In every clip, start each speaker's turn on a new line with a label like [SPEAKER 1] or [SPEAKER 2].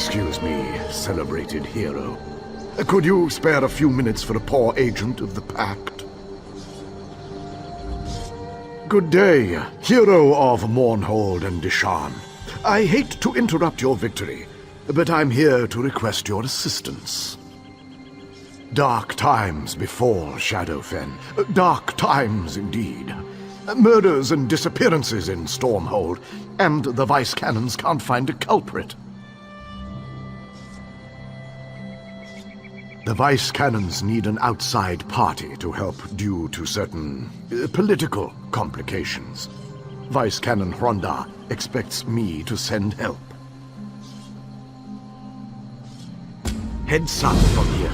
[SPEAKER 1] Excuse me, celebrated hero. Could you spare a few minutes for a poor agent of the Pact? Good day, hero of Mournhold and Dishan. I hate to interrupt your victory, but I'm here to request your assistance. Dark times befall Shadowfen. Dark times indeed. Murders and disappearances in Stormhold, and the Vice Cannons can't find a culprit. The Vice Cannons need an outside party to help due to certain political complications. Vice Cannon Hronda expects me to send help. Head south from here.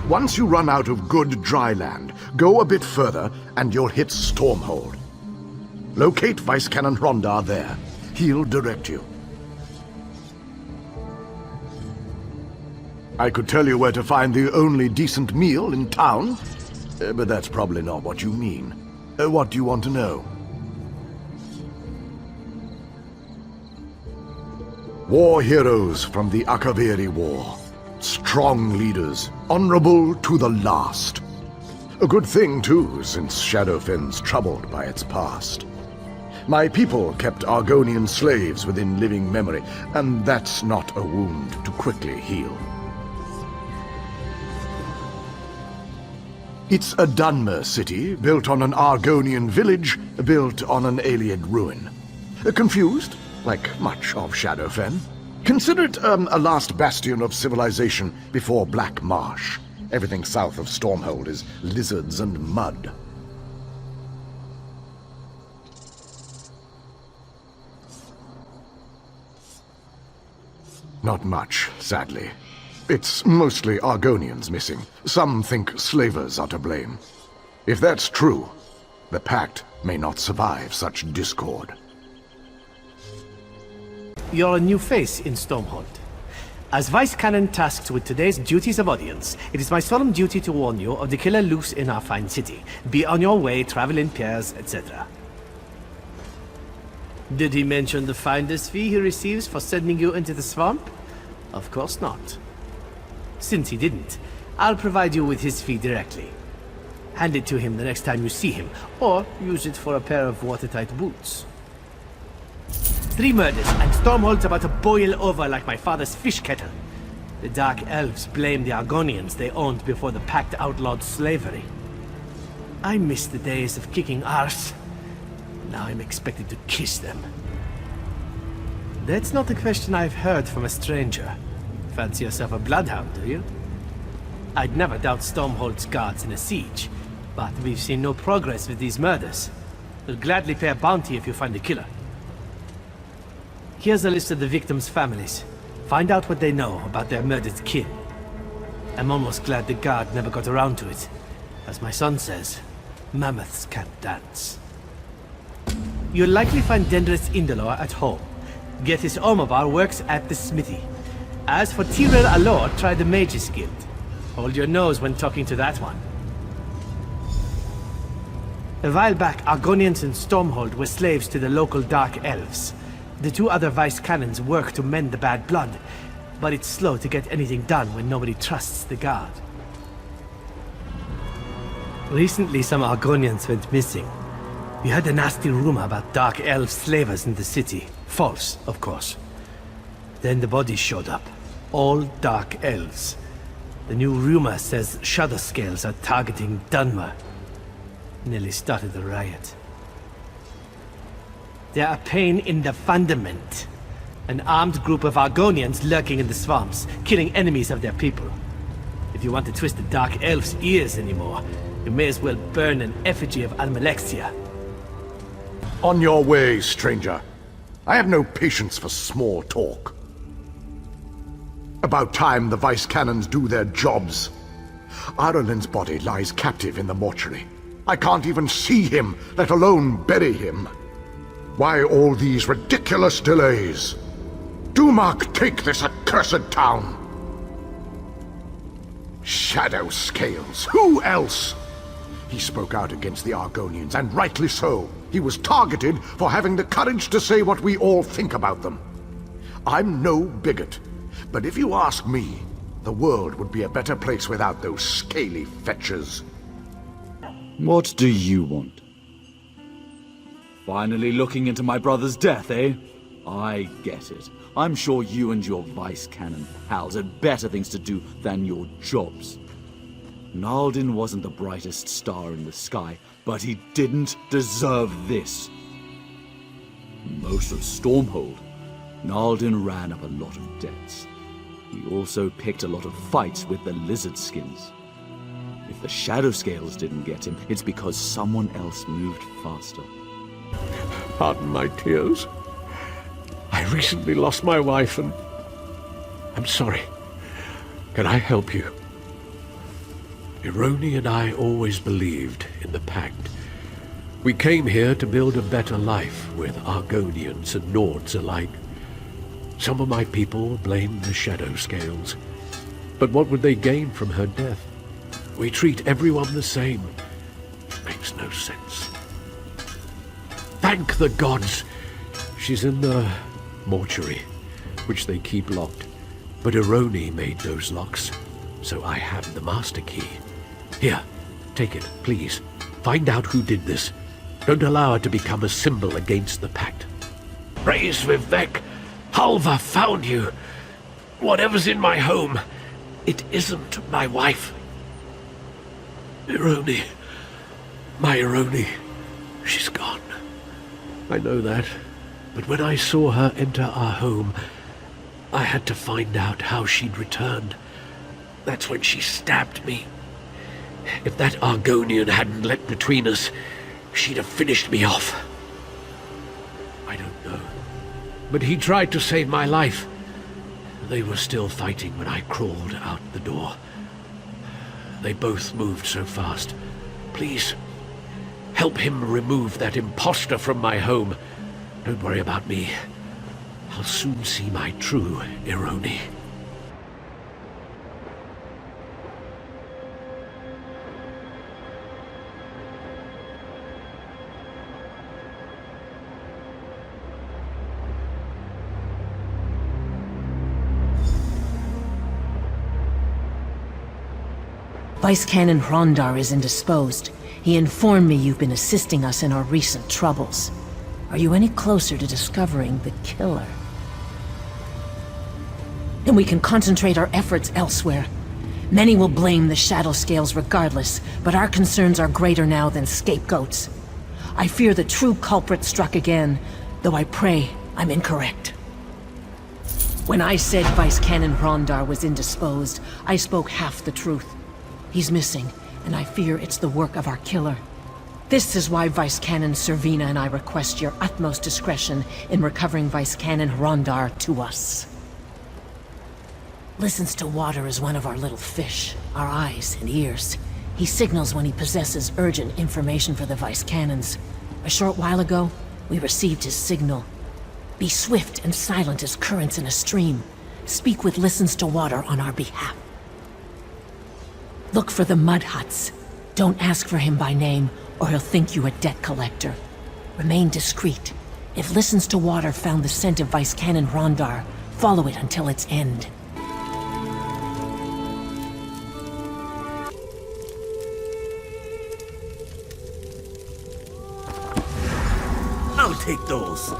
[SPEAKER 1] Once you run out of good dry land, go a bit further and you'll hit Stormhold. Locate Vice Cannon Hronda there. He'll direct you. I could tell you where to find the only decent meal in town, but that's probably not what you mean. What do you want to know? War heroes from the Akaviri War. Strong leaders, honorable to the last. A good thing, too, since Shadowfen's troubled by its past. My people kept Argonian slaves within living memory, and that's not a wound to quickly heal. It's a Dunmer city, built on an Argonian village, built on an alien ruin. Confused? Like much of Shadowfen. Consider it a last bastion of civilization before Black Marsh. Everything south of Stormhold is lizards and mud. Not much, sadly. It's mostly Argonians missing. Some think slavers are to blame. If that's true, the Pact may not survive such discord.
[SPEAKER 2] You're a new face in Stormhold. As Vice Cannon tasked with today's duties of audience, it is my solemn duty to warn you of the killer loose in our fine city. Be on your way, travel in pairs, etc. Did he mention the finder's fee he receives for sending you into the swamp? Of course not. Since he didn't, I'll provide you with his fee directly. Hand it to him the next time you see him, or use it for a pair of watertight boots. 3 murders, and Stormhold's about to boil over like my father's fish kettle. The Dark Elves blame the Argonians they owned before the Pact outlawed slavery. I miss the days of kicking arse. Now I'm expected to kiss them. That's not a question I've heard from a stranger. Fancy yourself a bloodhound, do you? I'd never doubt Stormhold's guards in a siege, but we've seen no progress with these murders. We'll gladly pay a bounty if you find the killer. Here's a list of the victims' families. Find out what they know about their murdered kin. I'm almost glad the guard never got around to it. As my son says, mammoths can't dance. You'll likely find Dendris Indolor at home. Gethys Omabar works at the smithy. As for Tyrell Alor, try the Mages Guild. Hold your nose when talking to that one. A while back, Argonians and Stormhold were slaves to the local Dark Elves. The 2 other Vice Cannons work to mend the bad blood, but it's slow to get anything done when nobody trusts the guard. Recently, some Argonians went missing. We heard a nasty rumor about Dark Elf slavers in the city. False, of course. Then the bodies showed up. All Dark Elves. The new rumor says Shadow Scales are targeting Dunmer. Nearly started a riot. They're a pain in the fundament. An armed group of Argonians lurking in the swamps, killing enemies of their people. If you want to twist the Dark Elf's ears anymore, you may as well burn an effigy of Almalexia.
[SPEAKER 1] On your way, stranger. I have no patience for small talk. About time the Vice Cannons do their jobs. Aralin's body lies captive in the mortuary. I can't even see him, let alone bury him. Why all these ridiculous delays? Dumark, take this accursed town! Shadow Scales, who else? He spoke out against the Argonians, and rightly so. He was targeted for having the courage to say what we all think about them. I'm no bigot, But if you ask me, the world would be a better place without those scaly fetchers.
[SPEAKER 3] What do you want? Finally looking into my brother's death, eh? I get it. I'm sure you and your Vice Cannon pals had better things to do than your jobs. Naldin wasn't the brightest star in the sky, but he didn't deserve this. Most of Stormhold, Naldin ran up a lot of debts. He also picked a lot of fights with the lizard skins. If the Shadow Scales didn't get him, it's because someone else moved faster.
[SPEAKER 4] Pardon my tears. I recently lost my wife and... I'm sorry. Can I help you? Ironi and I always believed in the Pact. We came here to build a better life with Argonians and Nords alike. Some of my people blame the Shadow Scales. But what would they gain from her death? We treat everyone the same. It makes no sense. Thank the gods! She's in the mortuary, which they keep locked. But Ironi made those locks, so I have the master key. Here, take it, please. Find out who did this. Don't allow her to become a symbol against the Pact. Praise Vivek! Halva found you! Whatever's in my home, it isn't my wife. Ironi. My Ironi. She's gone. I know that. But when I saw her enter our home, I had to find out how she'd returned. That's when she stabbed me. If that Argonian hadn't leapt between us, she'd have finished me off. I don't know. But he tried to save my life. They were still fighting when I crawled out the door. They both moved so fast. Please, help him remove that imposter from my home. Don't worry about me. I'll soon see my true Ironi.
[SPEAKER 5] Vice Cannon Hrondar is indisposed. He informed me you've been assisting us in our recent troubles. Are you any closer to discovering the killer? Then we can concentrate our efforts elsewhere. Many will blame the Shadow Scales regardless, but our concerns are greater now than scapegoats. I fear the true culprit struck again, though I pray I'm incorrect. When I said Vice Cannon Hrondar was indisposed, I spoke half the truth. He's missing, and I fear it's the work of our killer. This is why Vice Cannon Servina and I request your utmost discretion in recovering Vice Cannon Hrondar to us. Listens to water is one of our little fish, our eyes and ears. He signals when he possesses urgent information for the Vice Cannons. A short while ago, we received his signal. Be swift and silent as currents in a stream. Speak with Listens to Water on our behalf. Look for the mud huts. Don't ask for him by name, or he'll think you a debt collector. Remain discreet. If Listens to Water found the scent of Vice Cannon Hrondar, follow it until its end.
[SPEAKER 2] I'll take those.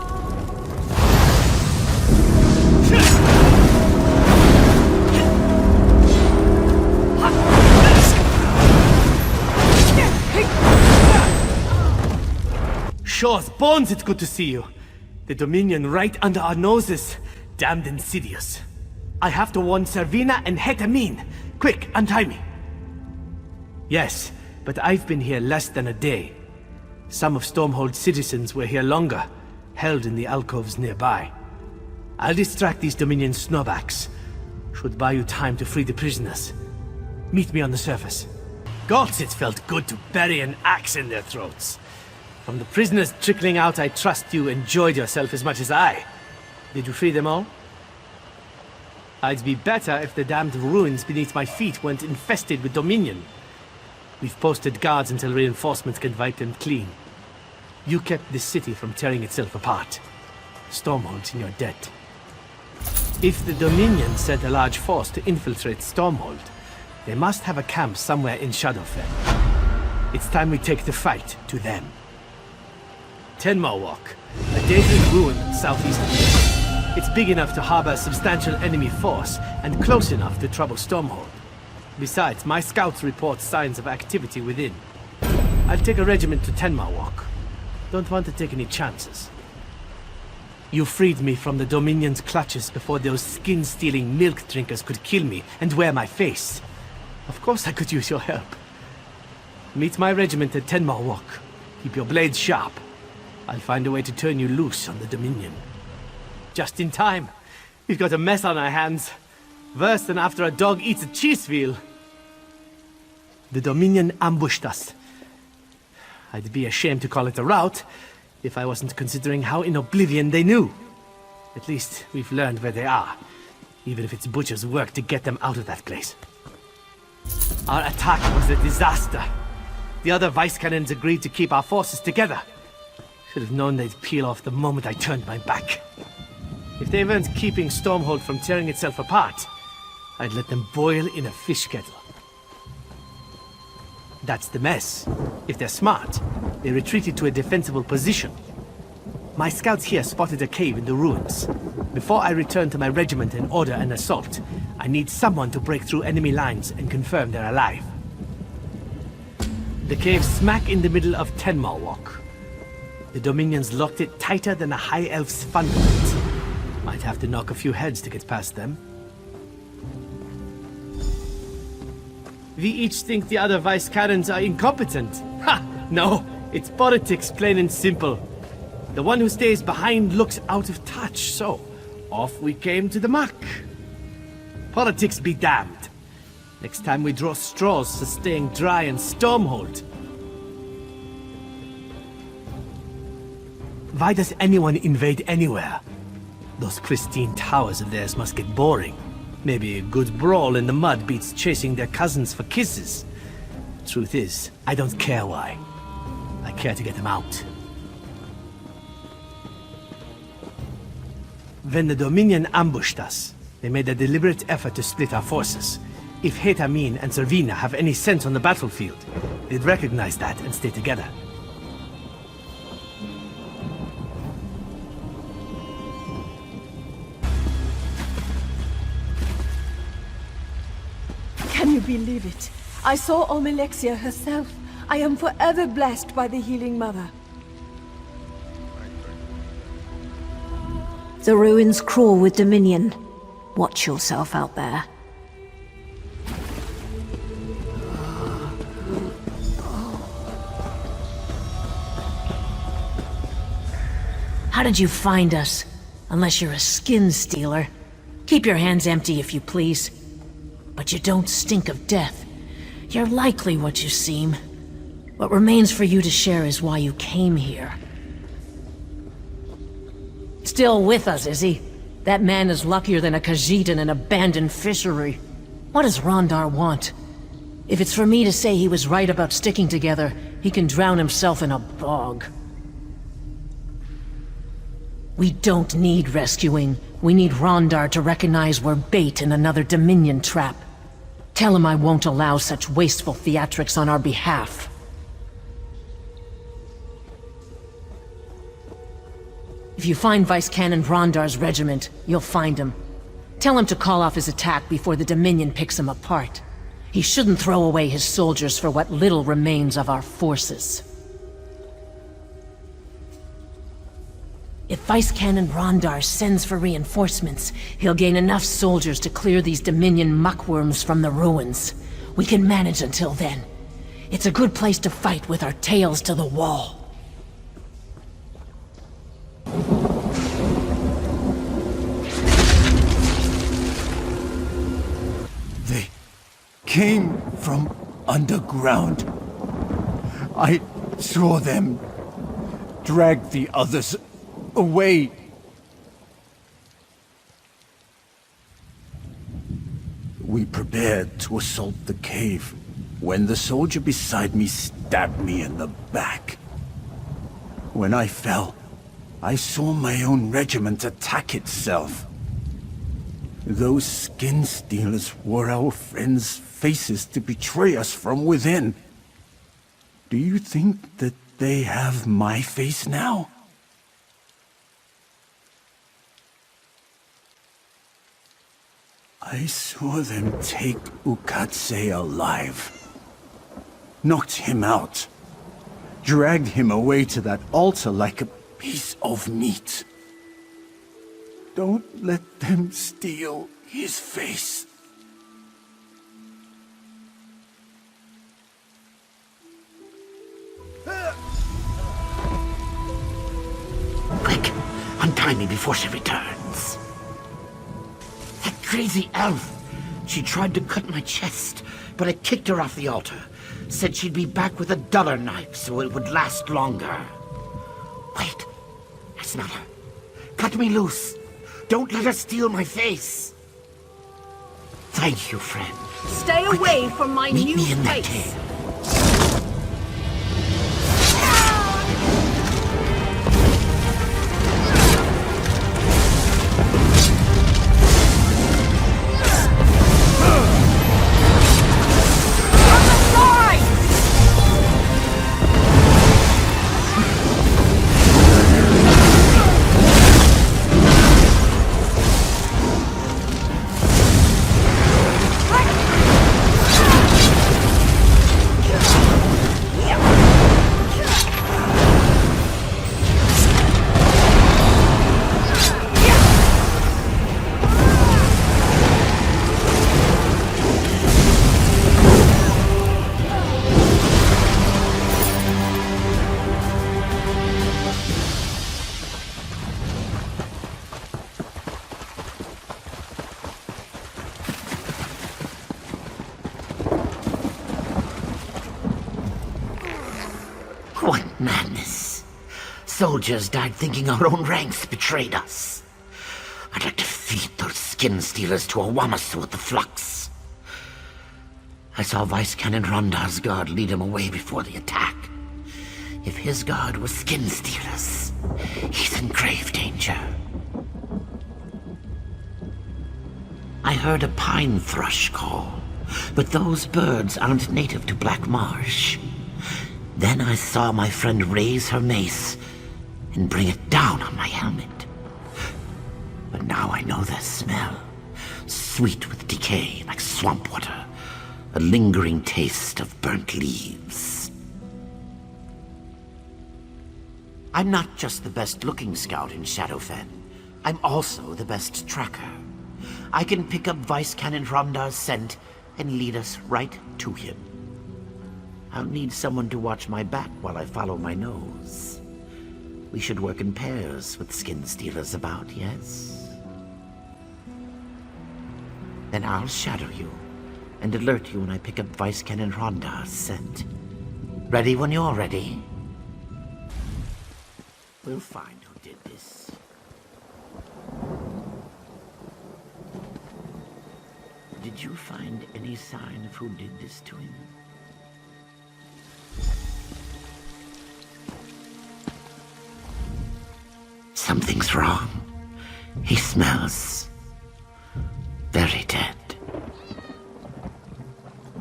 [SPEAKER 2] Shaw's bones, it's good to see you. The Dominion right under our noses. Damned insidious. I have to warn Servina and Hetamin. Quick, untie me. Yes, but I've been here less than a day. Some of Stormhold's citizens were here longer, held in the alcoves nearby. I'll distract these Dominion snowbacks. Should buy you time to free the prisoners. Meet me on the surface. Gods, it felt good to bury an axe in their throats. From the prisoners trickling out, I trust you enjoyed yourself as much as I. Did you free them all? I'd be better if the damned ruins beneath my feet weren't infested with Dominion. We've posted guards until reinforcements can wipe them clean. You kept this city from tearing itself apart. Stormhold's in your debt. If the Dominion sent a large force to infiltrate Stormhold, they must have a camp somewhere in Shadowfen. It's time we take the fight to them. Tenma Walk, a dangerous ruin southeast of here. It's big enough to harbor a substantial enemy force, and close enough to trouble Stormhold. Besides, my scouts report signs of activity within. I'll take a regiment to Tenma Walk. Don't want to take any chances. You freed me from the Dominion's clutches before those skin-stealing milk drinkers could kill me and wear my face. Of course I could use your help. Meet my regiment at Tenma Walk. Keep your blades sharp. I'll find a way to turn you loose on the Dominion. Just in time. We've got a mess on our hands. Worse than after a dog eats a cheese wheel. The Dominion ambushed us. I'd be ashamed to call it a rout if I wasn't considering how in oblivion they knew. At least we've learned where they are, even if it's Butcher's work to get them out of that place. Our attack was a disaster. The other vice cannons agreed to keep our forces together. Should have known they'd peel off the moment I turned my back. If they weren't keeping Stormhold from tearing itself apart, I'd let them boil in a fish kettle. That's the mess. If they're smart, they retreated to a defensible position. My scouts here spotted a cave in the ruins. Before I return to my regiment and order an assault, I need someone to break through enemy lines and confirm they're alive. The cave's smack in the middle of Tenma Walk. The Dominion's locked it tighter than a High Elf's fundament. Might have to knock a few heads to get past them. We each think the other vice cannons are incompetent. Ha! No, it's politics, plain and simple. The one who stays behind looks out of touch, so off we came to the muck. Politics be damned. Next time we draw straws for staying dry and Stormhold. Why does anyone invade anywhere? Those pristine towers of theirs must get boring. Maybe a good brawl in the mud beats chasing their cousins for kisses. Truth is, I don't care why. I care to get them out. When the Dominion ambushed us, they made a deliberate effort to split our forces. If Hetamin and Servina have any sense on the battlefield, they'd recognize that and stay together.
[SPEAKER 6] Can you believe it? I saw Omelexia herself. I am forever blessed by the Healing Mother.
[SPEAKER 7] The ruins crawl with Dominion. Watch yourself out there.
[SPEAKER 5] How did you find us? Unless you're a skin stealer. Keep your hands empty if you please. But you don't stink of death. You're likely what you seem. What remains for you to share is why you came here. Still with us, is he? That man is luckier than a Khajiit in an abandoned fishery. What does Rondar want? If it's for me to say he was right about sticking together, he can drown himself in a bog. We don't need rescuing. We need Rondar to recognize we're bait in another Dominion trap. Tell him I won't allow such wasteful theatrics on our behalf. If you find Vice Canon Rondar's regiment, you'll find him. Tell him to call off his attack before the Dominion picks him apart. He shouldn't throw away his soldiers for what little remains of our forces. If Vice Canon Rondar sends for reinforcements, he'll gain enough soldiers to clear these Dominion muckworms from the ruins. We can manage until then. It's a good place to fight with our tails to the wall.
[SPEAKER 8] They came from underground. I saw them drag the others away. We prepared to assault the cave when the soldier beside me stabbed me in the back. When I fell, I saw my own regiment attack itself. Those skin stealers wore our friends' faces to betray us from within. Do you think that they have my face now? I saw them take Ukatse alive. Knocked him out. Dragged him away to that altar like a piece of meat. Don't let them steal his face.
[SPEAKER 9] Quick! Untie me before she returns. That crazy elf! She tried to cut my chest, but I kicked her off the altar. Said she'd be back with a duller knife so it would last longer. Wait, that's not her. Cut me loose. Don't let her steal my face. Thank you, friend.
[SPEAKER 6] Stay away from my
[SPEAKER 9] Meet
[SPEAKER 6] new
[SPEAKER 9] me in that
[SPEAKER 6] face.
[SPEAKER 9] cave. What madness. Soldiers died thinking our own ranks betrayed us. I'd like to feed those skin stealers to a Wamasu with the flux. I saw Vice Canon Rondar's guard lead him away before the attack. If his guard was skin stealers, he's in grave danger. I heard a pine thrush call, but those birds aren't native to Black Marsh. Then I saw my friend raise her mace and bring it down on my helmet. But now I know their smell. Sweet with decay, like swamp water. A lingering taste of burnt leaves. I'm not just the best-looking scout in Shadowfen. I'm also the best tracker. I can pick up Vice Canon Rondar's scent and lead us right to him. I'll need someone to watch my back while I follow my nose. We should work in pairs with skin stealers about, yes? Then I'll shadow you and alert you when I pick up Vice Canon Rondar's scent. Ready when you're ready. We'll find who did this. Did you find any sign of who did this to him? Something's wrong. He smells very dead.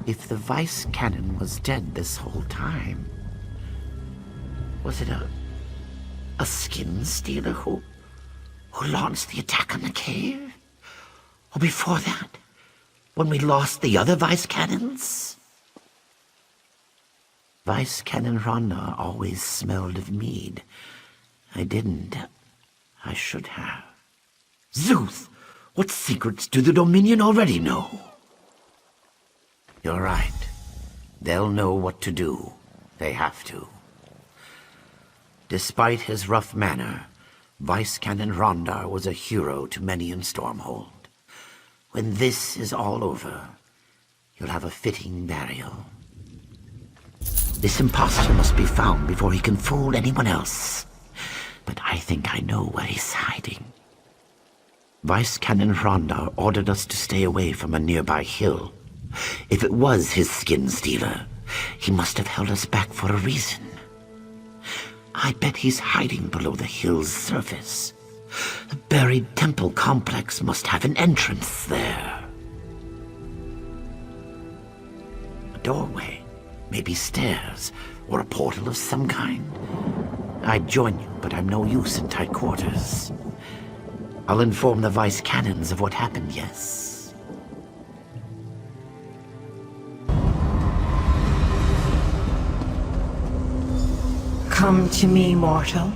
[SPEAKER 9] If the Vice Canon was dead this whole time, was it a skin stealer who launched the attack on the cave? Or before that, when we lost the other Vice Canons? Vice Canon Rondar always smelled of mead. I didn't. I should have. Zeus! What secrets do the Dominion already know? You're right. They'll know what to do. They have to. Despite his rough manner, Vice Canon Rondar was a hero to many in Stormhold. When this is all over, you'll have a fitting burial. This impostor must be found before he can fool anyone else. But I think I know where he's hiding. Vice Canon Rondar ordered us to stay away from a nearby hill. If it was his skin stealer, he must have held us back for a reason. I bet he's hiding below the hill's surface. The buried temple complex must have an entrance there. A doorway, maybe stairs, or a portal of some kind. I'd join you, but I'm no use in tight quarters. I'll inform the vice canons of what happened, yes.
[SPEAKER 5] Come to me, mortal.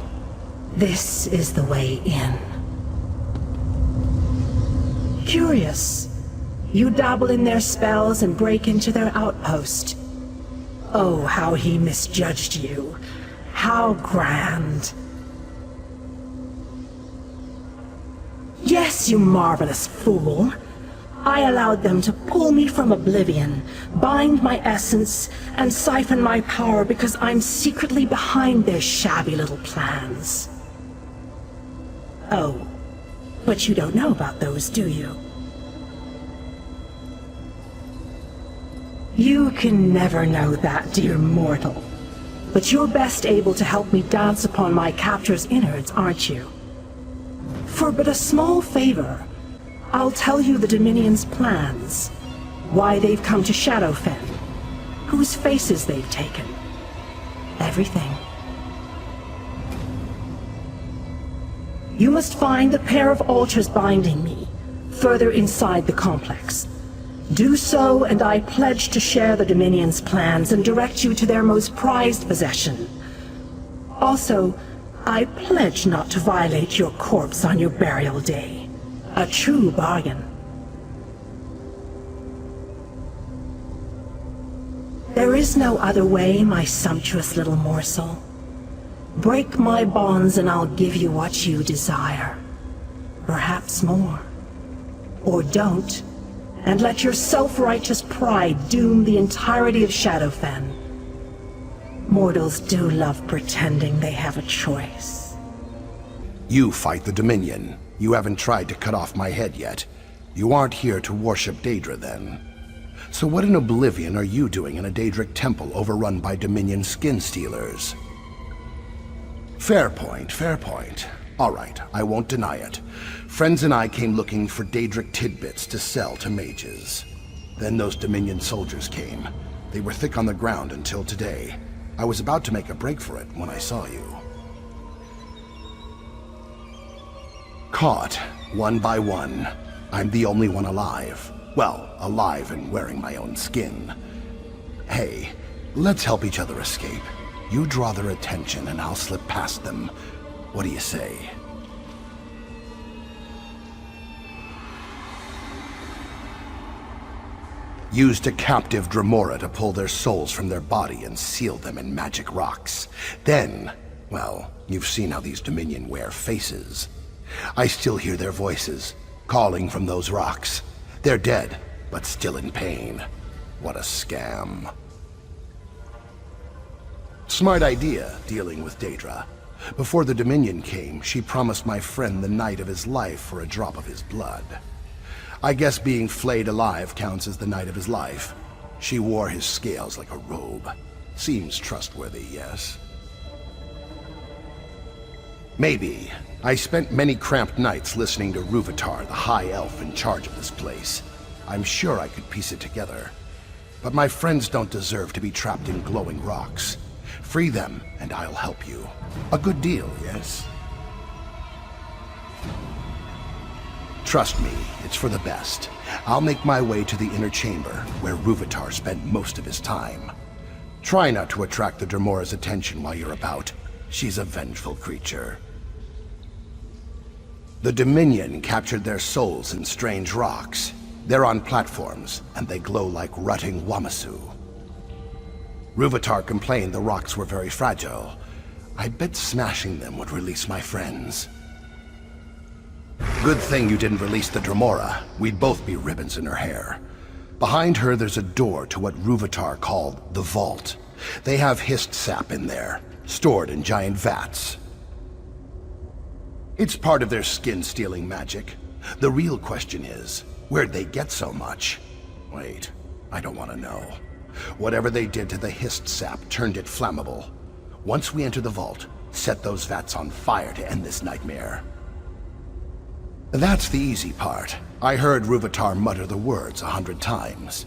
[SPEAKER 5] This is the way in. Curious. You dabble in their spells and break into their outpost. Oh, how he misjudged you. How grand. Yes, you marvelous fool. I allowed them to pull me from oblivion, bind my essence, and siphon my power because I'm secretly behind their shabby little plans. Oh, but you don't know about those, do you? You can never know that, dear mortal. But you're best able to help me dance upon my captor's innards, aren't you? For but a small favor, I'll tell you the Dominion's plans, why they've come to Shadowfen, whose faces they've taken. Everything. You must find the pair of altars binding me, further inside the complex. Do so, and I pledge to share the Dominion's plans and direct you to their most prized possession. Also, I pledge not to violate your corpse on your burial day. A true bargain. There is no other way, my sumptuous little morsel. Break my bonds and I'll give you what you desire. Perhaps more. Or don't, and let your self-righteous pride doom the entirety of Shadowfen. Mortals do love pretending they have a choice.
[SPEAKER 10] You fight the Dominion. You haven't tried to cut off my head yet. You aren't here to worship Daedra, then. So what in oblivion are you doing in a Daedric temple overrun by Dominion skin stealers? Fair point, fair point. All right, I won't deny it. Friends and I came looking for Daedric tidbits to sell to mages. Then those Dominion soldiers came. They were thick on the ground until today. I was about to make a break for it when I saw you. Caught, one by one. I'm the only one alive. Well, alive and wearing my own skin. Hey, let's help each other escape. You draw their attention and I'll slip past them. What do you say? Used a captive Dremora to pull their souls from their body and seal them in magic rocks. Then, well, you've seen how these Dominion wear faces. I still hear their voices, calling from those rocks. They're dead, but still in pain. What a scam. Smart idea, dealing with Daedra. Before the Dominion came, she promised my friend the night of his life for a drop of his blood. I guess being flayed alive counts as the night of his life. She wore his scales like a robe. Seems trustworthy, yes? Maybe. I spent many cramped nights listening to Rúvitar, the High Elf in charge of this place. I'm sure I could piece it together. But my friends don't deserve to be trapped in glowing rocks. Free them, and I'll help you. A good deal, yes? Trust me, it's for the best. I'll make my way to the inner chamber, where Rúvitar spent most of his time. Try not to attract the Dremora's attention while you're about. She's a vengeful creature. The Dominion captured their souls in strange rocks. They're on platforms, and they glow like rutting Wamasu. Rúvitar complained the rocks were very fragile. I bet smashing them would release my friends. Good thing you didn't release the Dremora. We'd both be ribbons in her hair. Behind her, there's a door to what Rúvitar called the Vault. They have hissed sap in there, stored in giant vats. It's part of their skin-stealing magic. The real question is, where'd they get so much? Wait, I don't want to know. Whatever they did to the hissed sap turned it flammable. Once we enter the vault, set those vats on fire to end this nightmare. That's the easy part. I heard Ruvatar mutter the words 100 times.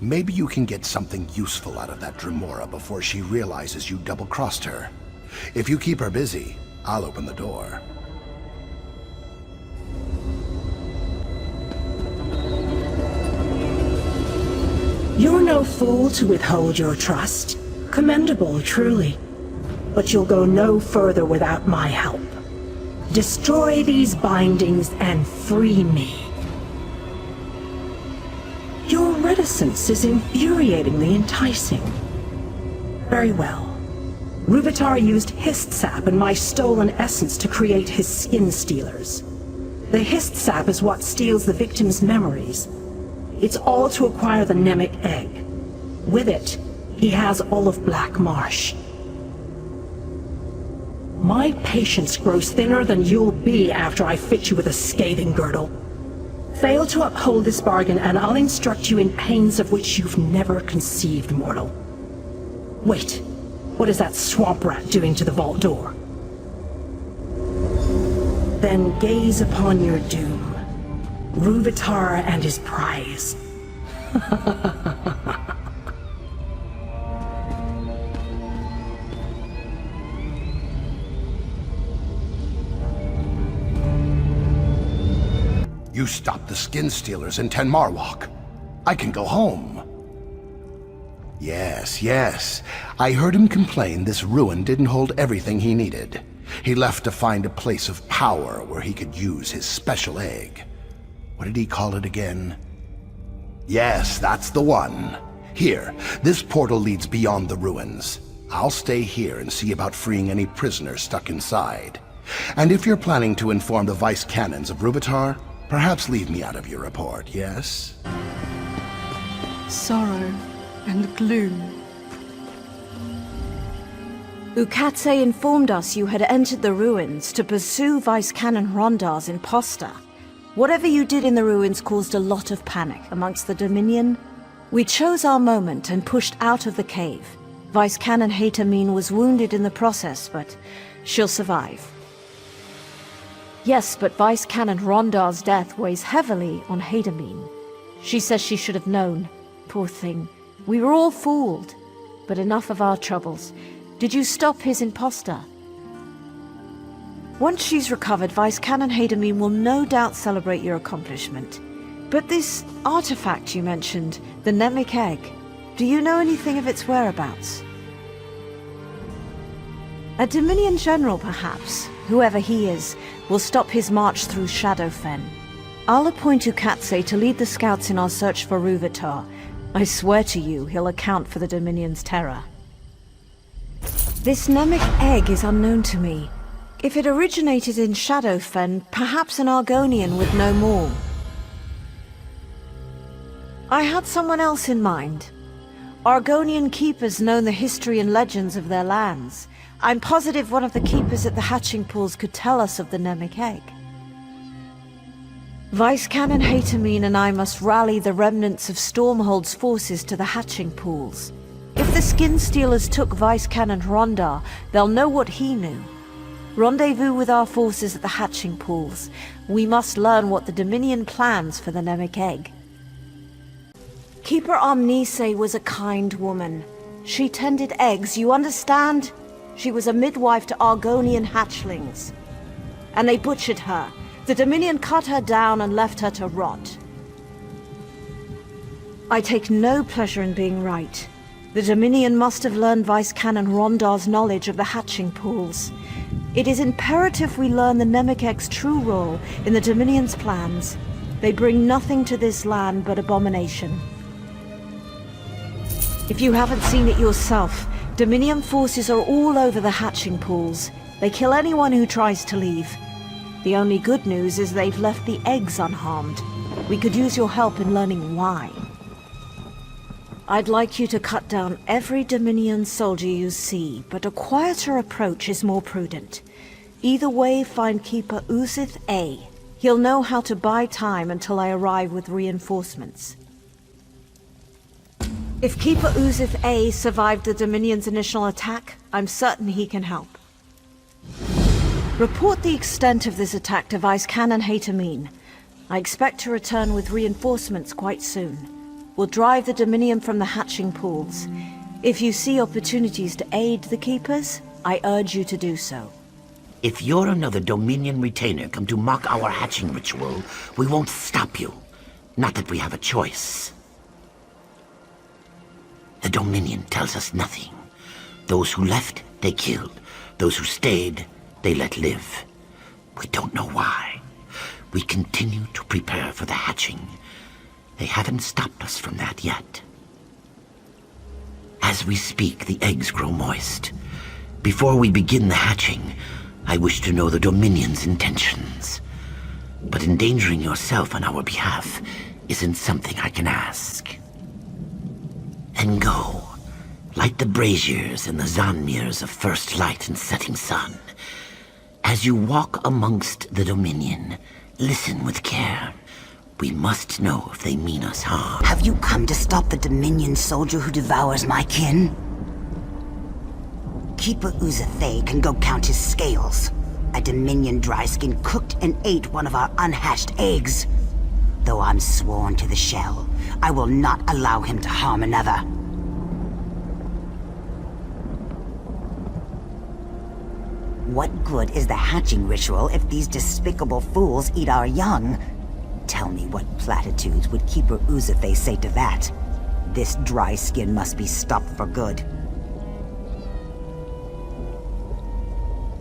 [SPEAKER 10] Maybe you can get something useful out of that Dremora before she realizes you double-crossed her. If you keep her busy, I'll open the door.
[SPEAKER 5] You're no fool to withhold your trust. Commendable, truly. But you'll go no further without my help. Destroy these bindings and free me. Your reticence is infuriatingly enticing. Very well. Ruvatar used hist sap and my stolen essence to create his skin stealers. The hist sap is what steals the victim's memories. It's all to acquire the Nemic egg. With it, he has all of Black Marsh. My patience grows thinner than you'll be after I fit you with a scathing girdle. Fail to uphold this bargain and I'll instruct you in pains of which you've never conceived, mortal. Wait, what is that swamp rat doing to the vault door? Then gaze upon your doom. Ruvatar and his prize.
[SPEAKER 10] You stopped the skin stealers in Ten Marwalk. I can go home. Yes. I heard him complain this ruin didn't hold everything he needed. He left to find a place of power where he could use his special egg. What did he call it again? Yes, that's the one. Here, this portal leads beyond the ruins. I'll stay here and see about freeing any prisoners stuck inside. And if you're planning to inform the Vice Cannons of Ruvatar, perhaps leave me out of your report, yes?
[SPEAKER 6] Sorrow and gloom.
[SPEAKER 7] Ukatse informed us you had entered the ruins to pursue Vice Canon Rondar's imposter. Whatever you did in the ruins caused a lot of panic amongst the Dominion. We chose our moment and pushed out of the cave. Vice Canon Haytamine was wounded in the process, but she'll survive. Yes, but Vice Canon Rondar's death weighs heavily on Haytamine. She says she should have known. Poor thing. We were all fooled. But enough of our troubles. Did you stop his imposter? Once she's recovered, Vice Canon Haytamine will no doubt celebrate your accomplishment. But this artifact you mentioned, the Nemic egg, do you know anything of its whereabouts? A Dominion general, perhaps, whoever he is, will stop his march through Shadowfen. I'll appoint Ukatse to lead the scouts in our search for Ruvatar. I swear to you, he'll account for the Dominion's terror. This Nemic egg is unknown to me. If it originated in Shadowfen, perhaps an Argonian would know more. I had someone else in mind. Argonian keepers know the history and legends of their lands. I'm positive one of the keepers at the hatching pools could tell us of the Nemic egg. Vice Canon Haytamine and I must rally the remnants of Stormhold's forces to the hatching pools. If the Skin Stealers took Vice Canon Rondar, they'll know what he knew. Rendezvous with our forces at the hatching pools. We must learn what the Dominion plans for the Nemic egg. Keeper Omnise was a kind woman. She tended eggs, you understand? She was a midwife to Argonian hatchlings. And they butchered her. The Dominion cut her down and left her to rot. I take no pleasure in being right. The Dominion must have learned Vice Canon Rondar's knowledge of the hatching pools. It is imperative we learn the Nemic egg's true role in the Dominion's plans. They bring nothing to this land but abomination. If you haven't seen it yourself, Dominion forces are all over the hatching pools. They kill anyone who tries to leave. The only good news is they've left the eggs unharmed. We could use your help in learning why. I'd like you to cut down every Dominion soldier you see, but a quieter approach is more prudent. Either way, find Keeper Uzith A. He'll know how to buy time until I arrive with reinforcements. If Keeper Uzith A survived the Dominion's initial attack, I'm certain he can help. Report the extent of this attack to Vice Canon Haytamine. I expect to return with reinforcements quite soon. We'll drive the Dominion from the hatching pools. If you see opportunities to aid the Keepers, I urge you to do so.
[SPEAKER 9] If you're another Dominion retainer come to mock our hatching ritual, we won't stop you. Not that we have a choice. The Dominion tells us nothing. Those who left, they killed. Those who stayed, they let live. We don't know why. We continue to prepare for the hatching. They haven't stopped us from that yet. As we speak, the eggs grow moist. Before we begin the hatching, I wish to know the Dominion's intentions. But endangering yourself on our behalf isn't something I can ask. Then go. Light the braziers in the Zanmirs of First Light and Setting Sun. As you walk amongst the Dominion, listen with care. We must know if they mean us harm.
[SPEAKER 11] Have you come to stop the Dominion soldier who devours my kin? Keeper Uzathay can go count his scales. A Dominion dryskin cooked and ate one of our unhatched eggs. Though I'm sworn to the shell, I will not allow him to harm another. What good is the hatching ritual if these despicable fools eat our young? Tell me what platitudes would Keeper Uzathay say to that? This dry skin must be stopped for good.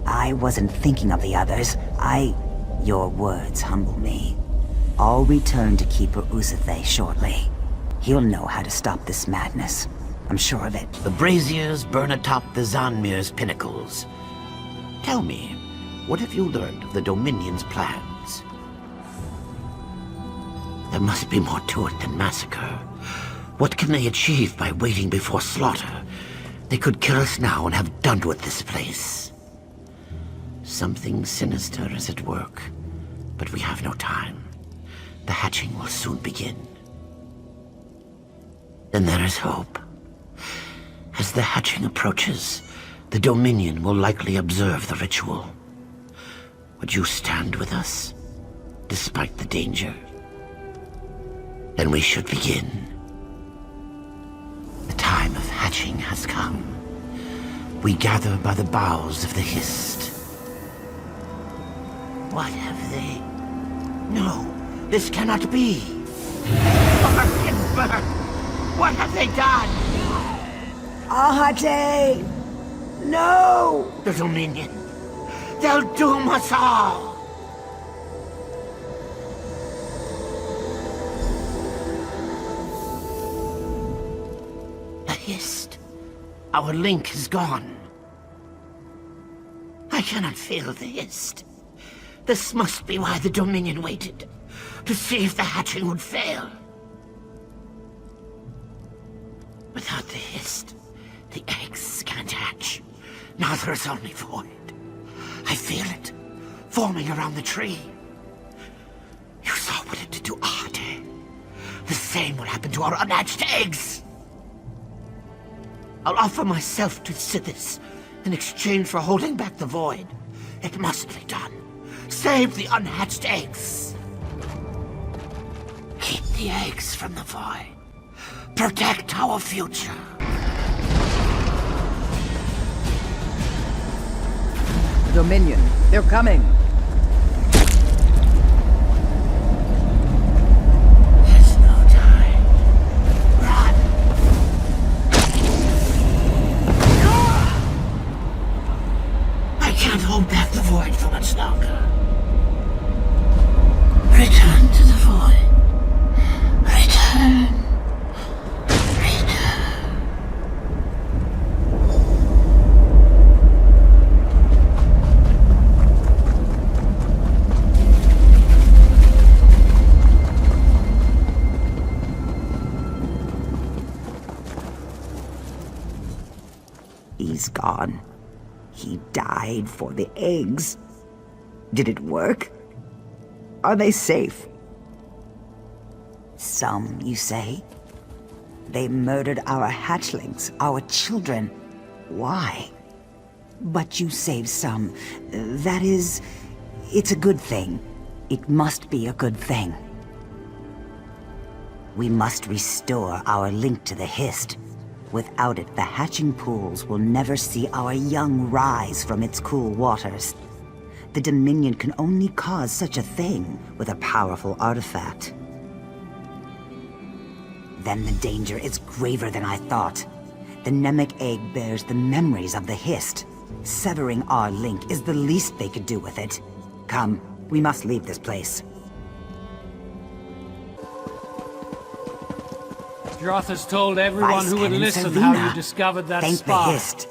[SPEAKER 11] I wasn't thinking of the others. Your words humble me. I'll return to Keeper Uzathay shortly. He'll know how to stop this madness. I'm sure of it.
[SPEAKER 9] The braziers burn atop the Zanmir's pinnacles. Tell me, what have you learned of the Dominion's plans? There must be more to it than massacre. What can they achieve by waiting before slaughter? They could kill us now and have done with this place. Something sinister is at work, but we have no time. The hatching will soon begin. Then there is hope. As the hatching approaches, the Dominion will likely observe the ritual. Would you stand with us, despite the danger? Then we should begin. The time of hatching has come. We gather by the boughs of the Hist. What have they? No, this cannot be. Bark and burn! What have they done?
[SPEAKER 11] Ahate! No!
[SPEAKER 9] The Dominion. They'll doom us all! The Hist. Our link is gone. I cannot feel the Hist. This must be why the Dominion waited. To see if the hatching would fail. Without the Hist, the eggs can't hatch. Now there is only void. I feel it, forming around the tree. You saw what it did to Ahate. The same will happen to our unhatched eggs. I'll offer myself to Sithis in exchange for holding back the void. It must be done. Save the unhatched eggs. Keep the eggs from the void. Protect our future.
[SPEAKER 12] Dominion, they're coming.
[SPEAKER 9] There's no time. Run! I can't hold back the void for much longer. Return to the void. Return.
[SPEAKER 11] He's gone. He died for the eggs. Did it work? Are they safe? Some, you say? They murdered our hatchlings, our children. Why? But you saved some. That is... it's a good thing. It must be a good thing. We must restore our link to the Hist. Without it, the hatching pools will never see our young rise from its cool waters. The Dominion can only cause such a thing with a powerful artifact. Then the danger is graver than I thought. The Nemec egg bears the memories of the Hist. Severing our link is the least they could do with it. Come, we must leave this place.
[SPEAKER 13] Droth has told everyone
[SPEAKER 11] Vice
[SPEAKER 13] who would
[SPEAKER 11] Cannon
[SPEAKER 13] listen
[SPEAKER 11] Selena.
[SPEAKER 13] how you discovered that
[SPEAKER 11] Thank
[SPEAKER 13] spot.
[SPEAKER 11] the Hist.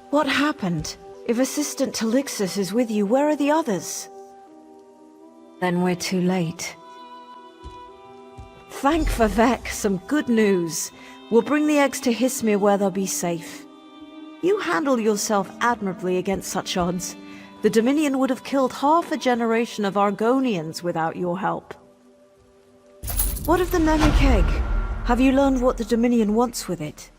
[SPEAKER 7] What happened? If Assistant Talixis is with you, where are the others? Then we're too late. Thank Vivek, some good news. We'll bring the eggs to Hismir where they'll be safe. You handle yourself admirably against such odds. The Dominion would have killed half a generation of Argonians without your help. What of the Nemec egg? Have you learned what the Dominion wants with it?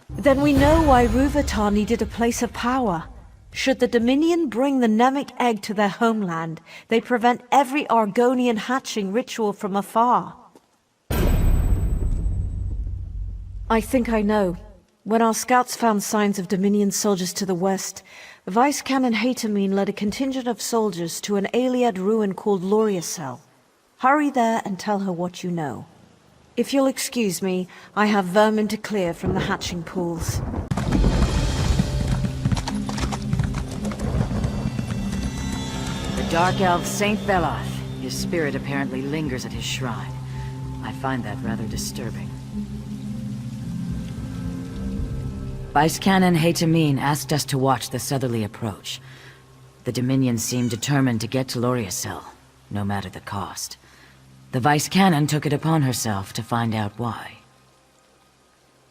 [SPEAKER 7] Then we know why Rúvatar needed a place of power. Should the Dominion bring the Nemec egg to their homeland, they prevent every Argonian hatching ritual from afar. I think I know. When our scouts found signs of Dominion soldiers to the west, Vice Canon Hatamine led a contingent of soldiers to an Aliad ruin called Loriacel. Hurry there and tell her what you know. If you'll excuse me, I have vermin to clear from the hatching pools.
[SPEAKER 12] The Dark Elf Saint Veloth. His spirit apparently lingers at his shrine. I find that rather disturbing. Vice Canon Hatamine asked us to watch the southerly approach. The Dominion seemed determined to get to Loriacel, no matter the cost. The Vice Canon took it upon herself to find out why.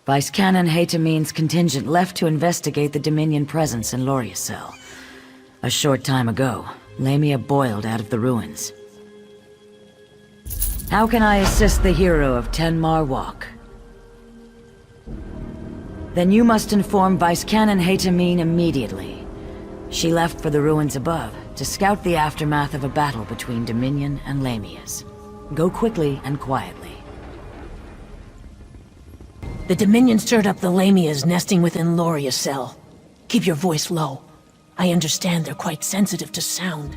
[SPEAKER 12] Vice Canon Hatamine's contingent left to investigate the Dominion presence in Loriacel. A short time ago, Lamia boiled out of the ruins. How can I assist the hero of Tenmar Walk? Then you must inform Vice Canon Hatamine immediately. She left for the ruins above to scout the aftermath of a battle between Dominion and Lamias. Go quickly and quietly.
[SPEAKER 5] The Dominion stirred up the Lamias nesting within Loriacel. Keep your voice low. I understand they're quite sensitive to sound.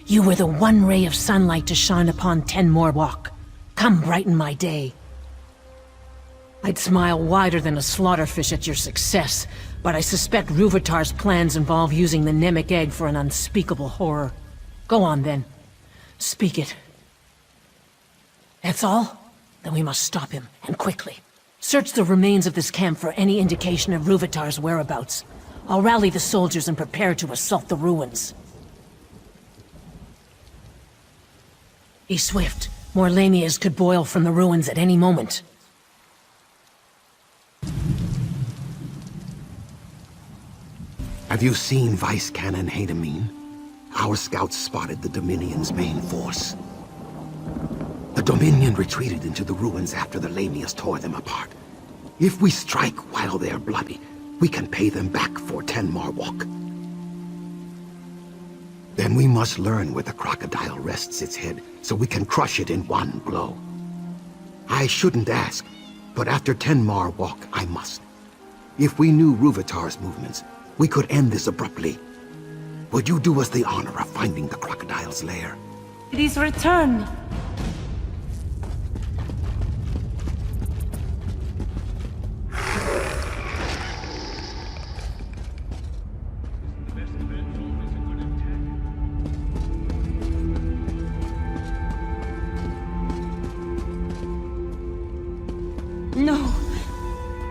[SPEAKER 5] You were the one ray of sunlight to shine upon Tenmar Walk. Come brighten my day. I'd smile wider than a slaughterfish at your success, but I suspect Rúvatar's plans involve using the Nemec egg for an unspeakable horror. Go on then. Speak it. That's all? Then we must stop him, and quickly. Search the remains of this camp for any indication of Rúvatar's whereabouts. I'll rally the soldiers and prepare to assault the ruins. Be swift. More Lamias could boil from the ruins at any moment.
[SPEAKER 14] Have you seen Vice Canon Hatamine? Our scouts spotted the Dominion's main force. The Dominion retreated into the ruins after the Lamias tore them apart. If we strike while they're bloody, we can pay them back for Tenmar Walk. Then we must learn where the crocodile rests its head, so we can crush it in one blow. I shouldn't ask, but after Tenmar Walk, I must. If we knew Rúvatar's movements, we could end this abruptly. Would you do us the honor of finding the crocodile's lair?
[SPEAKER 6] Please return. No.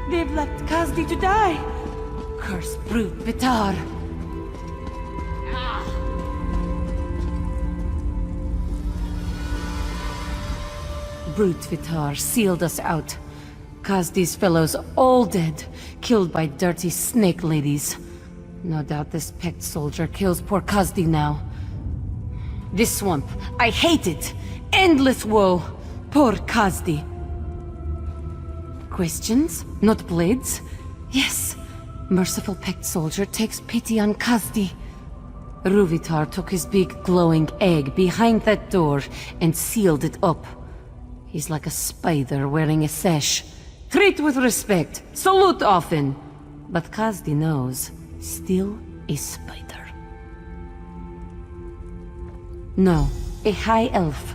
[SPEAKER 6] They've left Khazdi to die. Curse brute Vitar. Brute Vitar sealed us out. Khazdi's fellows all dead, killed by dirty snake ladies. No doubt this Pact soldier kills poor Khazdi now. This swamp, I hate it! Endless woe! Poor Khazdi! Questions, not blades? Yes. Merciful Pact soldier takes pity on Kazdi. Ruvitar took his big glowing egg behind that door and sealed it up. He's like a spider wearing a sash. Treat with respect, salute often. But Kazdi knows, still a spider. No, a high elf.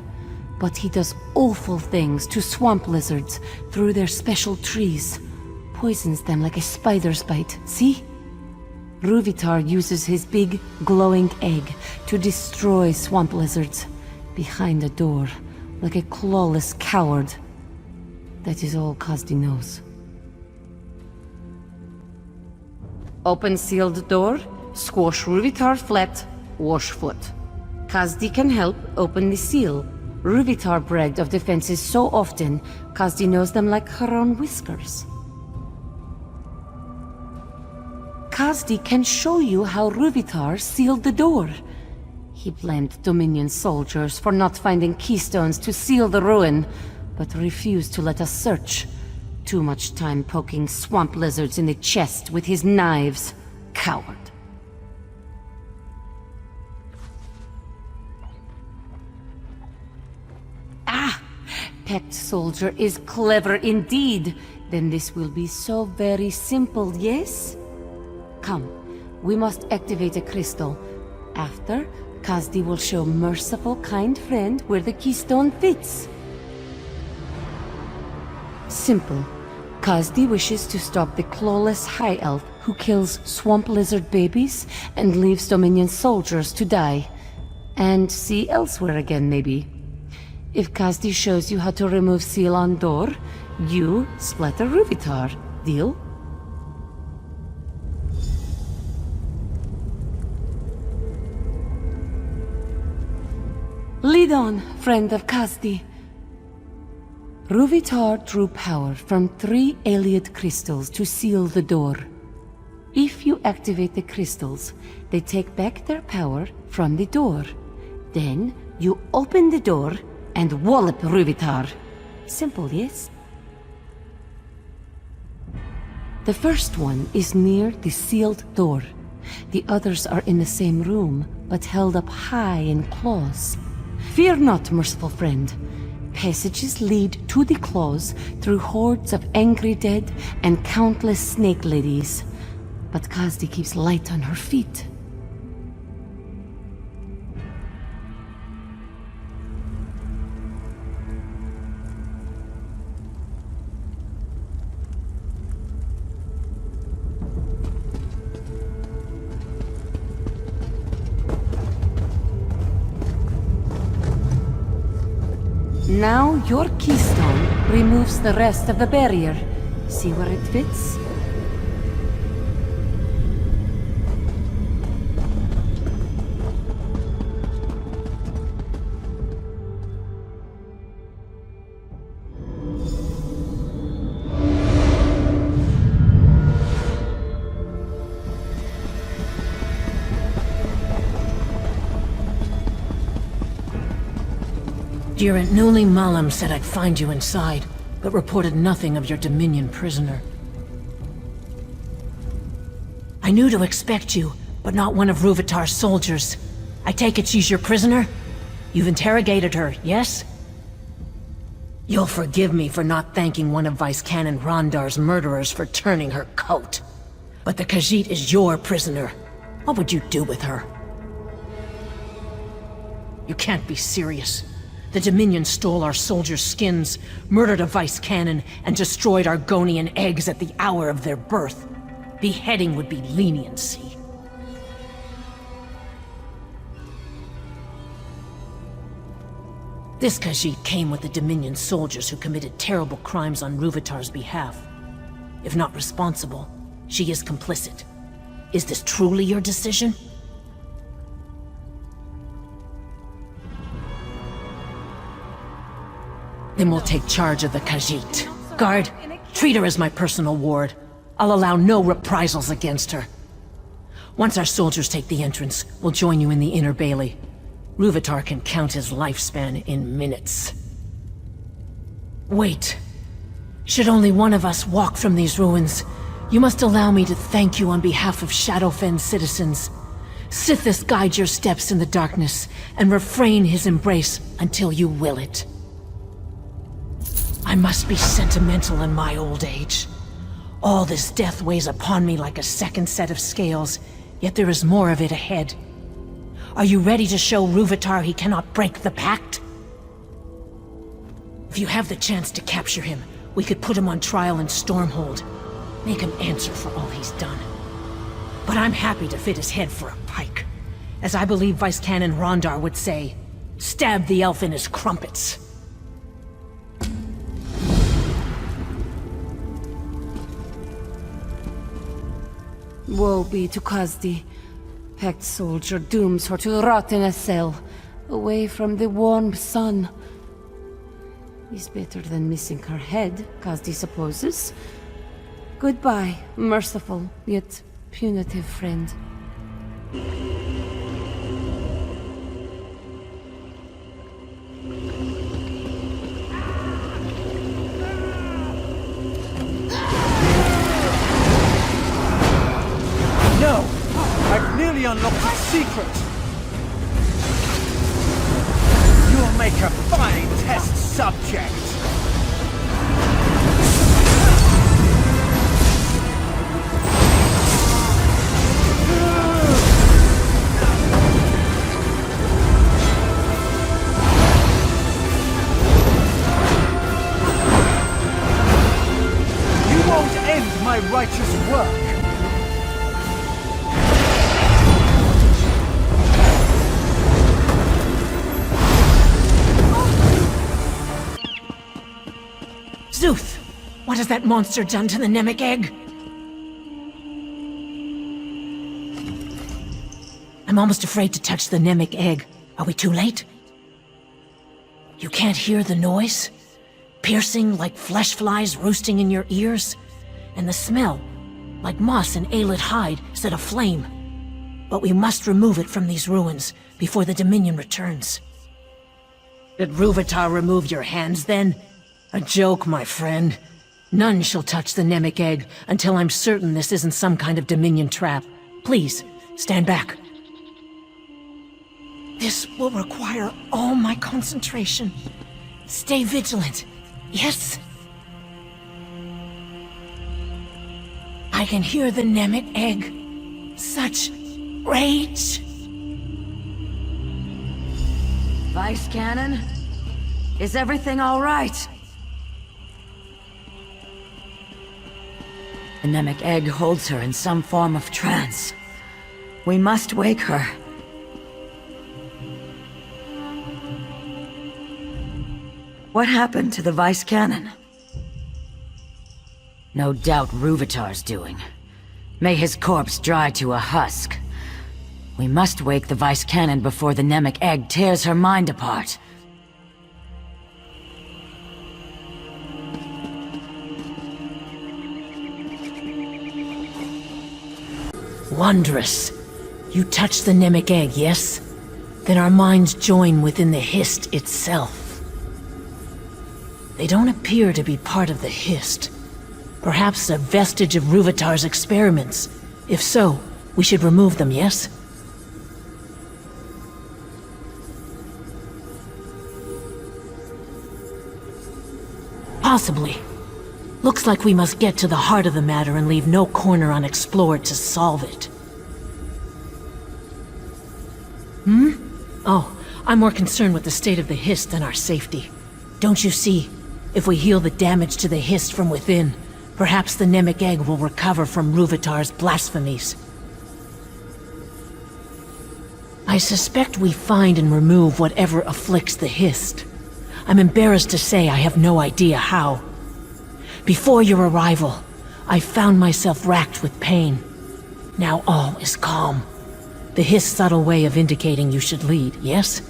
[SPEAKER 6] But he does awful things to swamp lizards through their special trees. Poisons them like a spider's bite, see? Ruvitar uses his big, glowing egg to destroy swamp lizards behind a door, like a clawless coward. That is all Kazdi knows. Open sealed door, squash Ruvitar flat, wash foot. Kazdi can help open the seal. Ruvitar bragged of defenses so often, Kazdi knows them like her own whiskers. Kazdi can show you how Ruvitar sealed the door. He blamed Dominion soldiers for not finding keystones to seal the ruin, but refused to let us search. Too much time poking swamp lizards in the chest with his knives. Coward. Pact soldier is clever indeed. Then this will be so very simple, yes? Come, we must activate a crystal. After, Kazdi will show merciful kind friend where the keystone fits. Simple. Kazdi wishes to stop the clawless high elf who kills swamp lizard babies and leaves Dominion soldiers to die. And see elsewhere again, maybe. If Kazdi shows you how to remove seal on door, you splatter Ruvitar. Deal? Lead on, friend of Kazdi. Ruvitar drew power from 3 Ayleid crystals to seal the door. If you activate the crystals, they take back their power from the door. Then you open the door and wallop Ruvitar. Simple, yes? The first one is near the sealed door. The others are in the same room, but held up high in claws. Fear not, merciful friend. Passages lead to the claws through hordes of angry dead and countless snake ladies. But Kazdi keeps light on her feet. Now your keystone removes the rest of the barrier. See where it fits?
[SPEAKER 5] Durant Newly Malam said I'd find you inside, but reported nothing of your Dominion prisoner. I knew to expect you, but not one of Ruvitar's soldiers. I take it she's your prisoner? You've interrogated her, yes? You'll forgive me for not thanking one of Vice Canon Rondar's murderers for turning her coat. But the Khajiit is your prisoner. What would you do with her? You can't be serious. The Dominion stole our soldiers' skins, murdered a Vice Canon, and destroyed Argonian eggs at the hour of their birth. Beheading would be leniency. This Khajiit came with the Dominion soldiers who committed terrible crimes on Ruvitar's behalf. If not responsible, she is complicit. Is this truly your decision? Then we'll take charge of the Khajiit. Guard, treat her as my personal ward. I'll allow no reprisals against her. Once our soldiers take the entrance, we'll join you in the Inner Bailey. Ruvitar can count his lifespan in minutes. Wait. Should only one of us walk from these ruins, you must allow me to thank you on behalf of Shadowfen's citizens. Sithis guide your steps in the darkness, and refrain his embrace until you will it. I must be sentimental in my old age. All this death weighs upon me like a second set of scales, yet there is more of it ahead. Are you ready to show Rúvitar he cannot break the Pact? If you have the chance to capture him, we could put him on trial in Stormhold. Make him answer for all he's done. But I'm happy to fit his head for a pike. As I believe Vice Canon Rondar would say, stab the elf in his crumpets.
[SPEAKER 6] Woe be to Khazdi. Pact soldier dooms her to rot in a cell, away from the warm sun. Is better than missing her head, Khazdi supposes. Goodbye, merciful yet punitive friend.
[SPEAKER 8] No! I've nearly unlocked its secret! You'll make a fine test subject! You won't end my righteous work!
[SPEAKER 5] Zuth! What has that monster done to the Nemic egg? I'm almost afraid to touch the Nemic egg. Are we too late? You can't hear the noise? Piercing like flesh flies roosting in your ears? And the smell, like moss and aelid hide set aflame. But we must remove it from these ruins before the Dominion returns. Did Rúvitar remove your hands then? A joke, my friend. None shall touch the Nemic egg until I'm certain this isn't some kind of Dominion trap. Please, stand back. This will require all my concentration. Stay vigilant, yes? I can hear the Nemic egg. Such rage.
[SPEAKER 12] Vice Canon? Is everything all right? The Nemic egg holds her in some form of trance. We must wake her. What happened to the Vice Canon? No doubt Rúvitar's doing. May his corpse dry to a husk. We must wake the Vice Canon before the Nemic egg tears her mind apart.
[SPEAKER 5] Wondrous. You touch the Nemic egg, yes? Then our minds join within the Hist itself. They don't appear to be part of the Hist. Perhaps a vestige of Rúvitar's experiments. If so, we should remove them, yes? Possibly. Looks like we must get to the heart of the matter and leave no corner unexplored to solve it. Oh, I'm more concerned with the state of the Hist than our safety. Don't you see? If we heal the damage to the Hist from within, perhaps the Nemic egg will recover from Rúvitar's blasphemies. I suspect we find and remove whatever afflicts the Hist. I'm embarrassed to say I have no idea how. Before your arrival, I found myself racked with pain. Now all is calm. The Hist's subtle way of indicating you should lead, yes?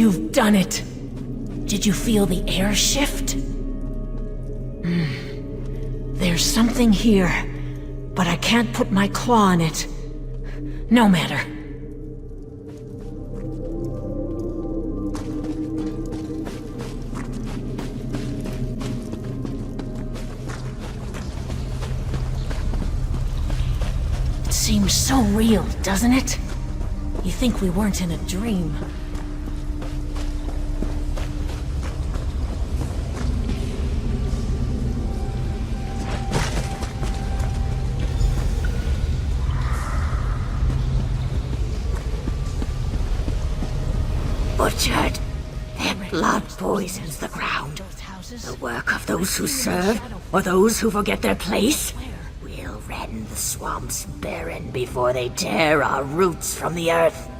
[SPEAKER 5] You've done it. Did you feel the air shift? There's something here, but I can't put my claw on it. No matter. It seems so real, doesn't it? You think we weren't in a dream.
[SPEAKER 9] Butchered. Their blood poisons the ground. The work of those who serve, or those who forget their place, will rend the swamps barren before they tear our roots from the earth.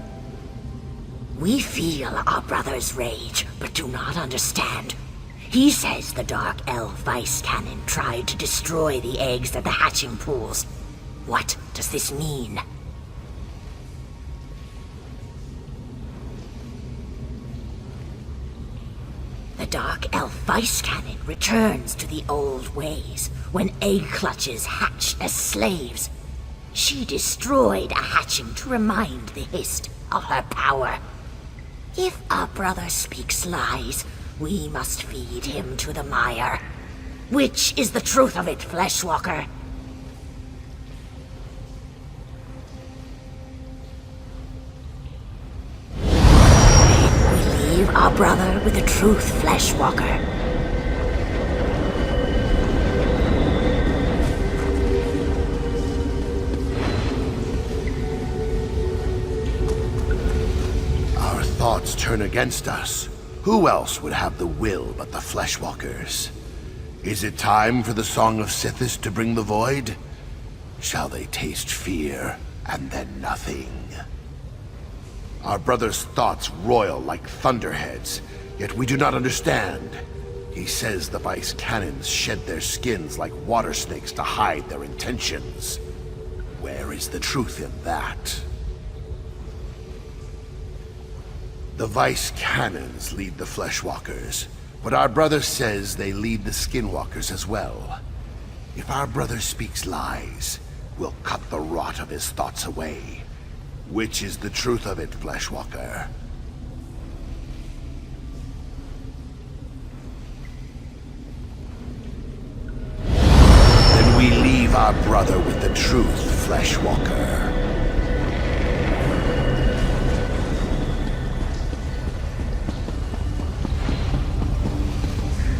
[SPEAKER 9] We feel our brother's rage, but do not understand. He says the Dark Elf Vice Cannon tried to destroy the eggs at the hatching pools. What does this mean? The Dark Elf Vice Cannon returns to the old ways, when egg clutches hatched as slaves. She destroyed a hatching to remind the Hist of her power. If our brother speaks lies, we must feed him to the mire. Which is the truth of it, Fleshwalker? Leave our brother with the truth, Fleshwalker.
[SPEAKER 10] Our thoughts turn against us. Who else would have the will but the Fleshwalkers? Is it time for the Song of Sithis to bring the void? Shall they taste fear, and then nothing? Our brother's thoughts roil like thunderheads, yet we do not understand. He says the Vice Cannons shed their skins like water snakes to hide their intentions. Where is the truth in that? The Vice Cannons lead the Fleshwalkers, but our brother says they lead the Skinwalkers as well. If our brother speaks lies, we'll cut the rot of his thoughts away. Which is the truth of it, Fleshwalker? Then we leave our brother with the truth, Fleshwalker.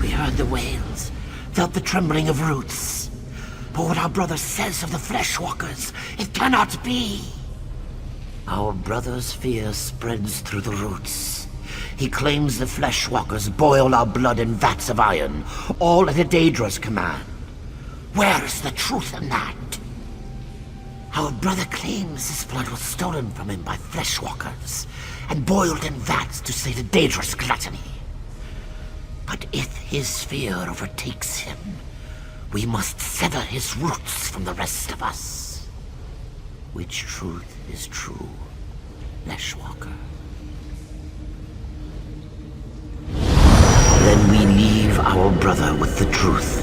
[SPEAKER 9] We heard the wails, felt the trembling of roots. But what our brother says of the Fleshwalkers, it cannot be. Our brother's fear spreads through the roots. He claims the Fleshwalkers boil our blood in vats of iron, all at Daedra's command. Where is the truth in that? Our brother claims his blood was stolen from him by Fleshwalkers, and boiled in vats to sate Daedra's gluttony. But if his fear overtakes him, we must sever his roots from the rest of us. Which truth is true, Fleshwalker? Then we leave our brother with the truth,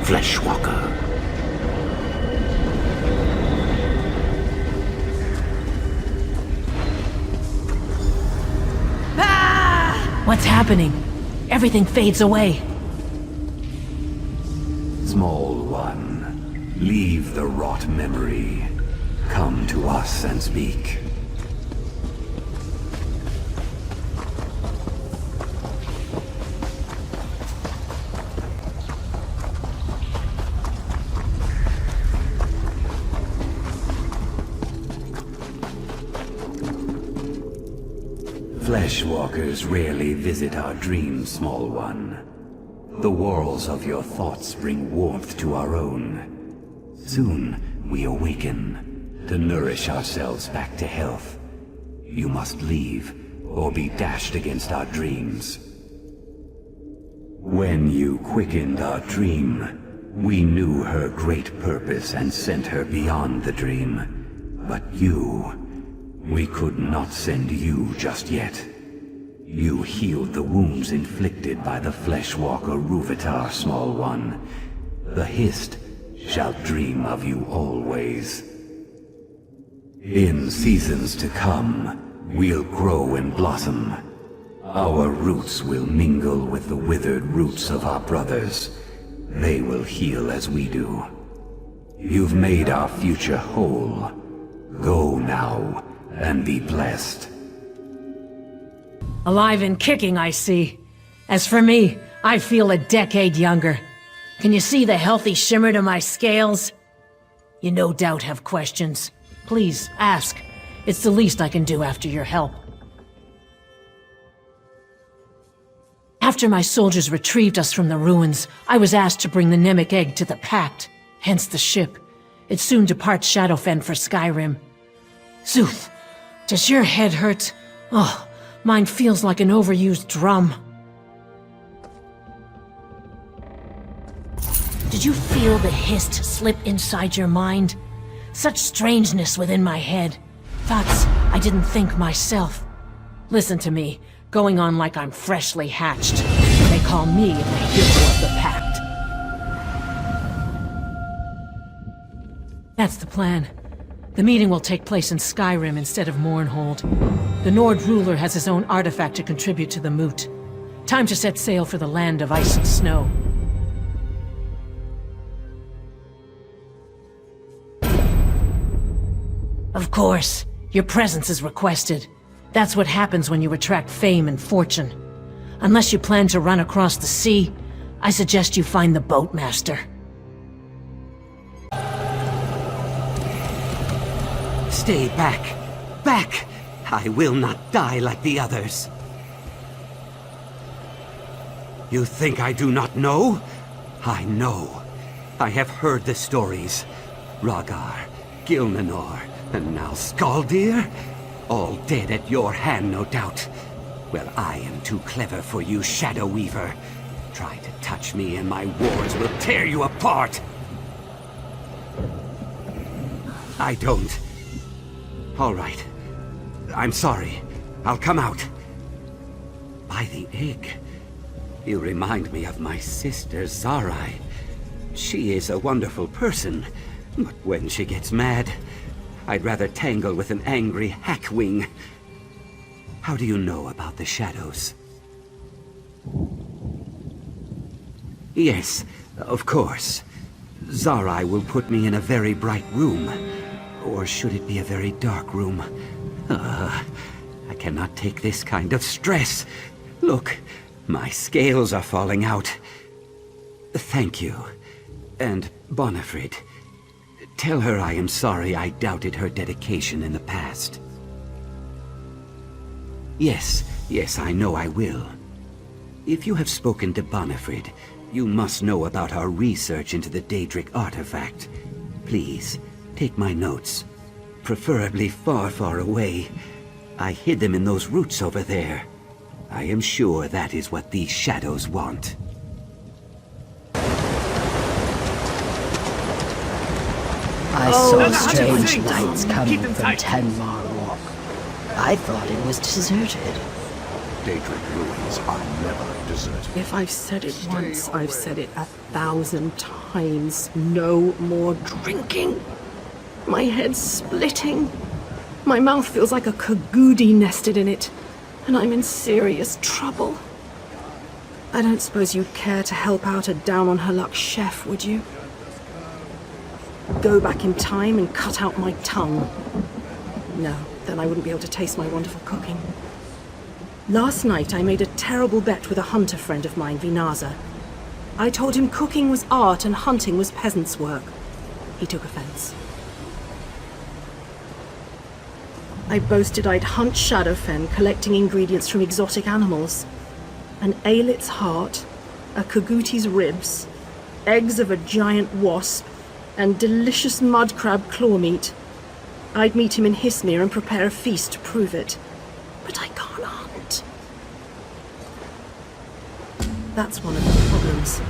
[SPEAKER 9] Fleshwalker.
[SPEAKER 5] What's happening? Everything fades away.
[SPEAKER 15] Small one, leave the rot memory. Come to us and speak. Fleshwalkers rarely visit our dreams, small one. The whorls of your thoughts bring warmth to our own. Soon we awaken, to nourish ourselves back to health. You must leave, or be dashed against our dreams. When you quickened our dream, we knew her great purpose and sent her beyond the dream. But you, we could not send you just yet. You healed the wounds inflicted by the Fleshwalker Rúvitar, Small One. The Hist shall dream of you always. In seasons to come, we'll grow and blossom. Our roots will mingle with the withered roots of our brothers. They will heal as we do. You've made our future whole. Go now, and be blessed.
[SPEAKER 5] Alive and kicking, I see. As for me, I feel a decade younger. Can you see the healthy shimmer to my scales? You no doubt have questions. Please, ask. It's the least I can do after your help. After my soldiers retrieved us from the ruins, I was asked to bring the Nemic egg to the Pact, hence the ship. It soon departs Shadowfen for Skyrim. Zuth, does your head hurt? Oh, mine feels like an overused drum. Did you feel the Hist slip inside your mind? Such strangeness within my head. Thoughts I didn't think myself. Listen to me, going on like I'm freshly hatched. They call me the hero of the Pact. That's the plan. The meeting will take place in Skyrim instead of Mournhold. The Nord ruler has his own artifact to contribute to the moot. Time to set sail for the land of ice and snow. Of course, your presence is requested. That's what happens when you attract fame and fortune. Unless you plan to run across the sea, I suggest you find the boatmaster.
[SPEAKER 16] Stay back. Back! I will not die like the others. You think I do not know? I know. I have heard the stories. Rhaegar, Gilnanor, and now Skaldir? All dead at your hand, no doubt. Well, I am too clever for you, Shadow Weaver. Try to touch me and my wards will tear you apart. I don't. All right. I'm sorry. I'll come out. By the egg. You remind me of my sister, Zarai. She is a wonderful person, but when she gets mad, I'd rather tangle with an angry hackwing. How do you know about the shadows? Yes, of course. Zarai will put me in a very bright room. Or should it be a very dark room? I cannot take this kind of stress. Look, my scales are falling out. Thank you. And Bonifred, tell her I am sorry I doubted her dedication in the past. Yes, I know I will. If you have spoken to Bonifred, you must know about our research into the Daedric artifact. Please, take my notes. Preferably far, far away. I hid them in those roots over there. I am sure that is what these shadows want.
[SPEAKER 17] I saw strange lights coming from 10 Mar Walk. I thought it was deserted.
[SPEAKER 1] Daedric ruins are never deserted.
[SPEAKER 18] If I've said it once, I've said it 1,000 times. No more drinking. My head's splitting. My mouth feels like a cagoody nested in it, and I'm in serious trouble. I don't suppose you'd care to help out a down-on-her-luck chef, would you? Go back in time and cut out my tongue. No, then I wouldn't be able to taste my wonderful cooking. Last night I made a terrible bet with a hunter friend of mine, Vinaza. I told him cooking was art and hunting was peasants' work. He took offense. I boasted I'd hunt Shadowfen, collecting ingredients from exotic animals. An aelit's heart, a caguti's ribs, eggs of a giant wasp, and delicious mud crab claw meat. I'd meet him in Hismir and prepare a feast to prove it. But I can't hunt. That's one of the problems.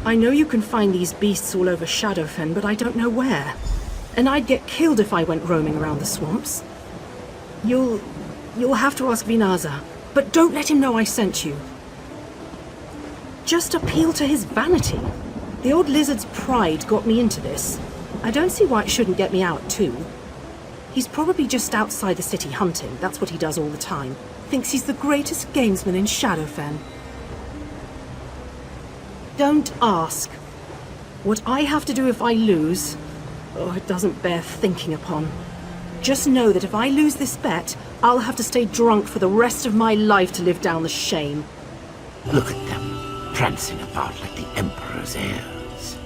[SPEAKER 18] I know you can find these beasts all over Shadowfen, but I don't know where. And I'd get killed if I went roaming around the swamps. You'll have to ask Vinaza. But don't let him know I sent you. Just appeal to his vanity. The old lizard's pride got me into this. I don't see why it shouldn't get me out, too. He's probably just outside the city hunting. That's what he does all the time. Thinks he's the greatest gamesman in Shadowfen. Don't ask. What I have to do if I lose... Oh, it doesn't bear thinking upon. Just know that if I lose this bet, I'll have to stay drunk for the rest of my life to live down the shame.
[SPEAKER 9] Look at them, prancing about like the Emperor's heirs.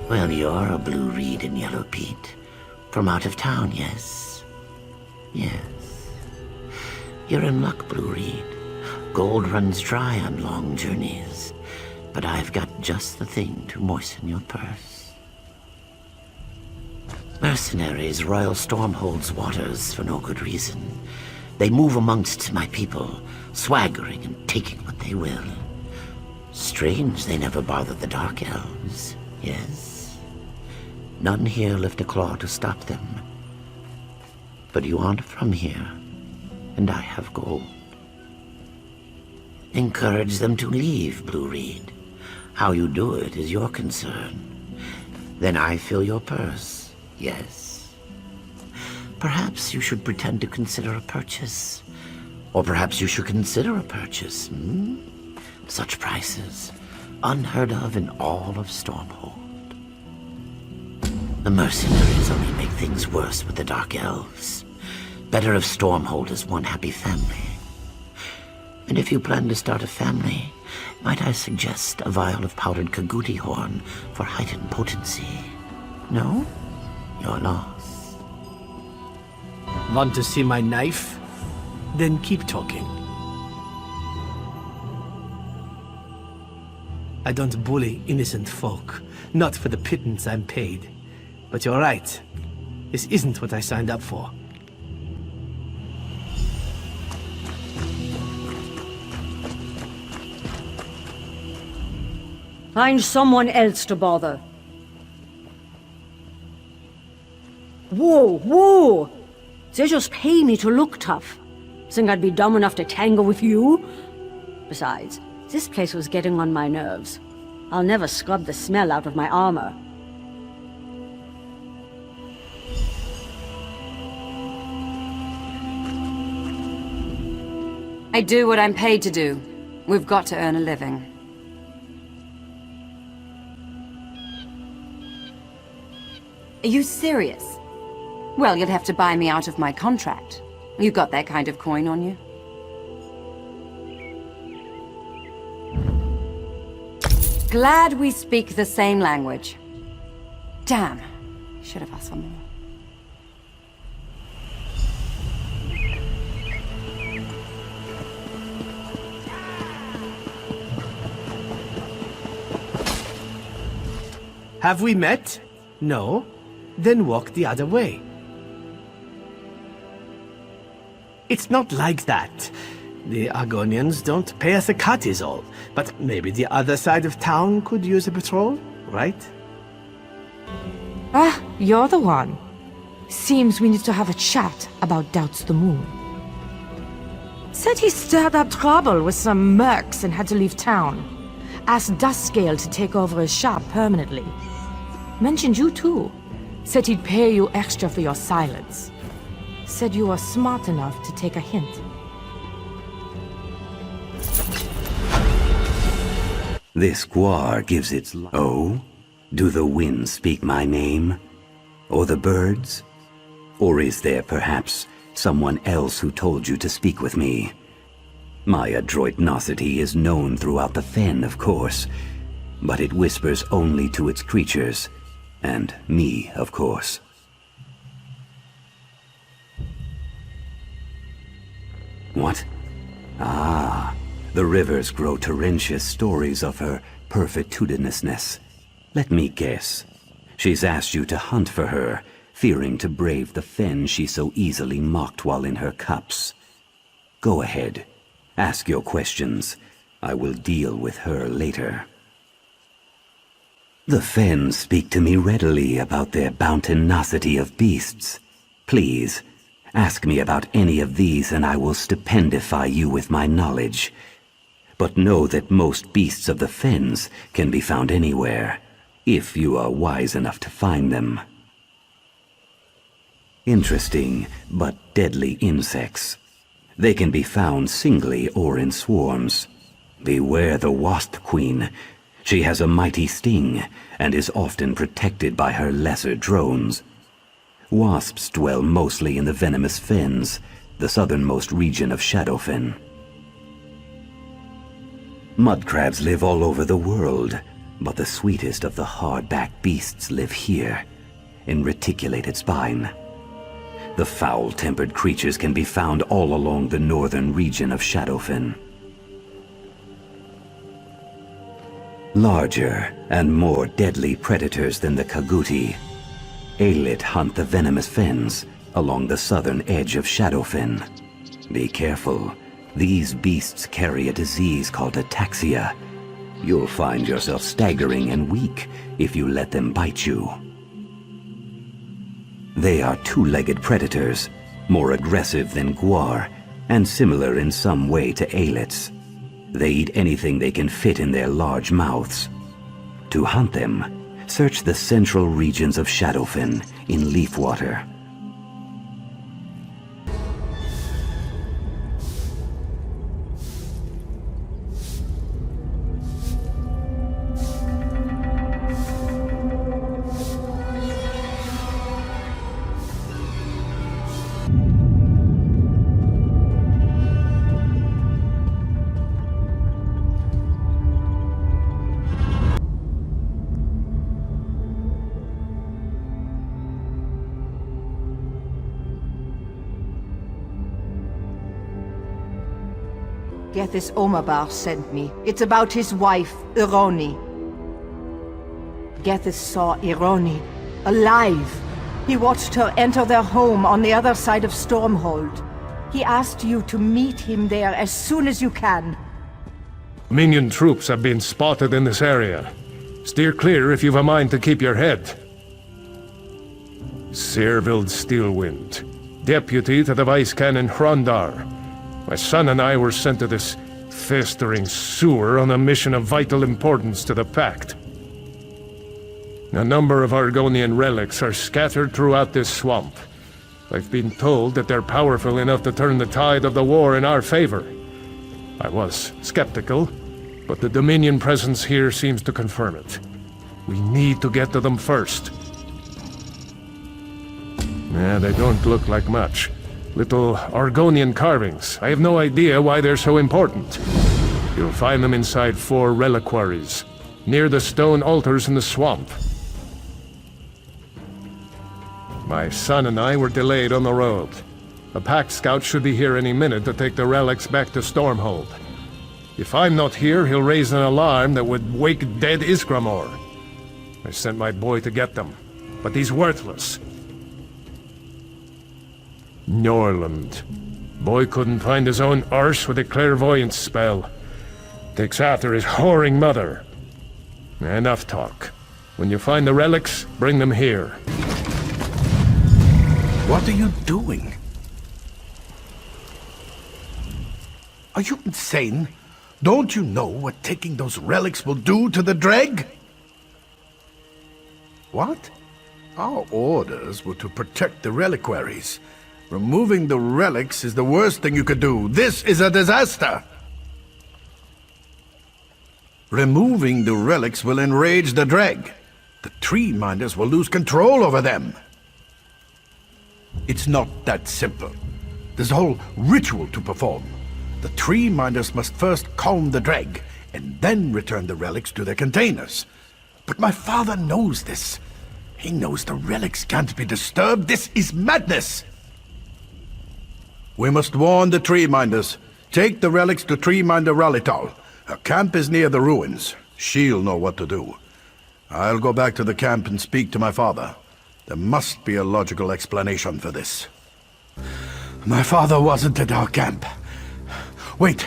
[SPEAKER 9] Well, you're a Blue Reed and Yellow Pete. From out of town, yes? Yes. You're in luck, Blue Reed. Gold runs dry on long journeys. But I've got just the thing to moisten your purse. Mercenaries roil Stormhold's waters for no good reason. They move amongst my people, swaggering and taking what they will. Strange they never bother the Dark Elves, yes? None here lift a claw to stop them. But you aren't from here, and I have gold. Encourage them to leave, Blue Reed. How you do it is your concern. Then I fill your purse, yes. Perhaps you should pretend to consider a purchase. Or perhaps you should consider a purchase, Such prices, unheard of in all of Stormhold. The mercenaries only make things worse with the Dark Elves. Better if Stormhold is one happy family. And if you plan to start a family, might I suggest a vial of powdered Kaguti horn for heightened potency? No? Your loss.
[SPEAKER 2] Want to see my knife? Then keep talking. I don't bully innocent folk, not for the pittance I'm paid. But you're right. This isn't what I signed up for.
[SPEAKER 17] Find someone else to bother. Whoa, whoa! They just pay me to look tough. Think I'd be dumb enough to tangle with you? Besides, this place was getting on my nerves. I'll never scrub the smell out of my armor.
[SPEAKER 6] I do what I'm paid to do. We've got to earn a living. Are you serious? Well, you'll have to buy me out of my contract. You got that kind of coin on you? Glad we speak the same language. Damn. Should have asked for more.
[SPEAKER 2] Have we met? No? Then walk the other way. It's not like that. The Argonians don't pay us a cut is all. But maybe the other side of town could use a patrol, right?
[SPEAKER 6] Ah, you're the one. Seems we need to have a chat about Doubts the Moon. Said he stirred up trouble with some mercs and had to leave town. Asked Duskscale to take over his shop permanently. Mentioned you too. Said he'd pay you extra for your silence. Said you were smart enough to take a hint.
[SPEAKER 15] This guar gives its... Oh? Do the winds speak my name? Or the birds? Or is there perhaps someone else who told you to speak with me? My adroitnosity is known throughout the fen, of course, but it whispers only to its creatures, and me, of course. What? Ah, the rivers grow torrentious stories of her perfectudinousness. Let me guess. She's asked you to hunt for her, fearing to brave the fen she so easily mocked while in her cups. Go ahead. Ask your questions. I will deal with her later. The fen speak to me readily about their bountinosity of beasts. Please, Ask me about any of these and I will stipendify you with my knowledge. But know that most beasts of the fens can be found anywhere, if you are wise enough to find them. Interesting, but deadly insects. They can be found singly or in swarms. Beware the wasp queen. She has a mighty sting, and is often protected by her lesser drones. Wasps dwell mostly in the venomous fens, the southernmost region of Shadowfen. Mudcrabs live all over the world, but the sweetest of the hard-backed beasts live here, in reticulated spine. The foul-tempered creatures can be found all along the northern region of Shadowfen. Larger and more deadly predators than the Kaguti, Aelit hunt the venomous fens along the southern edge of Shadowfen. Be careful. These beasts carry a disease called ataxia. You'll find yourself staggering and weak if you let them bite you. They are two-legged predators, more aggressive than Gwar, and similar in some way to Aelits. They eat anything they can fit in their large mouths. To hunt them, search the central regions of Shadowfen in Leafwater.
[SPEAKER 19] Gethys Omabar sent me. It's about his wife, Ironi. Gethys saw Ironi, alive. He watched her enter their home on the other side of Stormhold. He asked you to meet him there as soon as you can.
[SPEAKER 20] Minion troops have been spotted in this area. Steer clear if you've a mind to keep your head. Servild Steelwind, deputy to the Vice Canon Hrondar. My son and I were sent to this festering sewer on a mission of vital importance to the Pact. A number of Argonian relics are scattered throughout this swamp. I've been told that they're powerful enough to turn the tide of the war in our favor. I was skeptical, but the Dominion presence here seems to confirm it. We need to get to them first. They don't look like much. Little Argonian carvings. I have no idea why they're so important. You'll find them inside 4 reliquaries, near the stone altars in the swamp. My son and I were delayed on the road. A Pact scout should be here any minute to take the relics back to Stormhold. If I'm not here, he'll raise an alarm that would wake dead Isgramor. I sent my boy to get them, but he's worthless. Norland. Boy couldn't find his own arse with a clairvoyance spell. Takes after his whoring mother. Enough talk. When you find the relics, bring them here.
[SPEAKER 10] What are you doing? Are you insane? Don't you know what taking those relics will do to the Dreg? What? Our orders were to protect the reliquaries. Removing the relics is the worst thing you could do. This is a disaster! Removing the relics will enrage the Dreg. The Tree Minders will lose control over them. It's not that simple. There's a whole ritual to perform. The Tree Minders must first calm the Dreg, and then return the relics to their containers. But my father knows this. He knows the relics can't be disturbed. This is madness! We must warn the Tree Minders. Take the relics to Tree Minder Ralital. Her camp is near the ruins. She'll know what to do. I'll go back to the camp and speak to my father. There must be a logical explanation for this. My father wasn't at our camp. Wait,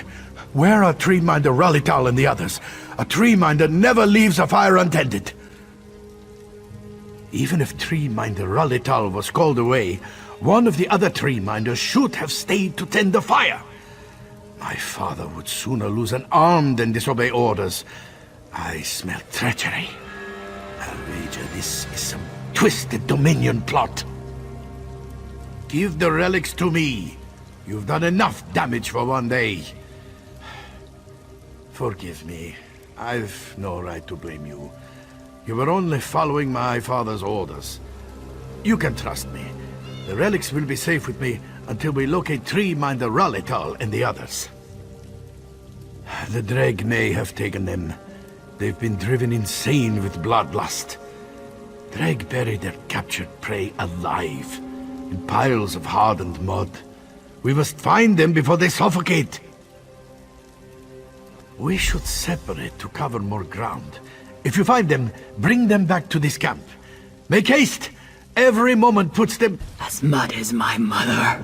[SPEAKER 10] where are Tree Minder Ralital and the others? A Tree Minder never leaves a fire untended. Even if Tree Minder Ralital was called away,
[SPEAKER 1] One of the other tree minders should have stayed to tend the fire. My father would sooner lose an arm than disobey orders. I smell treachery. I'll wager this is some twisted Dominion plot. Give the relics to me. You've done enough damage for one day. Forgive me. I've no right to blame you. You were only following my father's orders. You can trust me. The relics will be safe with me until we locate Tree Minder Ralital and the others. The Dreg may have taken them. They've been driven insane with bloodlust. Dreg buried their captured prey alive, in piles of hardened mud. We must find them before they suffocate. We should separate to cover more ground. If you find them, bring them back to this camp. Make haste! Every moment puts them—
[SPEAKER 21] As mud as my mother.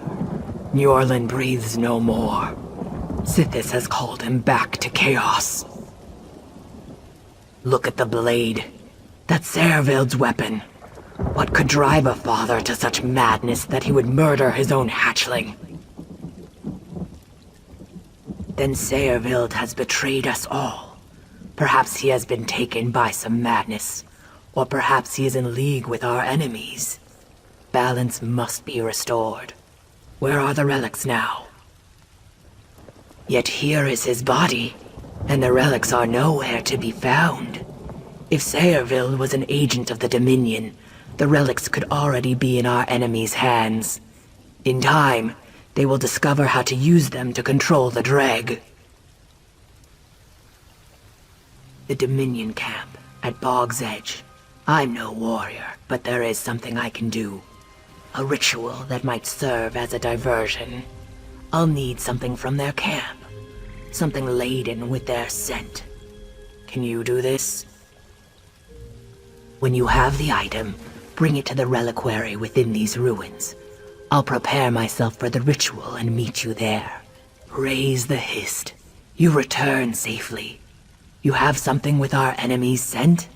[SPEAKER 21] Njorlund breathes no more. Sithis has called him back to chaos. Look at the blade. That's Servild's weapon. What could drive a father to such madness that he would murder his own hatchling? Then Servild has betrayed us all. Perhaps he has been taken by some madness, or perhaps he is in league with our enemies. Balance must be restored. Where are the relics now? Yet here is his body, and the relics are nowhere to be found. If Servild was an agent of the Dominion, the relics could already be in our enemies' hands. In time, they will discover how to use them to control the Dreg. The Dominion camp at Bog's Edge. I'm no warrior, but there is something I can do. A ritual that might serve as a diversion. I'll need something from their camp. Something laden with their scent. Can you do this? When you have the item, bring it to the reliquary within these ruins. I'll prepare myself for the ritual and meet you there. Raise the Hist. You return safely. You have something with our enemy's scent?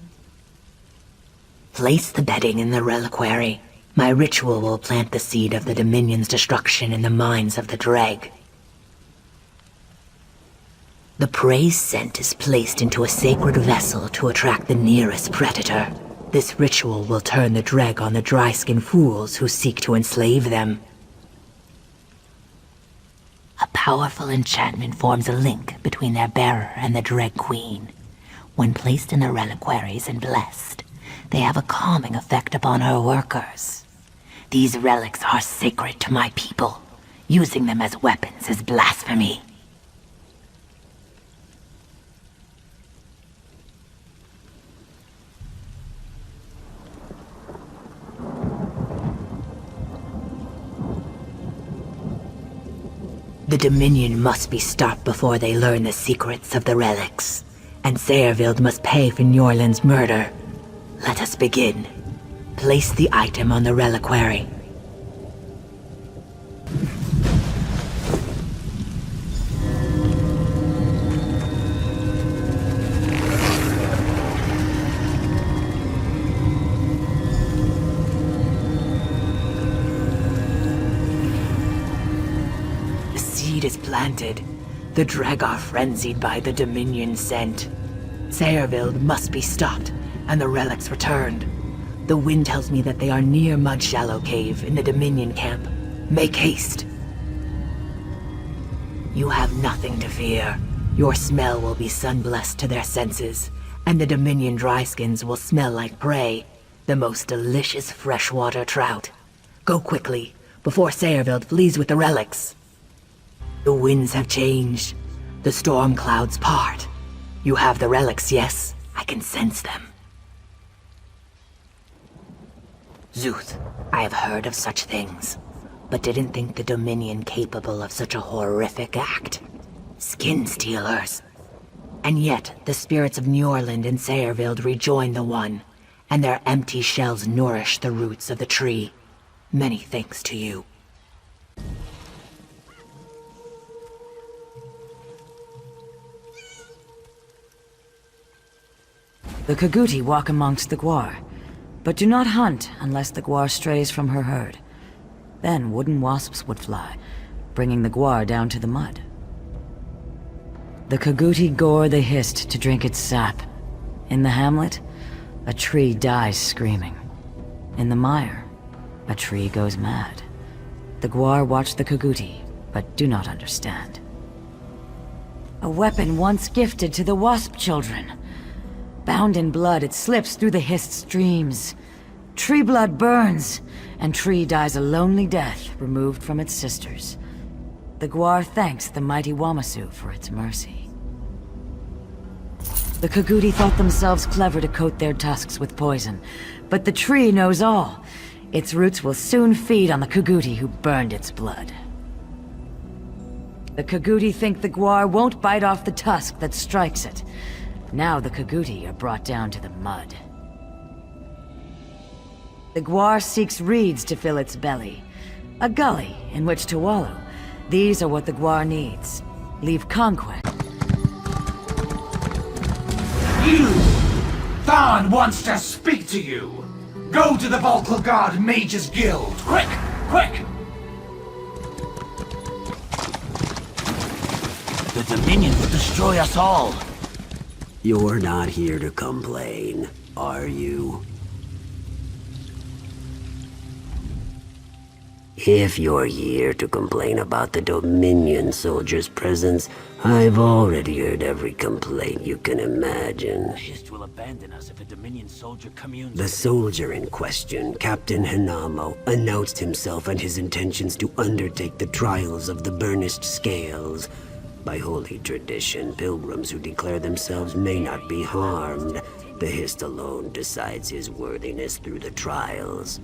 [SPEAKER 21] Place the bedding in the reliquary. My ritual will plant the seed of the Dominion's destruction in the minds of the Dreg. The prey's scent is placed into a sacred vessel to attract the nearest predator. This ritual will turn the Dreg on the dry-skinned fools who seek to enslave them. A powerful enchantment forms a link between their bearer and the Dreg Queen. When placed in the reliquaries and blessed, they have a calming effect upon her workers. These relics are sacred to my people. Using them as weapons is blasphemy. The Dominion must be stopped before they learn the secrets of the relics. And Servild must pay for Njorlund's murder. Let us begin. Place the item on the reliquary. Is planted. The Dreg are frenzied by the Dominion scent. Servild must be stopped, and the relics returned. The wind tells me that they are near Mud Shallow Cave in the Dominion camp. Make haste. You have nothing to fear. Your smell will be sun-blessed to their senses, and the Dominion dryskins will smell like prey, the most delicious freshwater trout. Go quickly, before Servild flees with the relics. The winds have changed. The storm clouds part. You have the relics, yes? I can sense them. Zuth, I have heard of such things, but didn't think the Dominion capable of such a horrific act. Skin stealers. And yet, the spirits of Njorlund and Servild rejoin the One, and their empty shells nourish the roots of the tree. Many thanks to you.
[SPEAKER 12] The Kaguti walk amongst the Gwar, but do not hunt unless the Gwar strays from her herd. Then wooden wasps would fly, bringing the guar down to the mud. The Kaguti gore the hist to drink its sap. In the hamlet, a tree dies screaming. In the mire, a tree goes mad. The guar watch the Kaguti, but do not understand. A weapon once gifted to the wasp children. Bound in blood, it slips through the hist's dreams. Tree blood burns, and tree dies a lonely death removed from its sisters. The guar thanks the mighty Wamasu for its mercy. The Kaguti thought themselves clever to coat their tusks with poison, but the tree knows all. Its roots will soon feed on the Kaguti who burned its blood. The Kaguti think the guar won't bite off the tusk that strikes it. Now the Kaguti are brought down to the mud. The guar seeks reeds to fill its belly. A gully in which to wallow. These are what the guar needs. Leave conquest.
[SPEAKER 3] You! Tharn wants to speak to you! Go to the Volklagard Mages Guild! Quick! Quick!
[SPEAKER 22] The Dominion will destroy us all!
[SPEAKER 23] You're not here to complain, are you? If you're here to complain about the Dominion soldiers' presence, I've already heard every complaint you can imagine.
[SPEAKER 22] Hist will abandon us if a Dominion soldier communes.
[SPEAKER 23] The soldier in question, Captain Hanamo, announced himself and his intentions to undertake the trials of the burnished scales. By holy tradition, pilgrims who declare themselves may not be harmed. The Hist alone decides his worthiness through the trials.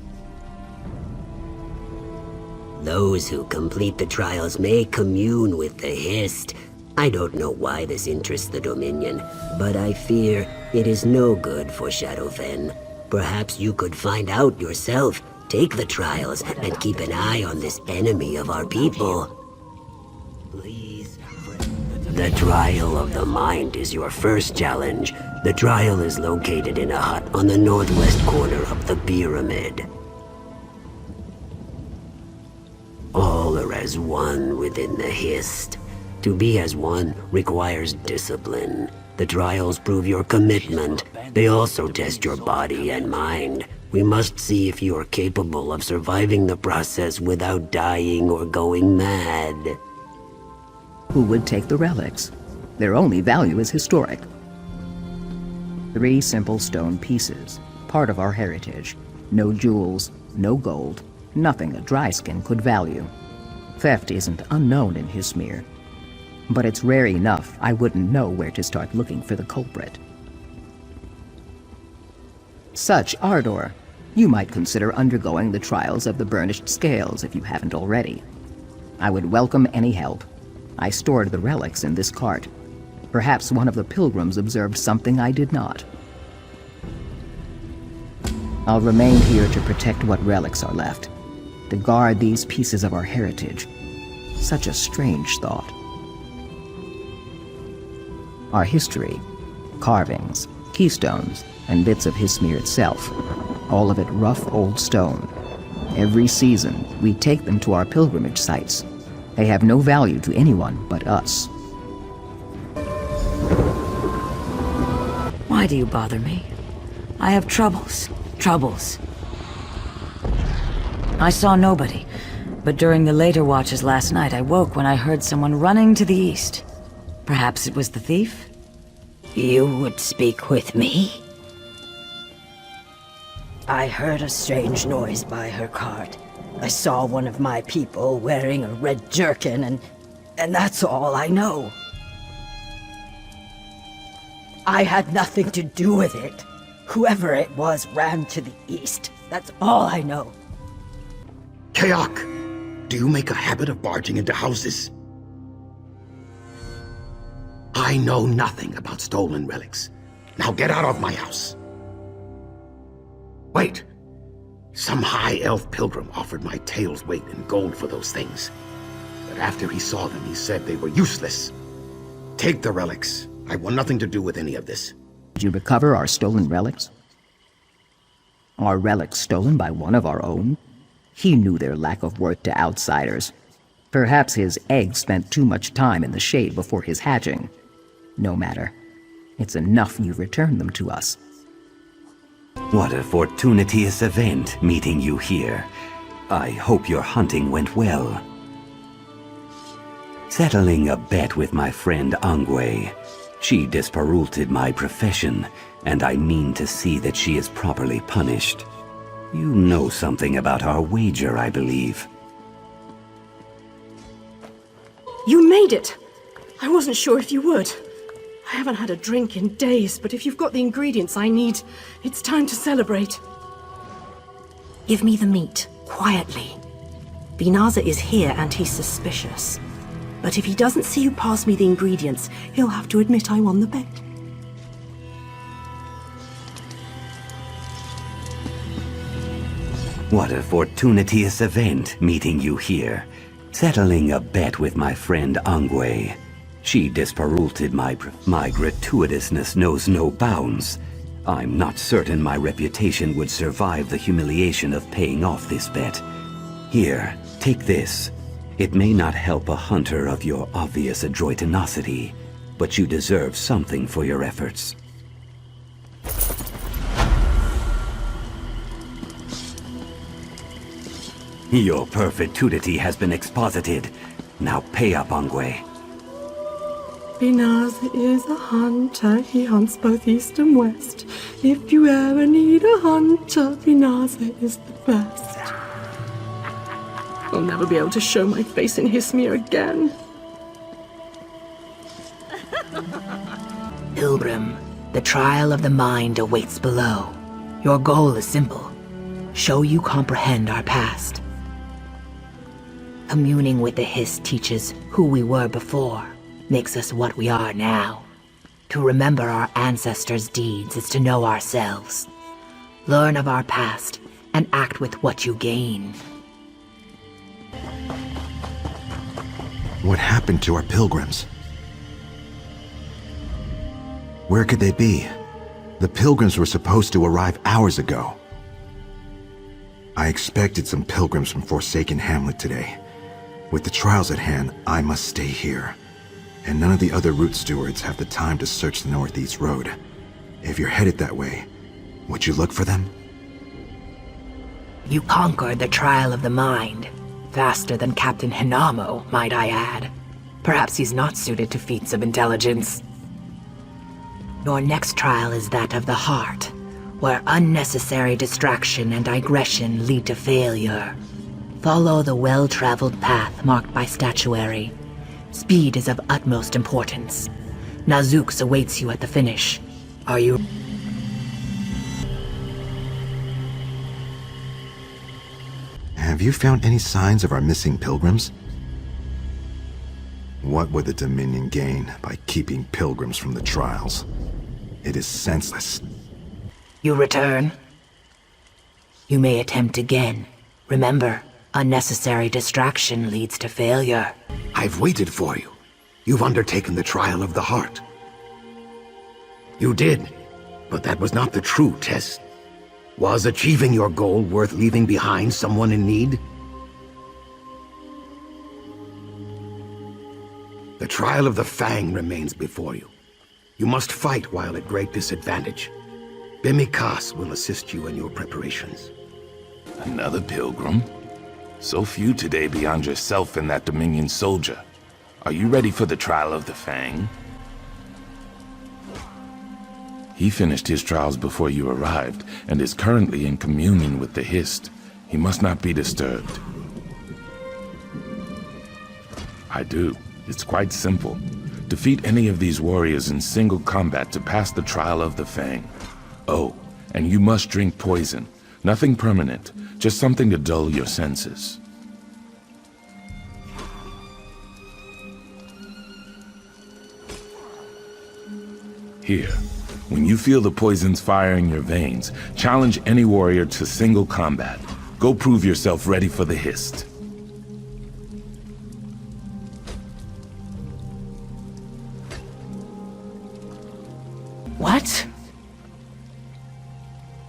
[SPEAKER 23] Those who complete the trials may commune with the Hist. I don't know why this interests the Dominion, but I fear it is no good for Shadowfen. Perhaps you could find out yourself, take the trials, and keep an eye on this enemy of our people. The Trial of the Mind is your first challenge. The trial is located in a hut on the northwest corner of the pyramid. All are as one within the Hist. To be as one requires discipline. The trials prove your commitment. They also test your body and mind. We must see if you are capable of surviving the process without dying or going mad.
[SPEAKER 24] Who would take the relics? Their only value is historic. 3 simple stone pieces, part of our heritage. No jewels, no gold, nothing a dryskin could value. Theft isn't unknown in Hismir, but it's rare enough I wouldn't know where to start looking for the culprit. Such ardor, you might consider undergoing the trials of the burnished scales if you haven't already. I would welcome any help. I stored the relics in this cart. Perhaps one of the pilgrims observed something I did not. I'll remain here to protect what relics are left, to guard these pieces of our heritage. Such a strange thought. Our history, carvings, keystones, and bits of Hismir itself, all of it rough old stone. Every season, we take them to our pilgrimage sites. They have no value to anyone but us.
[SPEAKER 12] Why do you bother me? I have troubles. I saw nobody, but during the later watches last night I woke when I heard someone running to the east. Perhaps it was the thief?
[SPEAKER 21] You would speak with me? I heard a strange noise by her cart. I saw one of my people wearing a red jerkin, and that's all I know. I had nothing to do with it. Whoever it was ran to the east. That's all I know.
[SPEAKER 14] Kayak, do you make a habit of barging into houses? I know nothing about stolen relics. Now get out of my house. Wait. Some high elf pilgrim offered my tail's weight in gold for those things. But after he saw them, he said they were useless. Take the relics. I want nothing to do with any of this.
[SPEAKER 24] Did you recover our stolen relics? Are relics stolen by one of our own? He knew their lack of worth to outsiders. Perhaps his egg spent too much time in the shade before his hatching. No matter. It's enough you return them to us.
[SPEAKER 15] What a fortuitous event meeting you here. I hope your hunting went well. Settling a bet with my friend Angwe. She disparulted my profession, and I mean to see that she is properly punished. You know something about our wager, I believe.
[SPEAKER 18] You made it! I wasn't sure if you would. I haven't had a drink in days, but if you've got the ingredients I need, it's time to celebrate. Give me the meat, quietly. Binaza is here and he's suspicious. But if he doesn't see you pass me the ingredients, he'll have to admit I won the bet.
[SPEAKER 15] What a fortuitous event meeting you here. Settling a bet with my friend Angwe. She disparulted my gratuitousness knows no bounds. I'm not certain my reputation would survive the humiliation of paying off this bet. Here, take this. It may not help a hunter of your obvious adroitinosity, but you deserve something for your efforts. Your perpetuity has been exposited. Now pay up, Angwe.
[SPEAKER 18] Binaza is a hunter. He hunts both east and west. If you ever need a hunter, Binaza is the best. I'll never be able to show my face in Hismir again.
[SPEAKER 21] Pilgrim, the trial of the mind awaits below. Your goal is simple. Show you comprehend our past. Communing with the Hiss teaches who we were before, makes us what we are now. To remember our ancestors' deeds is to know ourselves. Learn of our past, and act with what you gain.
[SPEAKER 4] What happened to our pilgrims? Where could they be? The pilgrims were supposed to arrive hours ago. I expected some pilgrims from Forsaken Hamlet today. With the trials at hand, I must stay here. And none of the other route stewards have the time to search the Northeast Road. If you're headed that way, would you look for them?
[SPEAKER 21] You conquered the trial of the mind. Faster than Captain Hinamo, might I add. Perhaps he's not suited to feats of intelligence. Your next trial is that of the heart, where unnecessary distraction and digression lead to failure. Follow the well-traveled path marked by statuary. Speed is of utmost importance. Nazooks awaits you at the finish. Are you...
[SPEAKER 4] Have you found any signs of our missing pilgrims? What would the Dominion gain by keeping pilgrims from the trials? It is senseless.
[SPEAKER 21] You return? You may attempt again. Remember, unnecessary distraction leads to failure.
[SPEAKER 14] I've waited for you. You've undertaken the trial of the heart. You did, but that was not the true test. Was achieving your goal worth leaving behind someone in need? The trial of the Fang remains before you. You must fight while at great disadvantage. Bimikas will assist you in your preparations.
[SPEAKER 7] Another pilgrim? So few today beyond yourself and that Dominion soldier. Are you ready for the trial of the Fang? He finished his trials before you arrived, and is currently in communion with the Hist. He must not be disturbed. I do. It's quite simple. Defeat any of these warriors in single combat to pass the trial of the Fang. Oh, and you must drink poison. Nothing permanent, just something to dull your senses. Here. When you feel the poison's fire in your veins, challenge any warrior to single combat. Go prove yourself ready for the Hist.
[SPEAKER 5] What?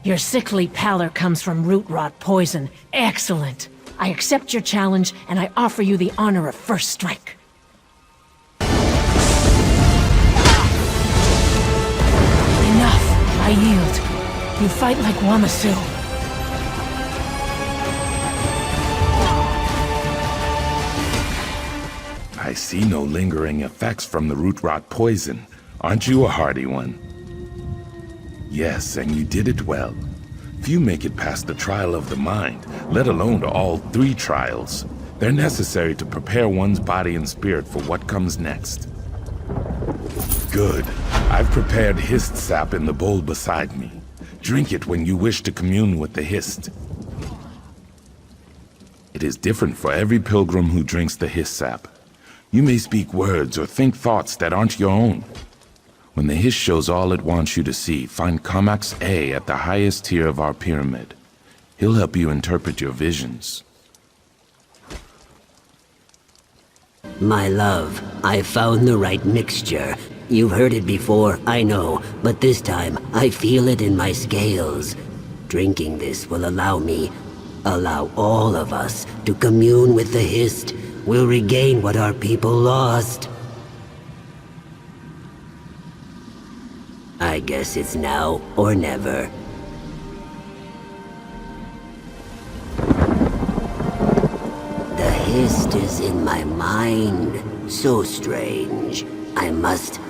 [SPEAKER 5] Your sickly pallor comes from root rot poison. Excellent. I accept your challenge, and I offer you the honor of first strike. Enough! I yield. You fight like Wamasu.
[SPEAKER 7] I see no lingering effects from the root rot poison. Aren't you a hardy one? Yes, and you did it well. Few make it past the trial of the mind, let alone all 3 trials. They're necessary to prepare one's body and spirit for what comes next. Good. I've prepared Hist sap in the bowl beside me. Drink it when you wish to commune with the Hist. It is different for every pilgrim who drinks the Hist sap. You may speak words or think thoughts that aren't your own. When the Hist shows all it wants you to see, find Comax A at the highest tier of our pyramid. He'll help you interpret your visions.
[SPEAKER 23] My love, I found the right mixture. You've heard it before, I know, but this time I feel it in my scales. Drinking this will allow all of us to commune with the Hist. We'll regain what our people lost. I guess it's now or never. The Hist is in my mind. So strange. I must...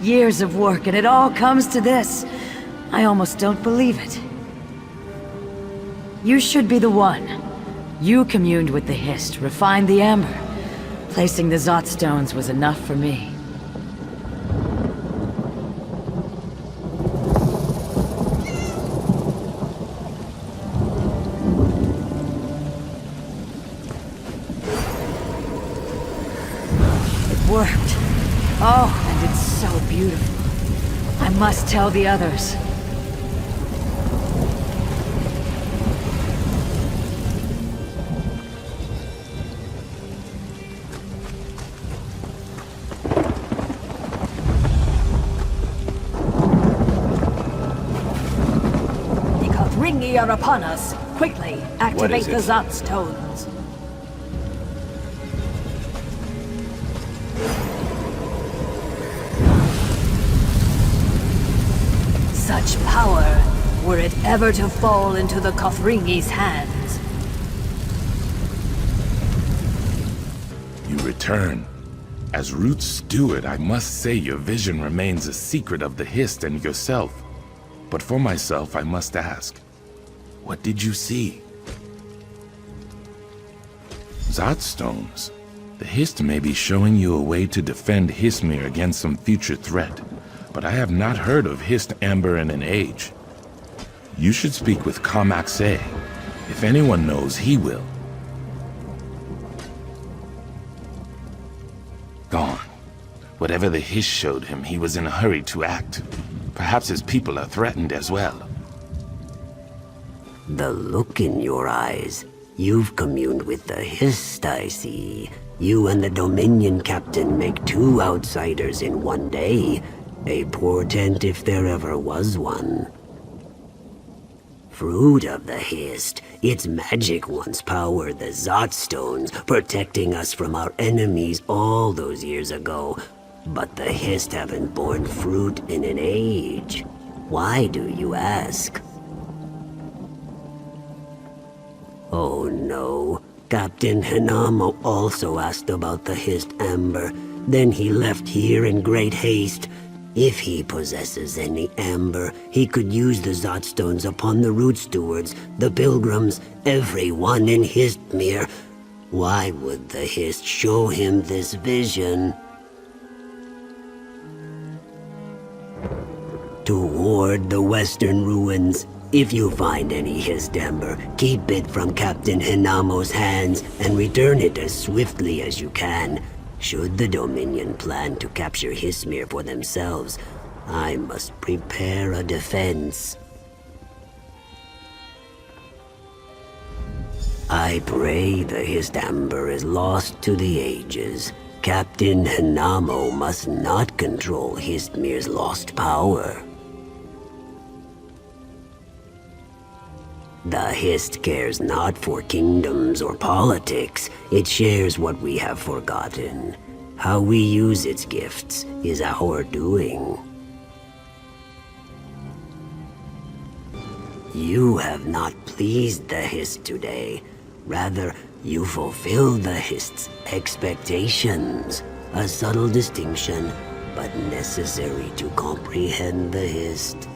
[SPEAKER 12] Years of work, and it all comes to this. I almost don't believe it. You should be the one. You communed with the Hist, refined the amber. Placing the Zot stones was enough for me. It worked. Oh, and it's so beautiful. I must tell the others.
[SPEAKER 19] The Kothringi are upon us. Quickly, activate the Zot stones. Such power, were it ever to fall into the Kothringi's hands.
[SPEAKER 7] You return. As Root's steward, I must say your vision remains a secret of the Hist and yourself. But for myself, I must ask, what did you see? Zot stones. The Hist may be showing you a way to defend Hismir against some future threat. But I have not heard of Hist Amber in an age. You should speak with Comax A. If anyone knows, he will. Gone. Whatever the Hist showed him, he was in a hurry to act. Perhaps his people are threatened as well.
[SPEAKER 23] The look in your eyes. You've communed with the Hist, I see. You and the Dominion captain make 2 outsiders in one day. A portent if there ever was one. Fruit of the Hist. Its magic once powered the Zot stones, protecting us from our enemies all those years ago. But the Hist haven't borne fruit in an age. Why do you ask? Oh no. Captain Hanamo also asked about the Hist Amber. Then he left here in great haste. If he possesses any amber, he could use the Zot stones upon the root stewards, the pilgrims, everyone in Histmir. Why would the Hist show him this vision? To ward the western ruins. If you find any Histamber, keep it from Captain Hinamo's hands and return it as swiftly as you can. Should the Dominion plan to capture Hismir for themselves, I must prepare a defense. I pray the Histamber is lost to the ages. Captain Hinamo must not control Hismir's lost power. The Hist cares not for kingdoms or politics. It shares what we have forgotten. How we use its gifts is our doing. You have not pleased the Hist today. Rather, you fulfill the Hist's expectations. A subtle distinction, but necessary to comprehend the Hist.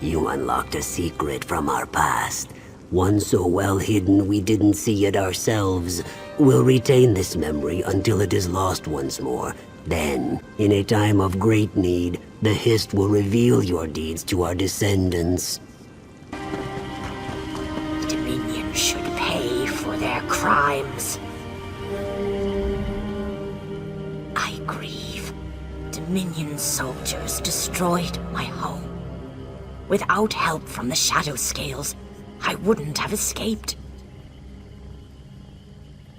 [SPEAKER 23] You unlocked a secret from our past. One so well hidden we didn't see it ourselves. We'll retain this memory until it is lost once more. Then, in a time of great need, the Hist will reveal your deeds to our descendants.
[SPEAKER 21] The Dominion should pay for their crimes. I grieve. Dominion soldiers destroyed my home. Without help from the Shadow Scales, I wouldn't have escaped.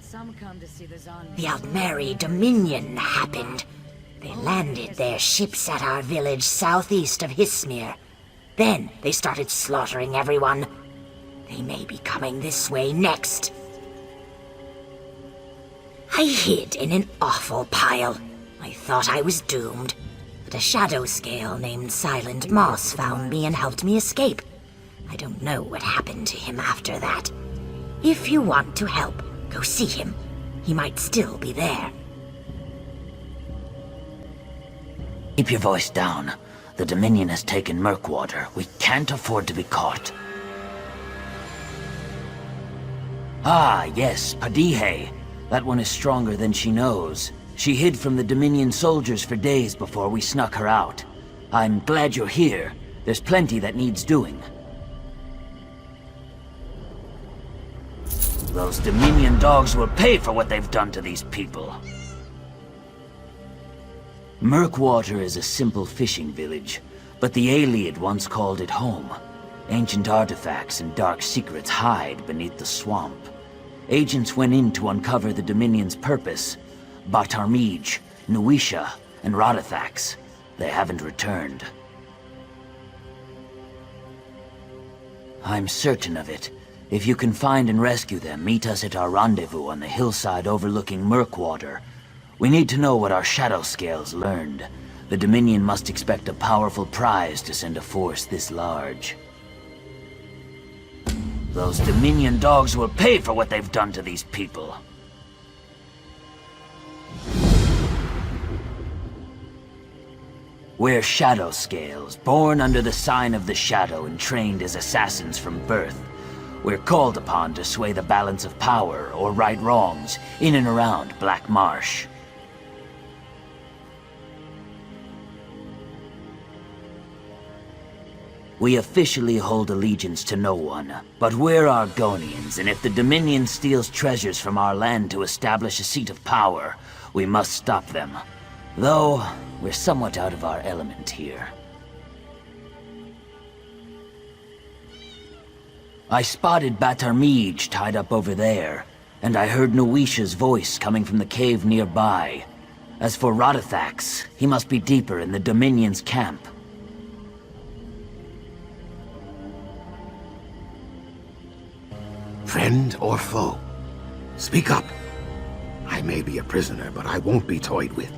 [SPEAKER 12] Some come to see the Zon.
[SPEAKER 21] The Altmeri Dominion happened. They landed their ships at our village southeast of Hismir. Then they started slaughtering everyone. They may be coming this way next. I hid in an awful pile. I thought I was doomed. But a Shadow Scale named Silent Moss found me and helped me escape. I don't know what happened to him after that. If you want to help, go see him. He might still be there.
[SPEAKER 22] Keep your voice down. The Dominion has taken Murkwater. We can't afford to be caught. Ah, yes, Padihe. That one is stronger than she knows. She hid from the Dominion soldiers for days before we snuck her out. I'm glad you're here. There's plenty that needs doing. Those Dominion dogs will pay for what they've done to these people. Murkwater is a simple fishing village, but the Ayleid once called it home. Ancient artifacts and dark secrets hide beneath the swamp. Agents went in to uncover the Dominion's purpose. Batarmij, Nuisha, and Rodathax. They haven't returned. I'm certain of it. If you can find and rescue them, meet us at our rendezvous on the hillside overlooking Murkwater. We need to know what our Shadow Scales learned. The Dominion must expect a powerful prize to send a force this large. Those Dominion dogs will pay for what they've done to these people. We're Shadow Scales, born under the sign of the Shadow and trained as assassins from birth. We're called upon to sway the balance of power or right wrongs in and around Black Marsh. We officially hold allegiance to no one, but we're Argonians, and if the Dominion steals treasures from our land to establish a seat of power, we must stop them. Though, we're somewhat out of our element here. I spotted Batarmij tied up over there, and I heard Nuisha's voice coming from the cave nearby. As for Rodathax, he must be deeper in the Dominion's camp.
[SPEAKER 14] Friend or foe? Speak up. I may be a prisoner, but I won't be toyed with.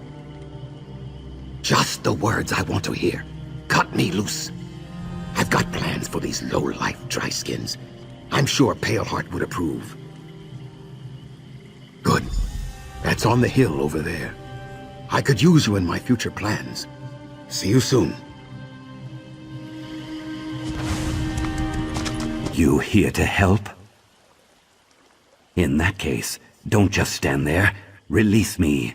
[SPEAKER 14] Just the words I want to hear. Cut me loose. I've got plans for these low-life dry-skins. I'm sure Paleheart would approve. Good. That's on the hill over there. I could use you in my future plans. See you soon.
[SPEAKER 15] You here to help? In that case, don't just stand there. Release me.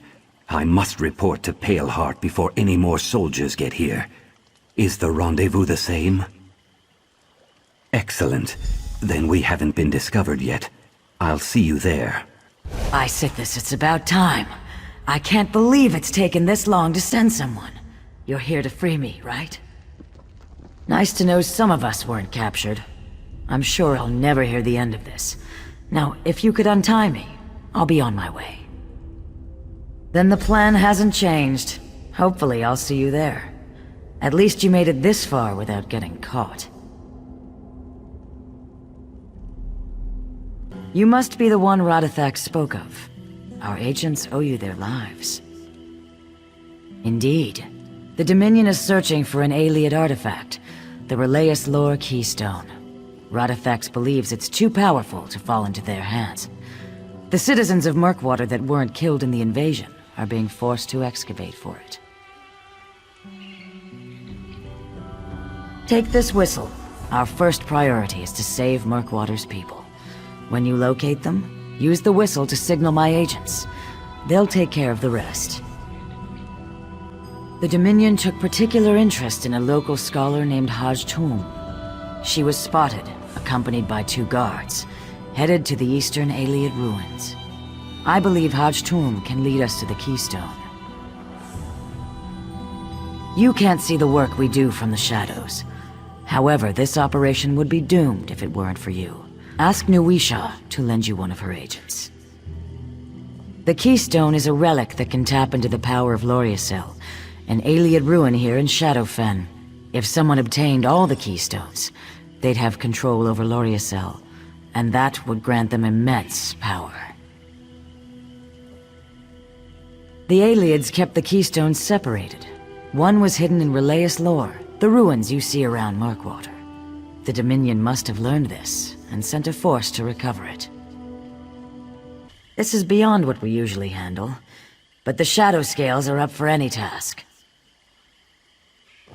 [SPEAKER 15] I must report to Paleheart before any more soldiers get here. Is the rendezvous the same? Excellent. Then we haven't been discovered yet. I'll see you there.
[SPEAKER 12] Isithus, it's about time. I can't believe it's taken this long to send someone. You're here to free me, right? Nice to know some of us weren't captured. I'm sure I'll never hear the end of this. Now, if you could untie me, I'll be on my way. Then the plan hasn't changed. Hopefully I'll see you there. At least you made it this far without getting caught. You must be the one Radithax spoke of. Our agents owe you their lives. Indeed. The Dominion is searching for an Ayleid artifact, the Relayus Lore Keystone. Radithax believes it's too powerful to fall into their hands. The citizens of Murkwater that weren't killed in the invasion are being forced to excavate for it. Take this whistle. Our first priority is to save Murkwater's people. When you locate them, use the whistle to signal my agents. They'll take care of the rest. The Dominion took particular interest in a local scholar named Haj Tum. She was spotted, accompanied by 2 guards, headed to the eastern Ayleid ruins. I believe Haj Tum can lead us to the Keystone. You can't see the work we do from the shadows. However, this operation would be doomed if it weren't for you. Ask Nuisha to lend you one of her agents. The Keystone is a relic that can tap into the power of Loriacel, an Ayleid ruin here in Shadowfen. If someone obtained all the Keystones, they'd have control over Loriacel, and that would grant them immense power. The Ayleids kept the Keystones separated. One was hidden in Relayus Lore, the ruins you see around Murkwater. The Dominion must have learned this, and sent a force to recover it. This is beyond what we usually handle, but the Shadow Scales are up for any task.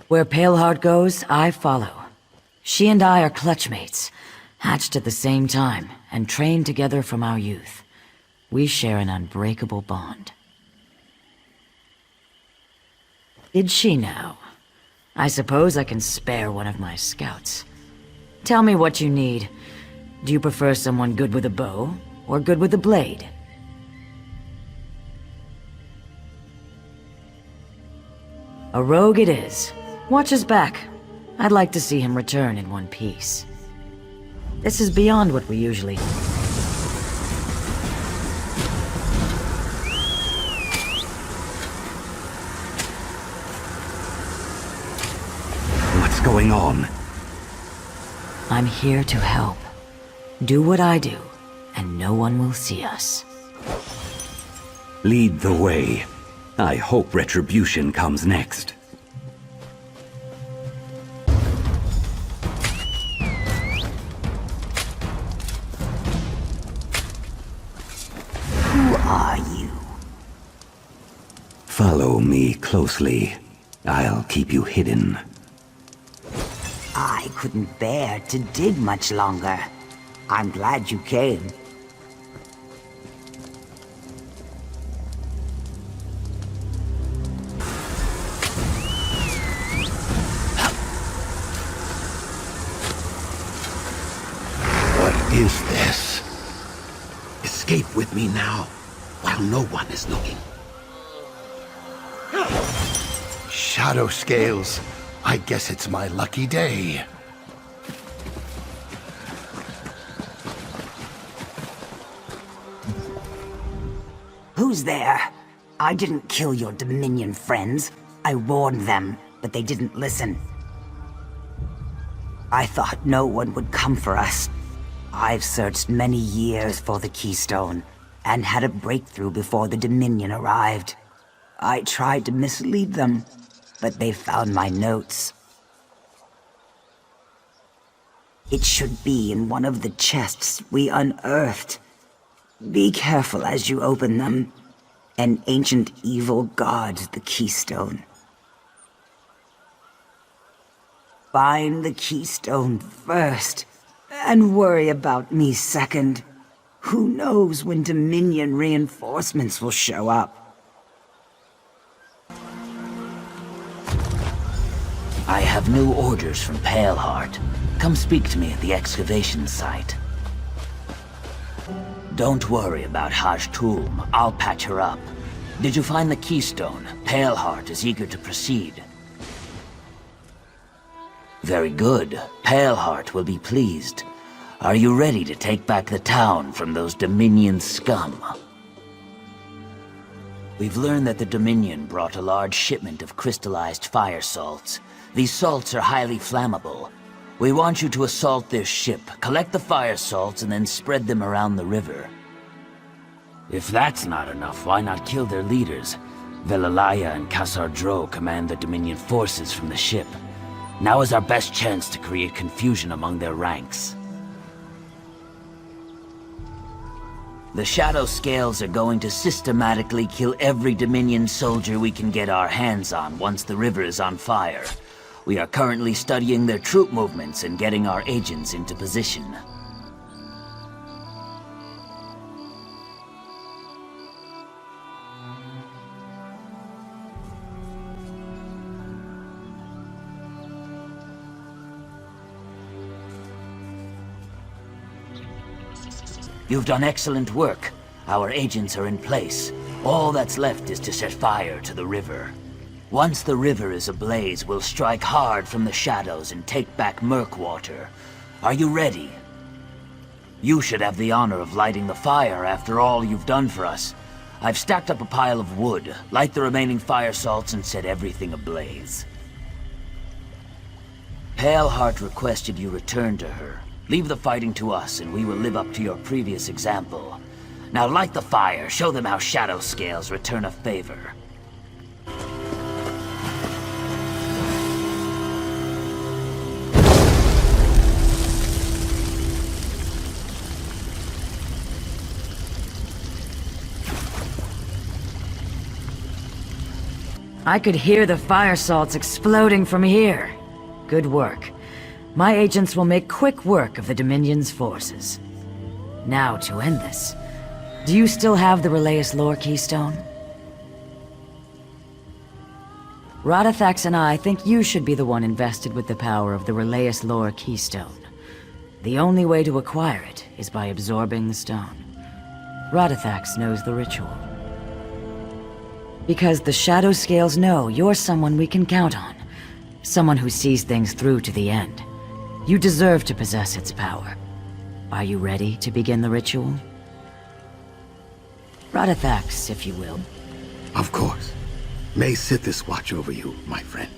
[SPEAKER 12] Where Paleheart goes, I follow. She and I are clutchmates, hatched at the same time, and trained together from our youth. We share an unbreakable bond. Did she now? I suppose I can spare one of my scouts. Tell me what you need. Do you prefer someone good with a bow, or good with a blade? A rogue it is. Watch his back. I'd like to see him return in one piece. This is beyond what we usually do.
[SPEAKER 15] What's going on?
[SPEAKER 12] I'm here to help. Do what I do, and no one will see us.
[SPEAKER 15] Lead the way. I hope retribution comes next.
[SPEAKER 9] Who are you?
[SPEAKER 15] Follow me closely. I'll keep you hidden.
[SPEAKER 9] I couldn't bear to dig much longer. I'm glad you came.
[SPEAKER 14] What is this? Escape with me now, while no one is looking.
[SPEAKER 10] Shadow Scales. I guess it's my lucky day.
[SPEAKER 9] Who's there? I didn't kill your Dominion friends. I warned them, but they didn't listen. I thought no one would come for us. I've searched many years for the Keystone, and had a breakthrough before the Dominion arrived. I tried to mislead them, but they found my notes. It should be in one of the chests we unearthed. Be careful as you open them. An ancient evil guards the Keystone. Find the Keystone first, and worry about me second. Who knows when Dominion reinforcements will show up?
[SPEAKER 22] I have new orders from Paleheart. Come speak to me at the excavation site. Don't worry about Hajj-Tulm. I'll patch her up. Did you find the keystone? Paleheart is eager to proceed. Very good. Paleheart will be pleased. Are you ready to take back the town from those Dominion scum? We've learned that the Dominion brought a large shipment of crystallized fire salts. These salts are highly flammable. We want you to assault their ship, collect the fire salts, and then spread them around the river. If that's not enough, why not kill their leaders? Velalaya and Kasardro command the Dominion forces from the ship. Now is our best chance to create confusion among their ranks. The Shadow Scales are going to systematically kill every Dominion soldier we can get our hands on once the river is on fire. We are currently studying their troop movements and getting our agents into position. You've done excellent work. Our agents are in place. All that's left is to set fire to the river. Once the river is ablaze, we'll strike hard from the shadows and take back Murkwater. Are you ready? You should have the honor of lighting the fire after all you've done for us. I've stacked up a pile of wood. Light the remaining fire salts and set everything ablaze. Paleheart requested you return to her. Leave the fighting to us, and we will live up to your previous example. Now light the fire, show them how Shadow Scales return a favor.
[SPEAKER 12] I could hear the fire salts exploding from here. Good work. My agents will make quick work of the Dominion's forces. Now, to end this, do you still have the Relayus Lore Keystone? Radithax and I think you should be the one invested with the power of the Relayus Lore Keystone. The only way to acquire it is by absorbing the stone. Radithax knows the ritual. Because the Shadow Scales know you're someone we can count on. Someone who sees things through to the end. You deserve to possess its power. Are you ready to begin the ritual? Radithax, if you will.
[SPEAKER 14] Of course. May Sithis watch over you, my friend.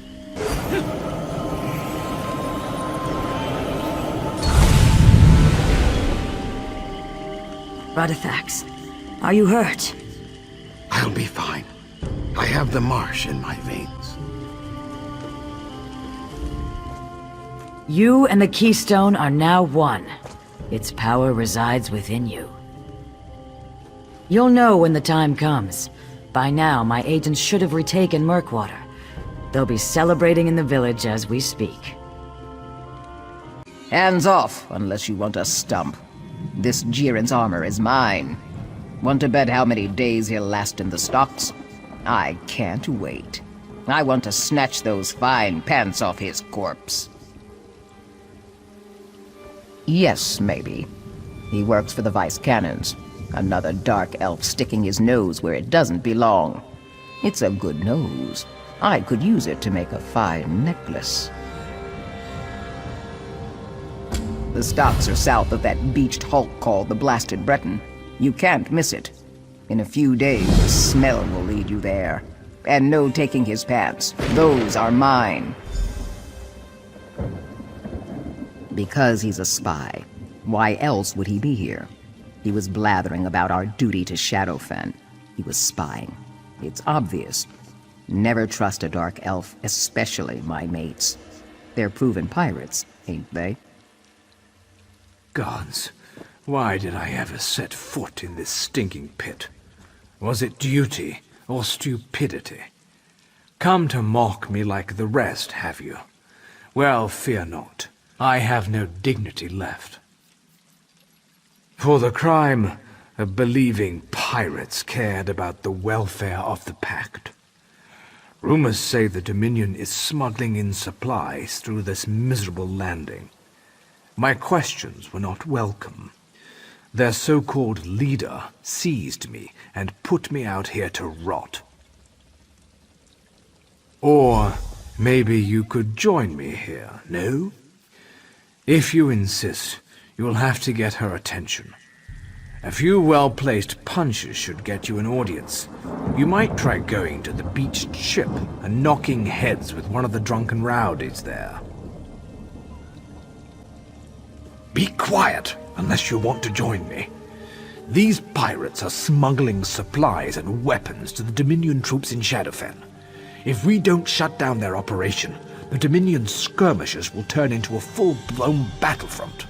[SPEAKER 12] Radithax, are you hurt?
[SPEAKER 14] I'll be fine. I have the marsh in my veins.
[SPEAKER 12] You and the Keystone are now one. Its power resides within you. You'll know when the time comes. By now, my agents should have retaken Murkwater. They'll be celebrating in the village as we speak.
[SPEAKER 24] Hands off, unless you want a stump. This Jiren's armor is mine. Want to bet how many days he'll last in the stocks? I can't wait. I want to snatch those fine pants off his corpse. Yes, maybe. He works for the Vice Cannons. Another dark elf sticking his nose where it doesn't belong. It's a good nose. I could use it to make a fine necklace. The stocks are south of that beached hulk called the Blasted Breton. You can't miss it. In a few days, the smell will lead you there. And no taking his pants. Those are mine. Because he's a spy. Why else would he be here? He was blathering about our duty to Shadowfen. He was spying. It's obvious. Never trust a dark elf, especially my mates. They're proven pirates, ain't they?
[SPEAKER 8] Gods, why did I ever set foot in this stinking pit? Was it duty or stupidity? Come to mock me like the rest, have you? Well, fear not. I have no dignity left. For the crime of believing pirates cared about the welfare of the Pact. Rumors say the Dominion is smuggling in supplies through this miserable landing. My questions were not welcome. Their so-called leader seized me and put me out here to rot. Or maybe you could join me here, no? If you insist, you'll have to get her attention. A few well-placed punches should get you an audience. You might try going to the beached ship and knocking heads with one of the drunken rowdies there. Be quiet, unless you want to join me. These pirates are smuggling supplies and weapons to the Dominion troops in Shadowfen. If we don't shut down their operation, the Dominion skirmishers will turn into a full-blown battlefront.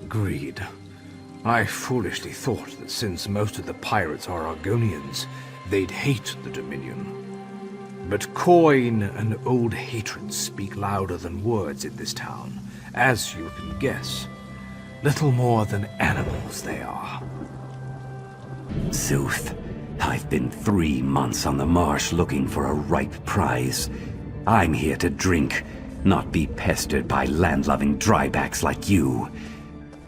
[SPEAKER 8] Agreed. I foolishly thought that since most of the pirates are Argonians, they'd hate the Dominion. But coin and old hatred speak louder than words in this town, as you can guess. Little more than animals they are.
[SPEAKER 15] Zuth, I've been 3 months on the marsh looking for a ripe prize. I'm here to drink, not be pestered by land-loving drybacks like you.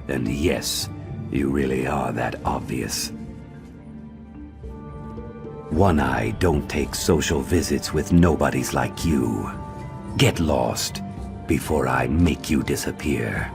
[SPEAKER 15] And yes, you really are that obvious. One-Eye don't take social visits with nobodies like you. Get lost before I make you disappear.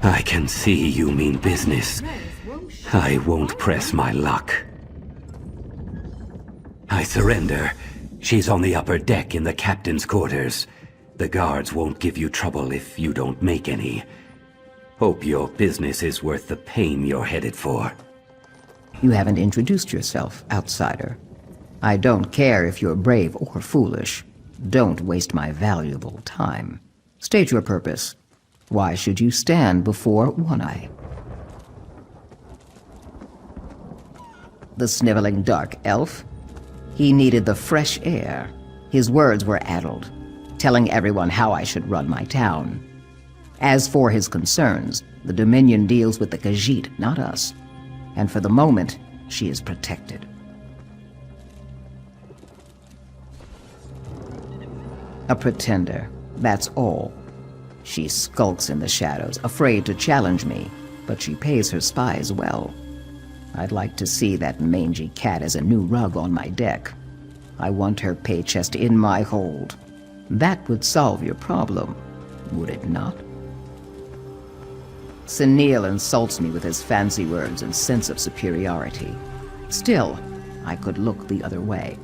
[SPEAKER 15] I can see you mean business. I won't press my luck. I surrender. She's on the upper deck in the captain's quarters. The guards won't give you trouble if you don't make any. Hope your business is worth the pain you're headed for.
[SPEAKER 24] You haven't introduced yourself, outsider. I don't care if you're brave or foolish. Don't waste my valuable time. State your purpose. Why should you stand before One-Eye? The sniveling dark elf? He needed the fresh air. His words were addled, telling everyone how I should run my town. As for his concerns, the Dominion deals with the Khajiit, not us. And for the moment, she is protected. A pretender, that's all. She skulks in the shadows, afraid to challenge me, but she pays her spies well. I'd like to see that mangy cat as a new rug on my deck. I want her pay chest in my hold. That would solve your problem, would it not? Sunil insults me with his fancy words and sense of superiority. Still, I could look the other way.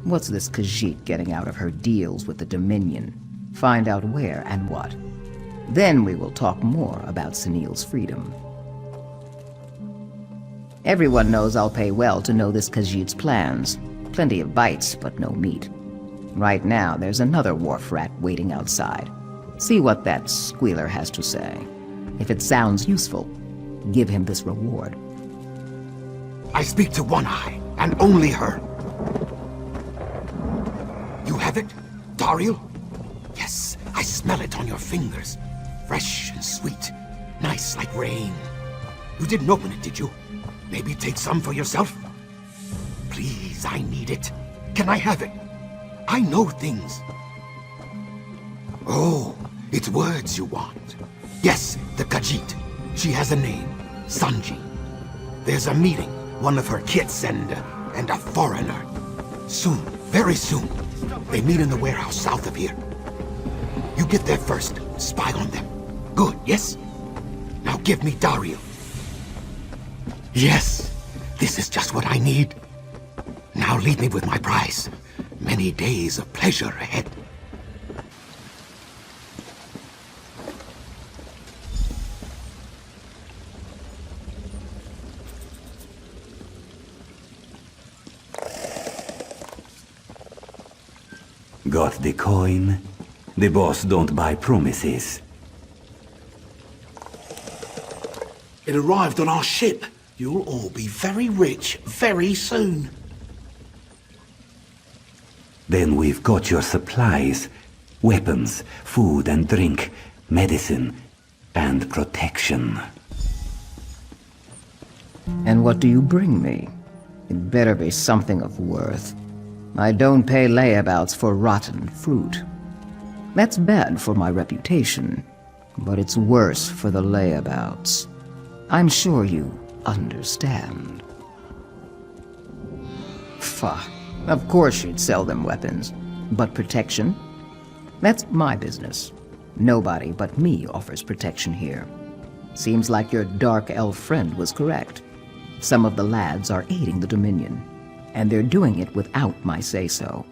[SPEAKER 24] What's this Khajiit getting out of her deals with the Dominion? Find out where and what. Then we will talk more about Sunil's freedom. Everyone knows I'll pay well to know this Khajiit's plans. Plenty of bites, but no meat. Right now, there's another wharf rat waiting outside. See what that squealer has to say. If it sounds useful, give him this reward.
[SPEAKER 14] I speak to One-Eye, and only her. You have it, Dariel? Yes, I smell it on your fingers. Fresh and sweet. Nice like rain. You didn't open it, did you? Maybe take some for yourself? Please, I need it. Can I have it? I know things. Oh, it's words you want. Yes, the Khajiit. She has a name. Sanji. There's a meeting. One of her kits and a foreigner. Soon, very soon. They meet in the warehouse south of here. You get there first. Spy on them. Good, yes? Now give me Dariel. Yes, this is just what I need. Now leave me with my prize. Many days of pleasure ahead.
[SPEAKER 15] Got the coin? The boss don't buy promises.
[SPEAKER 3] It arrived on our ship. You'll all be very rich very soon.
[SPEAKER 15] Then we've got your supplies. Weapons, food and drink, medicine, and protection.
[SPEAKER 24] And what do you bring me? It better be something of worth. I don't pay layabouts for rotten fruit. That's bad for my reputation, but it's worse for the layabouts. I'm sure you understand. Pfah, of course she'd sell them weapons. But protection? That's my business. Nobody but me offers protection here. Seems like your dark elf friend was correct. Some of the lads are aiding the Dominion, and they're doing it without my say-so.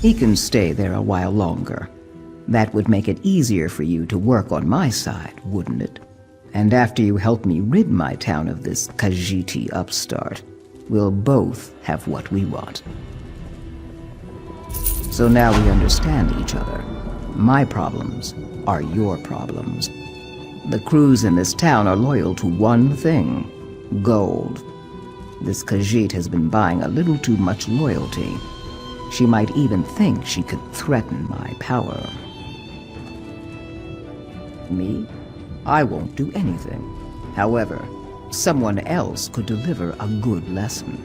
[SPEAKER 24] He can stay there a while longer. That would make it easier for you to work on my side, wouldn't it? And after you help me rid my town of this Khajiiti upstart, we'll both have what we want. So now we understand each other. My problems are your problems. The crews in this town are loyal to one thing: gold. This Khajiit has been buying a little too much loyalty. She might even think she could threaten my power. Me? I won't do anything. However, someone else could deliver a good lesson.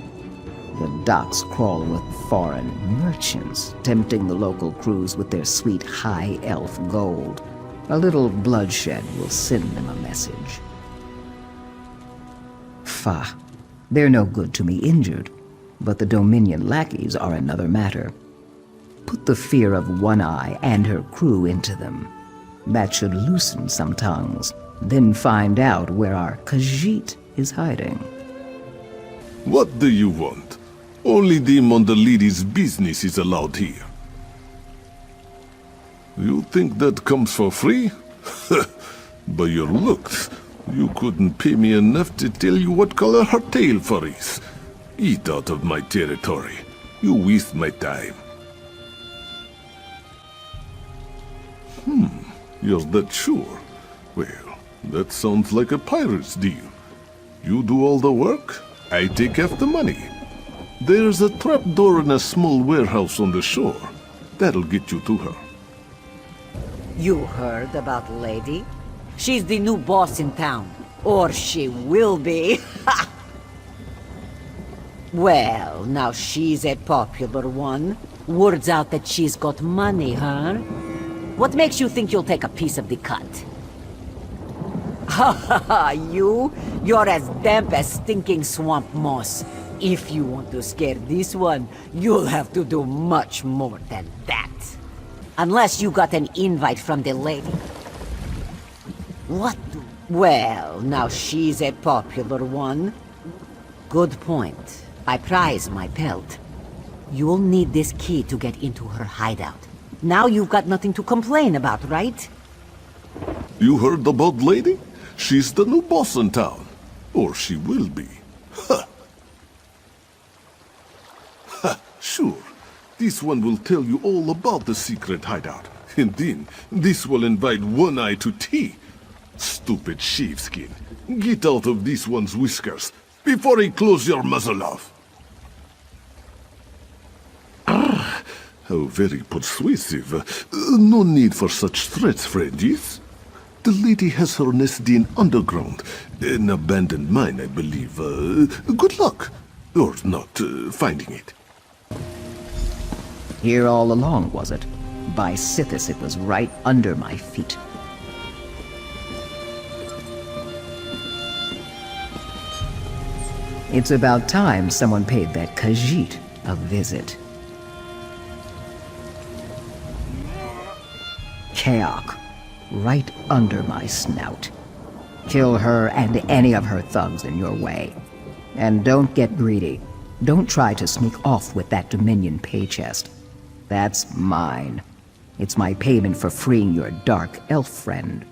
[SPEAKER 24] The docks crawl with foreign merchants, tempting the local crews with their sweet high elf gold. A little bloodshed will send them a message. Pfah, they're no good to me injured, but the Dominion lackeys are another matter. Put the fear of One Eye and her crew into them. That should loosen some tongues, then find out where our Khajiit is hiding.
[SPEAKER 11] What do you want? Only them on the lady's business is allowed here. You think that comes for free? By your looks, you couldn't pay me enough to tell you what color her tail fur is. Eat out of my territory. You waste my time. You're that sure? Well, that sounds like a pirate's deal. You do all the work, I take half the money. There's a trapdoor in a small warehouse on the shore. That'll get you to her.
[SPEAKER 12] You heard about Lady? She's the new boss in town. Or she will be. Well, now she's a popular one. Word's out that she's got money, huh? What makes you think you'll take a piece of the cut? Ha ha ha, you're as damp as stinking swamp moss. If you want to scare this one, you'll have to do much more than that. Unless you got an invite from the lady. What? Well, now she's a popular one. Good point. I prize my pelt. You'll need this key to get into her hideout. Now you've got nothing to complain about, right?
[SPEAKER 11] You heard about Lady? She's the new boss in town. Or she will be. Ha! Ha! Sure. This one will tell you all about the secret hideout. And then, this will invite One Eye to tea. Stupid sheepskin. Get out of this one's whiskers before he close your muzzle off. How very persuasive. No need for such threats, friendies. The lady has her nest in underground. An abandoned mine, I believe. Good luck. Or not finding it.
[SPEAKER 24] Here all along, was it? By Sithis, it was right under my feet. It's about time someone paid that Khajiit a visit. Kaok, right under my snout. Kill her and any of her thugs in your way. And don't get greedy. Don't try to sneak off with that Dominion pay chest. That's mine. It's my payment for freeing your dark elf friend.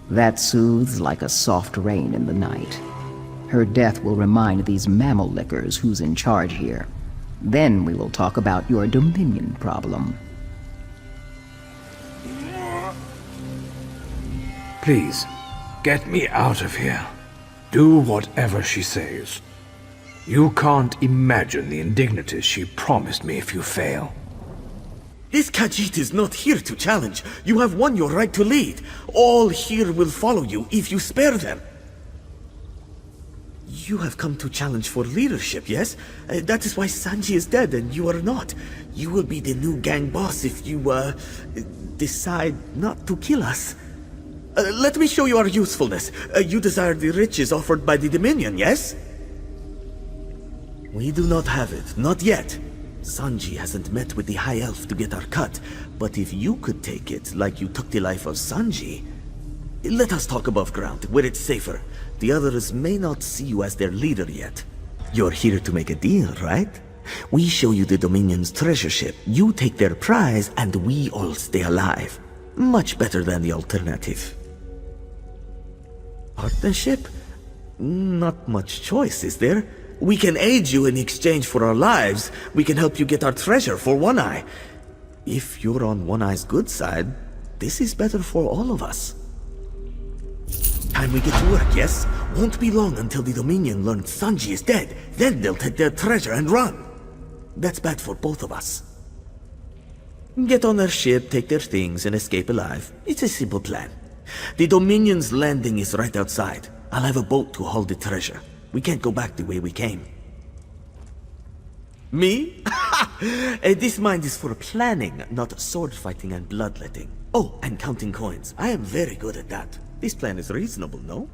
[SPEAKER 24] That soothes like a soft rain in the night. Her death will remind these mammal lickers who's in charge here. Then we will talk about your Dominion problem.
[SPEAKER 8] Please, get me out of here. Do whatever she says. You can't imagine the indignities she promised me if you fail.
[SPEAKER 2] This Khajiit is not here to challenge. You have won your right to lead. All here will follow you if you spare them. You have come to challenge for leadership, yes? That is why Sanji is dead and you are not. You will be the new gang boss if you, decide not to kill us. Let me show you our usefulness. You desire the riches offered by the Dominion, yes? We do not have it, not yet. Sanji hasn't met with the High Elf to get our cut, but if you could take it like you took the life of Sanji, let us talk above ground, where it's safer. The others may not see you as their leader yet. You're here to make a deal, right? We show you the Dominion's treasure ship, you take their prize, and we all stay alive. Much better than the alternative. Partnership? Not much choice, is there? We can aid you in exchange for our lives. We can help you get our treasure for One Eye. If you're on One Eye's good side, this is better for all of us. Time we get to work, yes? Won't be long until the Dominion learns Sanji is dead. Then they'll take their treasure and run. That's bad for both of us. Get on their ship, take their things, and escape alive. It's a simple plan. The Dominion's landing is right outside. I'll have a boat to haul the treasure. We can't go back the way we came. Me? This mind is for planning, not sword fighting and bloodletting. Oh, and counting coins. I am very good at that. This plan is reasonable, no?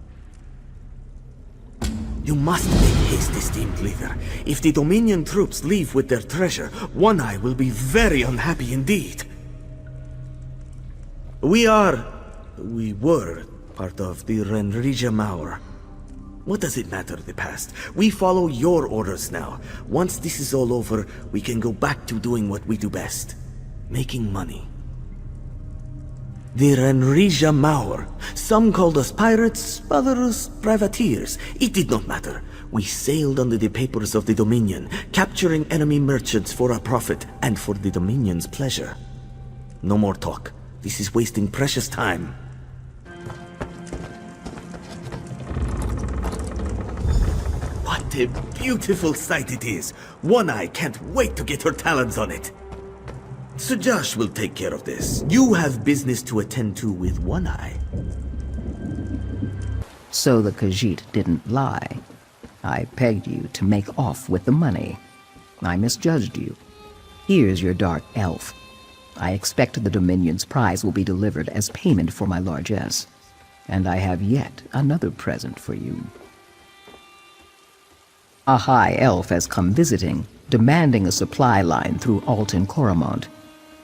[SPEAKER 2] You must make haste, esteemed leader. If the Dominion troops leave with their treasure, One Eye will be very unhappy indeed. We were part of the Renrija Mauer. What does it matter, the past? We follow your orders now. Once this is all over, we can go back to doing what we do best. Making money. The Renrija Mauer. Some called us pirates, others privateers. It did not matter. We sailed under the papers of the Dominion, capturing enemy merchants for our profit and for the Dominion's pleasure. No more talk. This is wasting precious time. What a beautiful sight it is! One Eye can't wait to get her talons on it. Sir Josh will take care of this. You have business to attend to with One Eye.
[SPEAKER 24] So the Khajiit didn't lie. I pegged you to make off with the money. I misjudged you. Here's your dark elf. I expect the Dominion's prize will be delivered as payment for my largesse. And I have yet another present for you. A high elf has come visiting, demanding a supply line through Alton Coromont.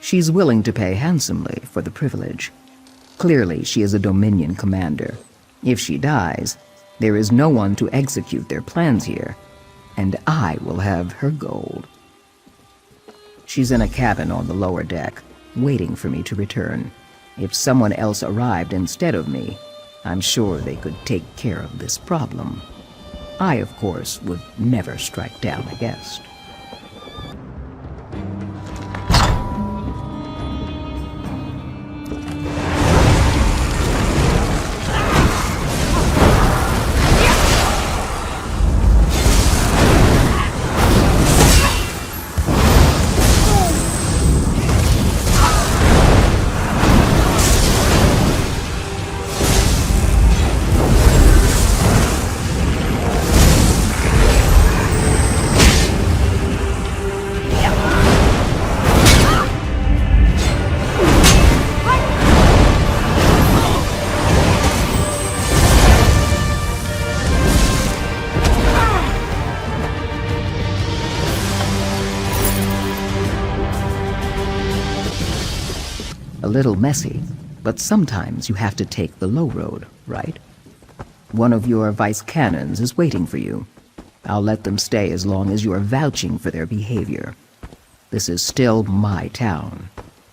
[SPEAKER 24] She's willing to pay handsomely for the privilege. Clearly, she is a Dominion commander. If she dies, there is no one to execute their plans here, and I will have her gold. She's in a cabin on the lower deck, waiting for me to return. If someone else arrived instead of me, I'm sure they could take care of this problem. I, of course, would never strike down a guest. A little messy, but sometimes you have to take the low road, right? One of your vice cannons is waiting for you. I'll let them stay as long as you are vouching for their behavior. This is still my town.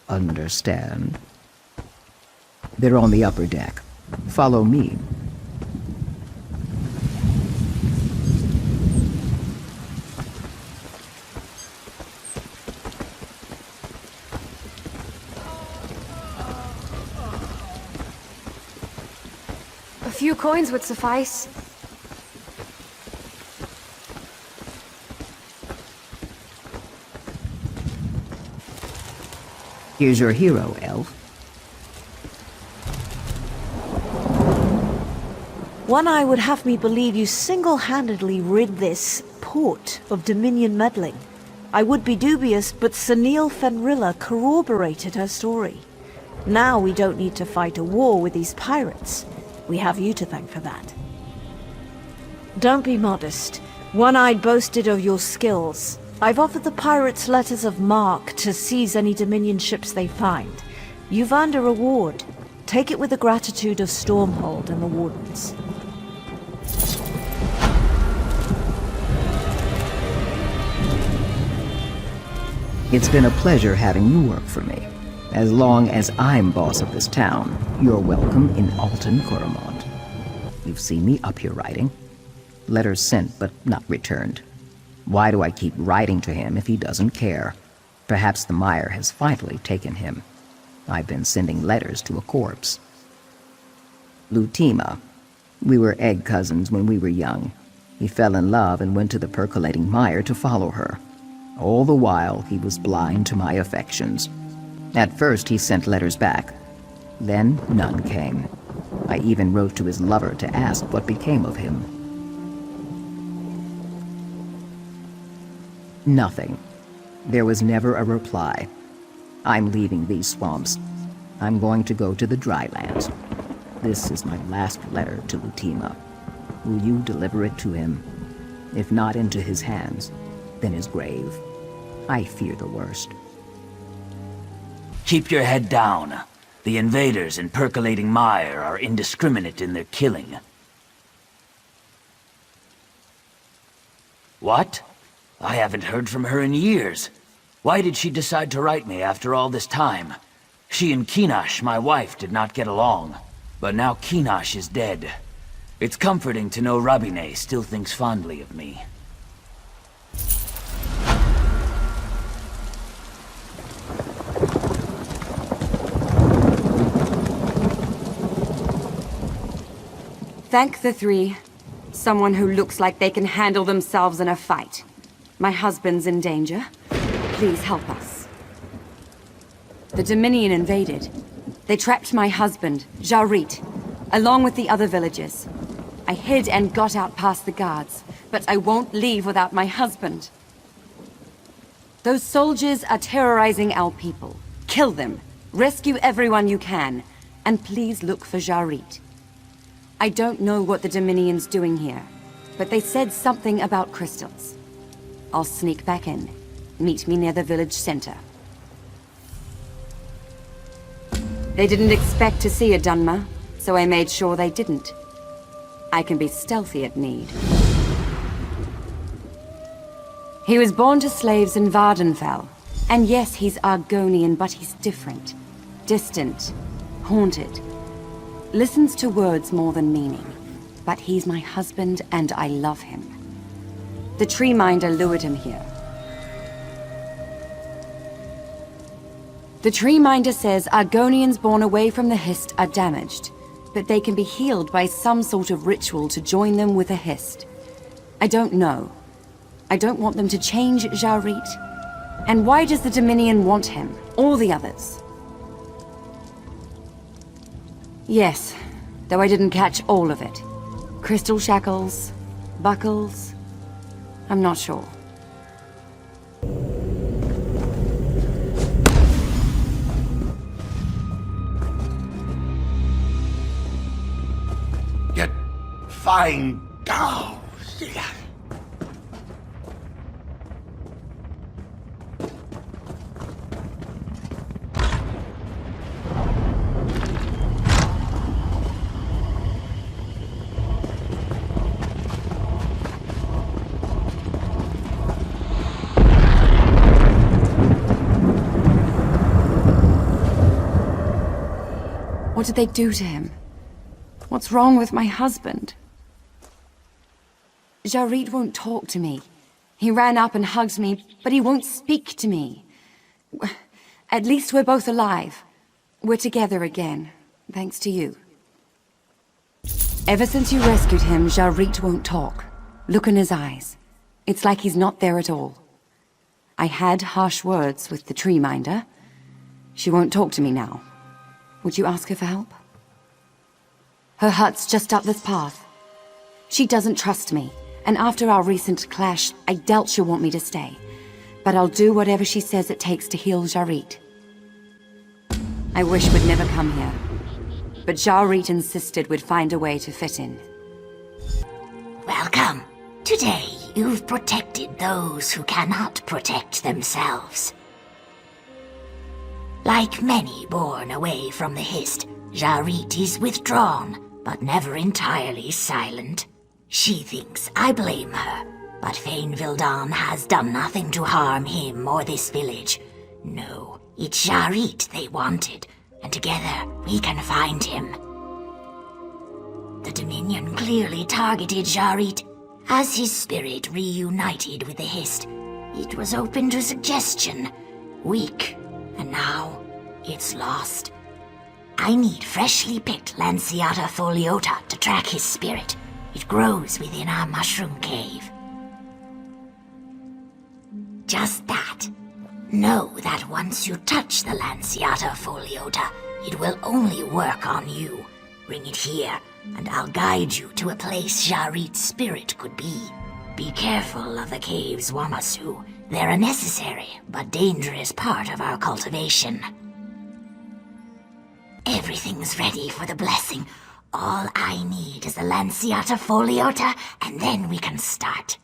[SPEAKER 24] Understand? They're on the upper deck. Follow me.
[SPEAKER 6] A few coins would suffice.
[SPEAKER 24] Here's your hero, elf.
[SPEAKER 13] One Eye would have me believe you single-handedly rid this port of Dominion meddling. I would be dubious, but Sunil Fenrilla corroborated her story. Now we don't need to fight a war with these pirates. We have you to thank for that. Don't be modest. One-Eyed boasted of your skills. I've offered the pirates letters of marque to seize any Dominion ships they find. You've earned a reward. Take it with the gratitude of Stormhold and the Wardens.
[SPEAKER 24] It's been a pleasure having you work for me. As long as I'm boss of this town, you're welcome in Alton Coromont. You've seen me up here writing. Letters sent, but not returned. Why do I keep writing to him if he doesn't care? Perhaps the mire has finally taken him. I've been sending letters to a corpse. Lutima. We were egg cousins when we were young. He fell in love and went to the percolating mire to follow her. All the while, he was blind to my affections. At first, he sent letters back. Then, none came. I even wrote to his lover to ask what became of him. Nothing. There was never a reply. I'm leaving these swamps. I'm going to go to the dry lands. This is my last letter to Lutima. Will you deliver it to him? If not into his hands, then his grave. I fear the worst.
[SPEAKER 22] Keep your head down. The invaders in percolating mire are indiscriminate in their killing. What? I haven't heard from her in years. Why did she decide to write me after all this time? She and Kinash, my wife, did not get along. But now Kinash is dead. It's comforting to know Rabine still thinks fondly of me.
[SPEAKER 16] Thank the three. Someone who looks like they can handle themselves in a fight. My husband's in danger. Please help us. The Dominion invaded. They trapped my husband, Jarit, along with the other villagers. I hid and got out past the guards, but I won't leave without my husband. Those soldiers are terrorizing our people. Kill them. Rescue everyone you can. And please look for Jarit. I don't know what the Dominion's doing here, but they said something about crystals. I'll sneak back in. Meet me near the village center. They didn't expect to see a Dunmer, so I made sure they didn't. I can be stealthy at need. He was born to slaves in Vardenfell. And yes, he's Argonian, but he's different. Distant. Haunted. Listens to words more than meaning. But he's my husband, and I love him. The tree minder lured him here. The tree minder says Argonians born away from the Hist are damaged, but they can be healed by some sort of ritual to join them with a Hist. I don't know. I don't want them to change Jarit. And why does the Dominion want him? All the others? Yes, though I didn't catch all of it. Crystal shackles, buckles. I'm not sure.
[SPEAKER 9] Get fine down.
[SPEAKER 16] What did they do to him? What's wrong with my husband? Jarit won't talk to me. He ran up and hugged me, but he won't speak to me. At least we're both alive. We're together again, thanks to you. Ever since you rescued him, Jarit won't talk. Look in his eyes. It's like he's not there at all. I had harsh words with the tree minder. She won't talk to me now. Would you ask her for help? Her hut's just up this path. She doesn't trust me, and after our recent clash, I doubt she'll want me to stay. But I'll do whatever she says it takes to heal Jarit. I wish we'd never come here, but Jarit insisted we'd find a way to fit in.
[SPEAKER 1] Welcome. Today, you've protected those who cannot protect themselves. Like many born away from the Hist, Jarit is withdrawn, but never entirely silent. She thinks I blame her, but Fain Vildan has done nothing to harm him or this village. No, it's Jarit they wanted, and together we can find him. The Dominion clearly targeted Jarit. As his spirit reunited with the Hist, it was open to suggestion. Weak, and now it's lost. I need freshly picked Lanciata foliota to track his spirit. It grows within our mushroom cave. Just that. Know that once you touch the Lanciata foliota, it will only work on you. Bring it here, and I'll guide you to a place Jarit's spirit could be. Be careful of the caves, Wamasu. They're a necessary but dangerous part of our cultivation. Everything's ready for the blessing. All I need is the Lanciata foliota, and then we can start.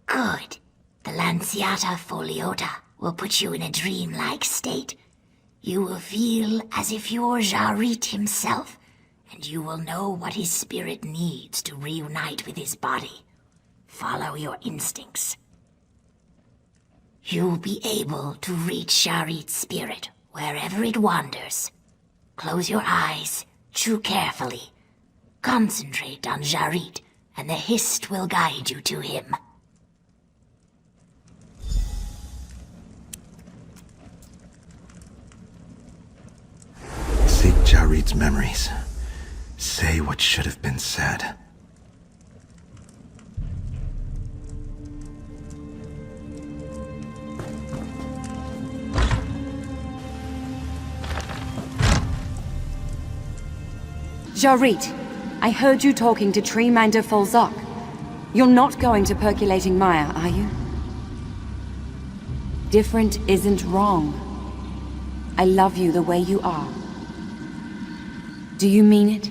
[SPEAKER 1] Good. The Lanciata foliota will put you in a dreamlike state. You will feel as if you're Jarit himself, and you will know what his spirit needs to reunite with his body. Follow your instincts. You'll be able to reach Jarit's spirit wherever it wanders. Close your eyes, chew carefully. Concentrate on Jarit, and the Hist will guide you to him.
[SPEAKER 4] Seek Jarit's memories. Say what should have been said.
[SPEAKER 16] Jarit, I heard you talking to Treeminder Folzok. You're not going to Percolating Mire, are you? Different isn't wrong. I love you the way you are. Do you mean it?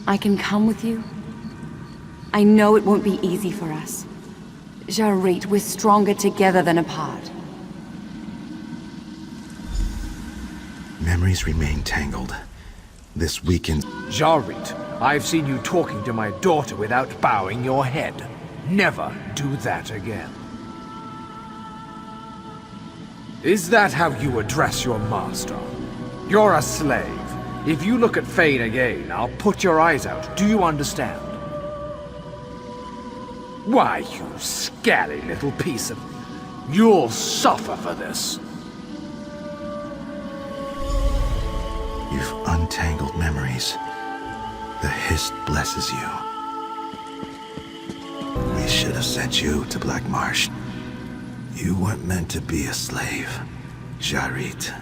[SPEAKER 16] I can come with you? I know it won't be easy for us. Jarit, we're stronger together than apart.
[SPEAKER 4] Memories remain tangled. This weekend...
[SPEAKER 8] Jarit, I've seen you talking to my daughter without bowing your head. Never do that again. Is that how you address your master? You're a slave. If you look at Fain again, I'll put your eyes out. Do you understand? Why, you scally little piece of... You'll suffer for this.
[SPEAKER 4] You've untangled memories. The Hist blesses you. We should have sent you to Black Marsh. You weren't meant to be a slave, Jarit,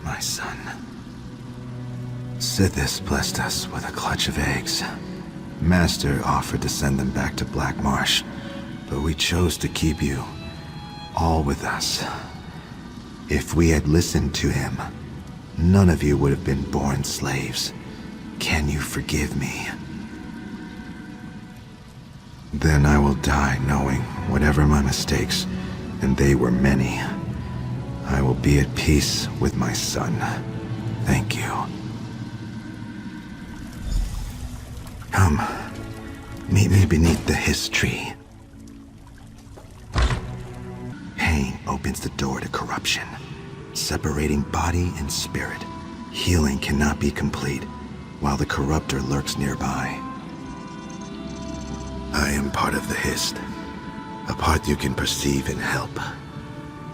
[SPEAKER 4] my son. Sithis blessed us with a clutch of eggs. Master offered to send them back to Black Marsh, but we chose to keep you, all with us. If we had listened to him, none of you would have been born slaves. Can you forgive me? Then I will die knowing whatever my mistakes, and they were many, I will be at peace with my son. Thank you. Come, meet me beneath the Hist tree. Pain opens the door to corruption, separating body and spirit. Healing cannot be complete while the corruptor lurks nearby. I am part of the Hist, a part you can perceive and help.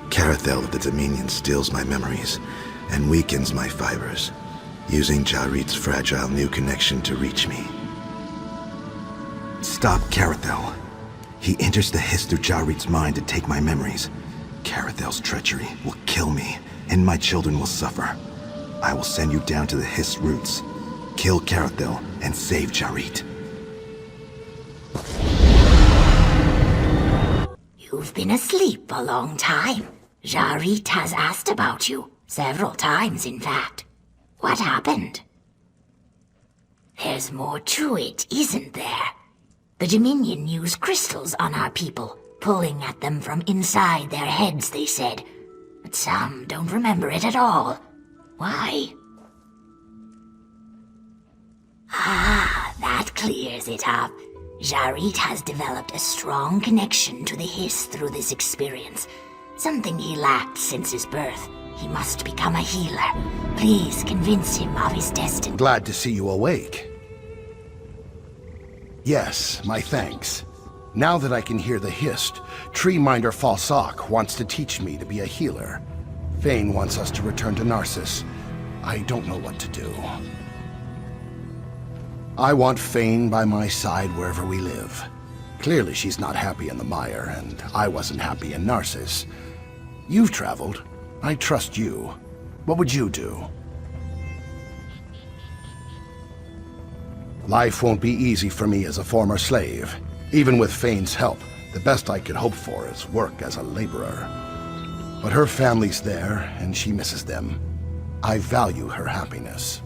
[SPEAKER 4] Carathel of the Dominion steals my memories and weakens my fibers. using Jarit's fragile new connection to reach me. Stop Carathel. He enters the Hist through Jarit's mind to take my memories. Carathel's treachery will kill me, and my children will suffer. I will send you down to the Hist roots. Kill Carathel and save Jarit.
[SPEAKER 1] You've been asleep a long time. Jarit has asked about you. Several times, in fact. What happened? There's more to it, isn't there? The Dominion use crystals on our people, pulling at them from inside their heads, they said. But some don't remember it at all. Why? Ah, that clears it up. Jarit has developed a strong connection to the Hist through this experience. Something he lacked since his birth. He must become a healer. Please convince him of his destiny.
[SPEAKER 10] Glad to see you awake. Yes, my thanks. Now that I can hear the Hist, Treeminder Falsak wants to teach me to be a healer. Fane wants us to return to Narcissus. I don't know what to do. I want Fane by my side wherever we live. Clearly she's not happy in the mire, and I wasn't happy in Narcissus. You've traveled. I trust you. What would you do? Life won't be easy for me as a former slave. Even with Fane's help, the best I could hope for is work as a laborer. But her family's there, and she misses them. I value her happiness.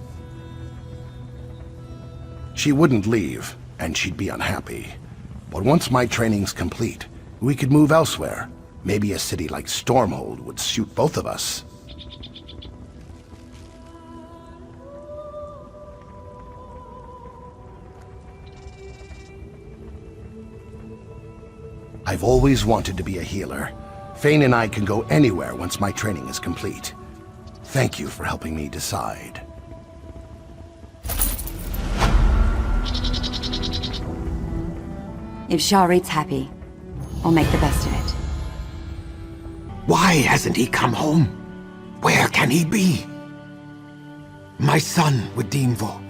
[SPEAKER 10] She wouldn't leave, and she'd be unhappy. But once my training's complete, we could move elsewhere. Maybe a city like Stormhold would suit both of us. I've always wanted to be a healer. Fane and I can go anywhere once my training is complete. Thank you for helping me decide.
[SPEAKER 16] If Jarit's happy, we'll make the best of it.
[SPEAKER 14] Why hasn't he come home? Where can he be? My son, Widimvo.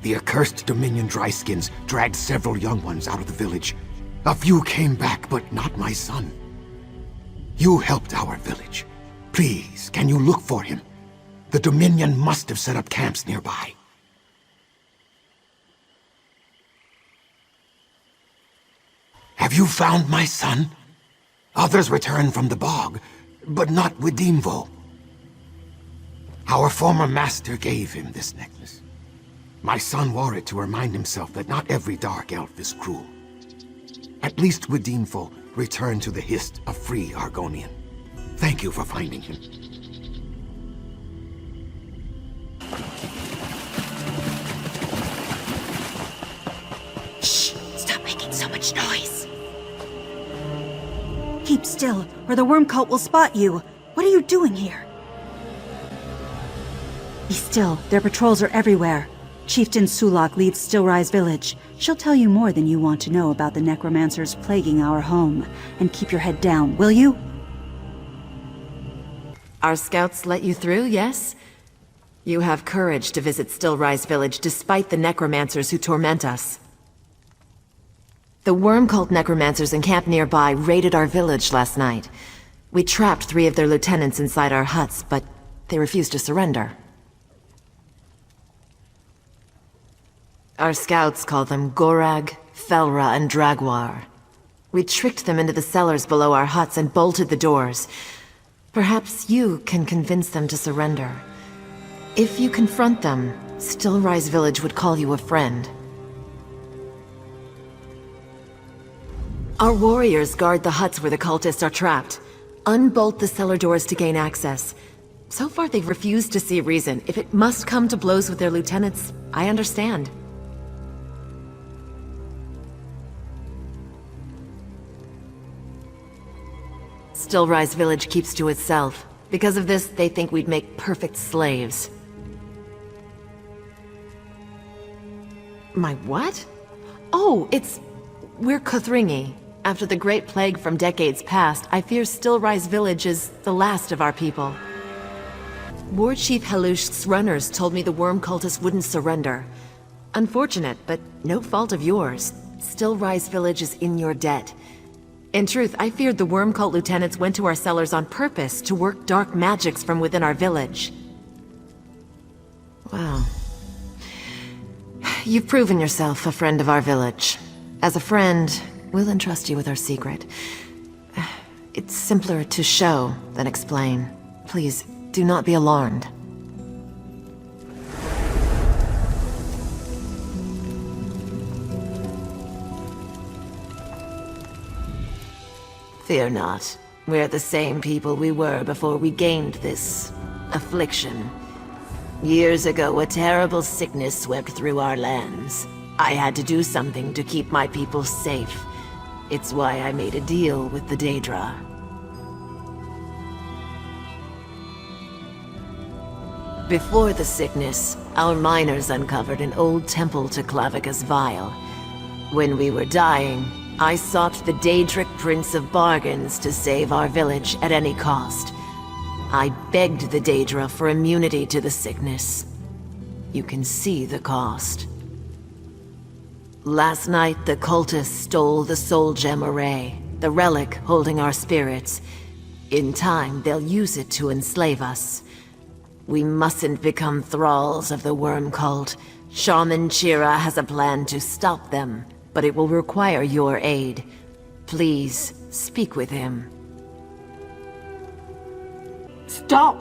[SPEAKER 14] The accursed Dominion Dryskins dragged several young ones out of the village. A few came back, but not my son. You helped our village. Please, can you look for him? The Dominion must have set up camps nearby. Have you found my son? Others returned from the bog, but not Widimvo. Our former master gave him this necklace. My son wore it to remind himself that not every Dark Elf is cruel. At least Widimvo returned to the Hist a free Argonian. Thank you for finding him.
[SPEAKER 1] Shh! Stop making so much noise!
[SPEAKER 13] Keep still, or the worm cult will spot you. What are you doing here? Be still. Their patrols are everywhere. Chieftain Sulak leads Stillrise Village. She'll tell you more than you want to know about the necromancers plaguing our home. And keep your head down, will you?
[SPEAKER 5] Our scouts let you through, yes? You have courage to visit Stillrise Village despite the necromancers who torment us. The Worm Cult necromancers encamped nearby raided our village last night. We trapped 3 of their lieutenants inside our huts, but they refused to surrender. Our scouts call them Gorag, Felra, and Dragwar. We tricked them into the cellars below our huts and bolted the doors. Perhaps you can convince them to surrender. If you confront them, Stillrise Village would call you a friend. Our warriors guard the huts where the cultists are trapped. Unbolt the cellar doors to gain access. So far they've refused to see reason. If it must come to blows with their lieutenants, I understand. Stillrise Village keeps to itself. Because of this, they think we'd make perfect slaves. My what? Oh, we're Kothringi. After the Great Plague from decades past, I fear Stillrise Village is the last of our people. War Chief Halush's runners told me the worm cultists wouldn't surrender. Unfortunate, but no fault of yours. Still Rise Village is in your debt. In truth, I feared the worm cult lieutenants went to our cellars on purpose to work dark magics from within our village. Wow. You've proven yourself a friend of our village. As a friend, we'll entrust you with our secret. It's simpler to show than explain. Please, do not be alarmed. Fear not. We're the same people we were before we gained this affliction. Years ago, a terrible sickness swept through our lands. I had to do something to keep my people safe. It's why I made a deal with the Daedra. Before the sickness, our miners uncovered an old temple to Clavicus Vile. When we were dying, I sought the Daedric Prince of Bargains to save our village at any cost. I begged the Daedra for immunity to the sickness. You can see the cost. Last night, the cultists stole the Soul Gem Array, the relic holding our spirits. In time, they'll use it to enslave us. We mustn't become thralls of the worm cult. Shaman Chira has a plan to stop them, but it will require your aid. Please, speak with him.
[SPEAKER 17] Stop!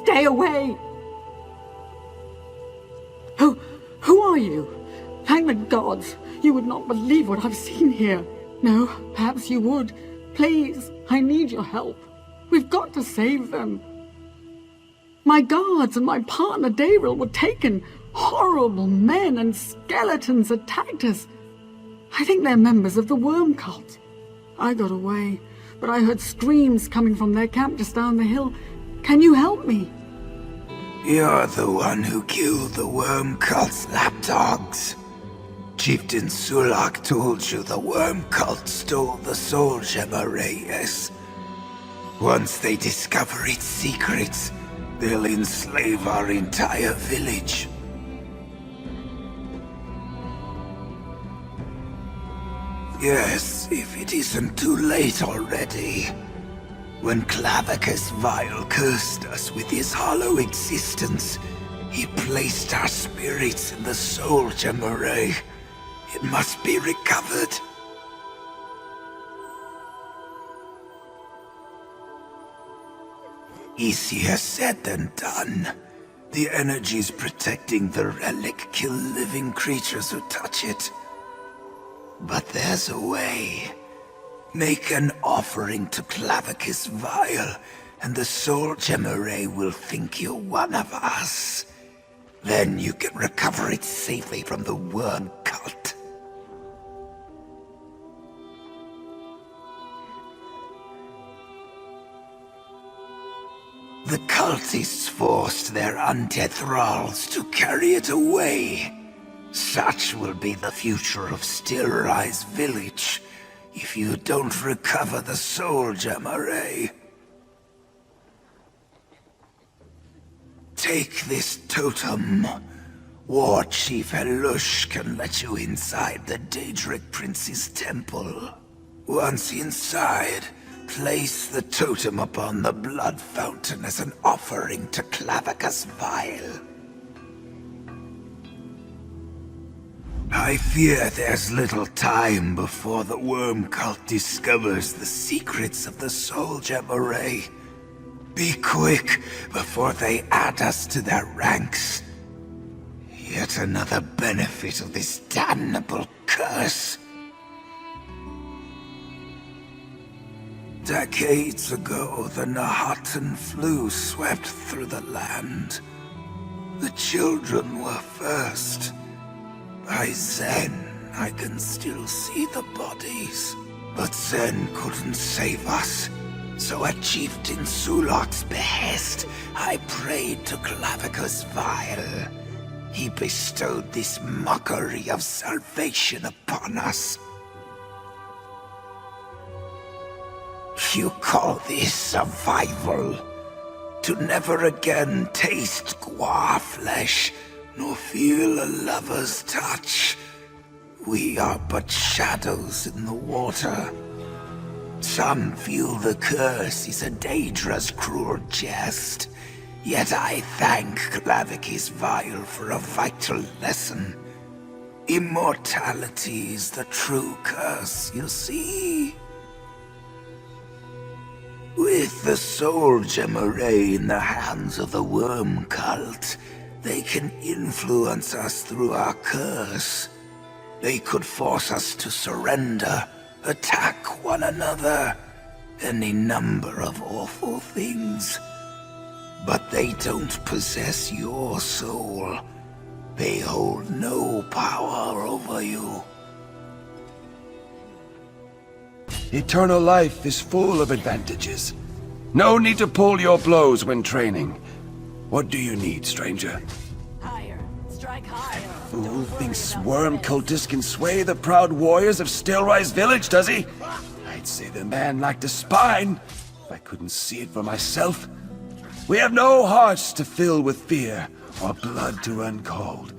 [SPEAKER 17] Stay away! Who are you? Thank the gods, you would not believe what I've seen here. No, perhaps you would. Please, I need your help. We've got to save them. My guards and my partner Daryl were taken. Horrible men and skeletons attacked us. I think they're members of the worm cult. I got away, but I heard screams coming from their camp just down the hill. Can you help me?
[SPEAKER 18] You're the one who killed the worm cult's lapdogs. Chieftain Sulak told you the worm cult stole the Soul Gem Array, yes? Once they discover its secrets, they'll enslave our entire village. Yes, if it isn't too late already. When Clavicus Vile cursed us with his hollow existence, he placed our spirits in the Soul Gem Array. It must be recovered. Easier said than done. The energies protecting the relic kill living creatures who touch it. But there's a way. Make an offering to Clavicus Vile, and the Soul Gem Array will think you're one of us. Then you can recover it safely from the worm cult. The cultists forced their undead thralls to carry it away. Such will be the future of Still Rise Village, if you don't recover the Soul Gem Array. Take this totem. War Chief Halush can let you inside the Daedric Prince's temple. Once inside, place the totem upon the blood fountain as an offering to Clavicus Vile. I fear there's little time before the worm cult discovers the secrets of the Soul Gem Array. Be quick before they add us to their ranks. Yet another benefit of this damnable curse. Decades ago, the Nahatan flu swept through the land. The children were first. By Zen, I can still see the bodies. But Zen couldn't save us. So at Chieftain Sulak's behest, I prayed to Clavicus Vile. He bestowed this mockery of salvation upon us. You call this survival? to never again taste guar flesh, nor feel a lover's touch. We are but shadows in the water. Some feel the curse is a Daedra's cruel jest, yet I thank Clavic's vial for a vital lesson. Immortality is the true curse, you see. With the soul gem array in the hands of the worm cult, they can influence us through our curse. They could force us to surrender, attack one another, any number of awful things. But they don't possess your soul. They hold no power over you.
[SPEAKER 7] Eternal life is full of advantages. No need to pull your blows when training. What do you need, stranger?
[SPEAKER 12] Higher. Strike higher.
[SPEAKER 7] Fool thinks worm cultists can sway the proud warriors of Stillrise Village, does he? I'd say the man lacked a spine, if I couldn't see it for myself. We have no hearts to fill with fear, or blood to run cold.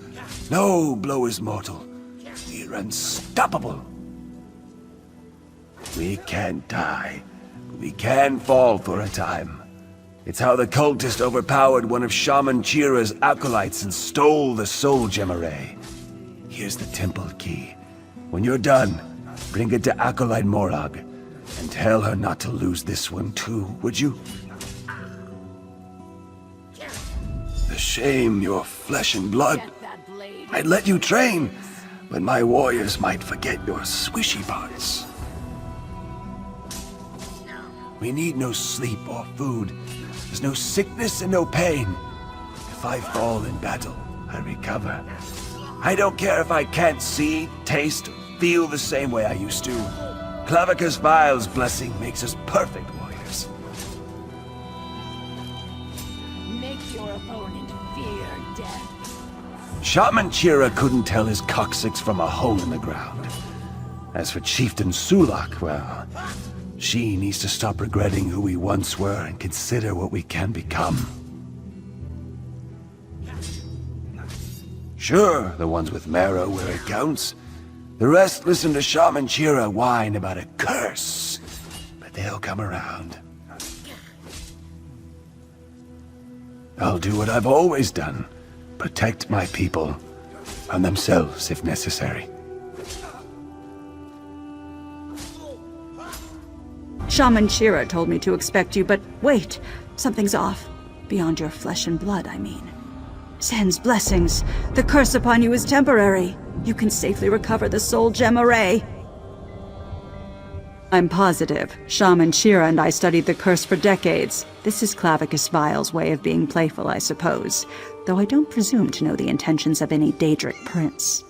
[SPEAKER 7] No blow is mortal. We're unstoppable. We can't die. We can fall for a time. It's how the cultist overpowered one of Shaman Chira's acolytes and stole the soul gem array. Here's the temple key. When you're done, bring it to Acolyte Morag, and tell her not to lose this one too, would you? The shame you're flesh and blood. I'd let you train, but my warriors might forget your swishy parts. We need no sleep or food. There's no sickness and no pain. If I fall in battle, I recover. I don't care if I can't see, taste, or feel the same way I used to. Clavicus Vile's blessing makes us perfect warriors.
[SPEAKER 12] Make your opponent fear death.
[SPEAKER 7] Shaman Chira couldn't tell his coccyx from a hole in the ground. As for Chieftain Sulak, well, she needs to stop regretting who we once were and consider what we can become. Sure, the ones with marrow where it counts. The rest listen to Shaman Chira whine about a curse. But they'll come around. I'll do what I've always done. Protect my people. And themselves, if necessary.
[SPEAKER 13] Shaman Chira told me to expect you, but wait, something's off. Beyond your flesh and blood, I mean. Sen's blessings. The curse upon you is temporary. You can safely recover the soul gem array. I'm positive. Shaman Chira and I studied the curse for decades. This is Clavicus Vile's way of being playful, I suppose. Though I don't presume to know the intentions of any Daedric prince.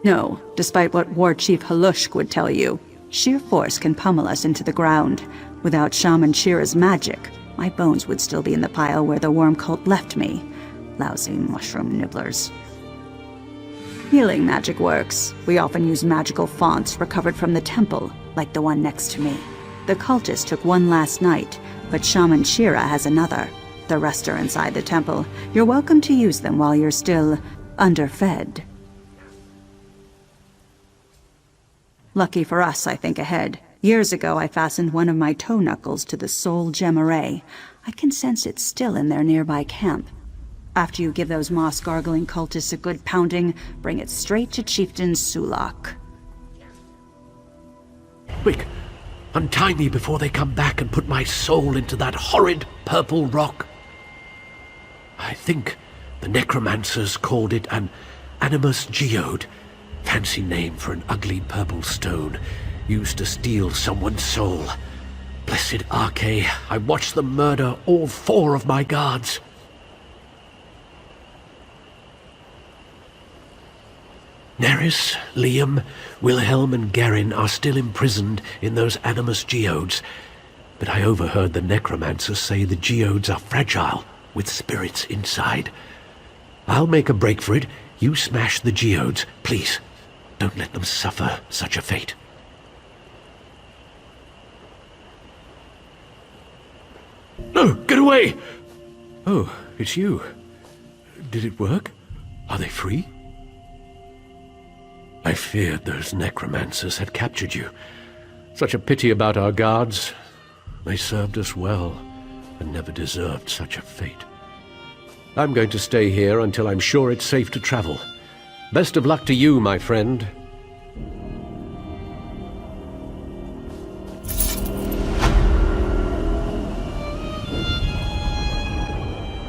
[SPEAKER 13] No, despite what War Chief Halushk would tell you, sheer force can pummel us into the ground. Without Shaman Chira's magic, my bones would still be in the pile where the worm cult left me. Lousy mushroom nibblers. Healing magic works. We often use magical fonts recovered from the temple, like the one next to me. The cultist took one last night, but Shaman Chira has another. The rest are inside the temple. You're welcome to use them while you're still underfed. Lucky for us, I think ahead. Years ago, I fastened one of my toe knuckles to the soul gem array. I can sense it's still in their nearby camp. After you give those moss-gargling cultists a good pounding, bring it straight to Chieftain Sulak.
[SPEAKER 19] Quick! Untie me before they come back and put my soul into that horrid purple rock. I think the necromancers called it an animus geode. Fancy name for an ugly purple stone used to steal someone's soul. Blessed Arche, I watched them murder all 4 of my guards. Neris, Liam, Wilhelm and Garin are still imprisoned in those animus geodes, but I overheard the necromancers say the geodes are fragile, with spirits inside. I'll make a break for it. You smash the geodes, please. Don't let them suffer such a fate. No, get away! Oh, it's you. Did it work? Are they free? I feared those necromancers had captured you. Such a pity about our guards. They served us well, and never deserved such a fate. I'm going to stay here until I'm sure it's safe to travel. Best of luck to you, my friend.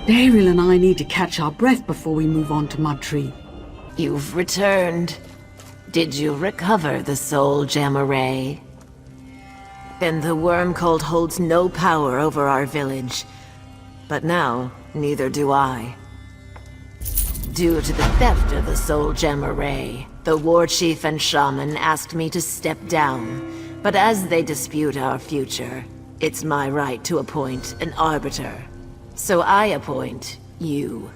[SPEAKER 17] Daryl and I need to catch our breath before we move on to Mudtree.
[SPEAKER 5] You've returned. Did you recover the soul gem array? Then the worm cult holds no power over our village. But now, neither do I. Due to the theft of the soul gem array, the war chief and shaman asked me to step down. But as they dispute our future, it's my right to appoint an arbiter. So I appoint you.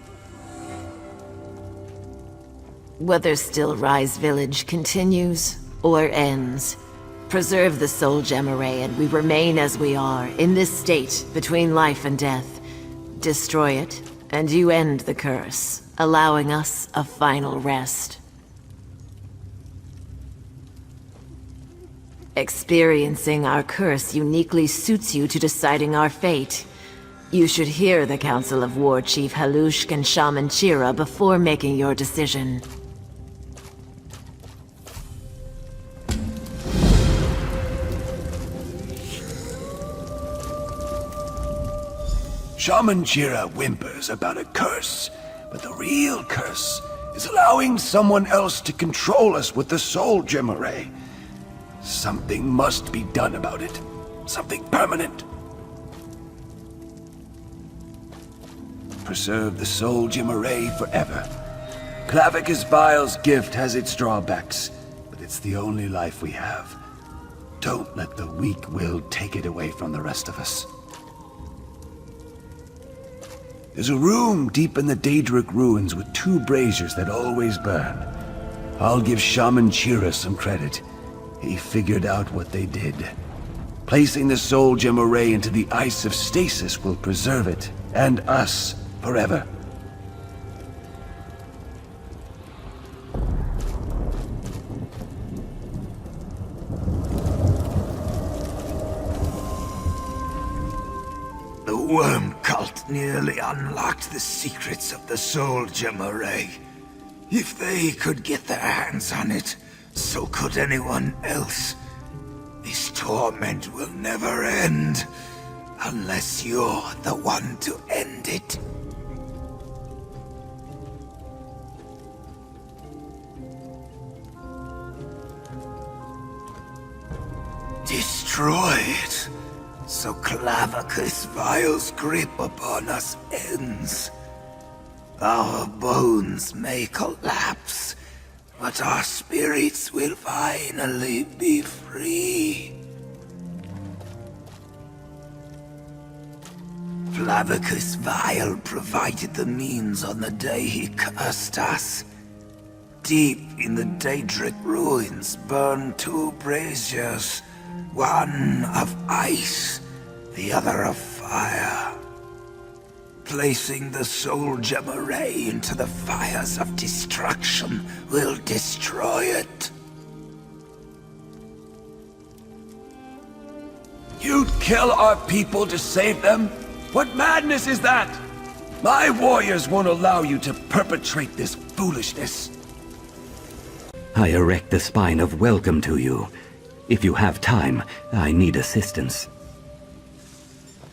[SPEAKER 5] Whether Still Rise Village continues or ends, preserve the soul gem array and we remain as we are, in this state between life and death. Destroy it, and you end the curse, allowing us a final rest. Experiencing our curse uniquely suits you to deciding our fate. You should hear the Council of War Chief Halushk and Shaman Chira before making your decision.
[SPEAKER 7] Shaman Chira whimpers about a curse, but the real curse is allowing someone else to control us with the soul gem array. Something must be done about it. Something permanent. Preserve the soul gem array forever. Clavicus Vile's gift has its drawbacks, but it's the only life we have. Don't let the weak will take it away from the rest of us. There's a room deep in the Daedric ruins with 2 braziers that always burn. I'll give Shaman Chira some credit. He figured out what they did. Placing the soul gem array into the ice of stasis will preserve it, and us, forever.
[SPEAKER 18] The worm cult nearly unlocked the secrets of the soul gem array. If they could get their hands on it, so could anyone else. This torment will never end, unless you're the one to end it. Destroy it, so Clavicus Vile's grip upon us ends. Our bones may collapse, but our spirits will finally be free. Clavicus Vile provided the means on the day he cursed us. Deep in the Daedric ruins burned 2 braziers, one of ice, the other of fire. Placing the soul gem array into the fires of destruction will destroy it.
[SPEAKER 7] You'd kill our people to save them? What madness is that? My warriors won't allow you to perpetrate this foolishness.
[SPEAKER 15] I erect the spine of welcome to you. If you have time, I need assistance.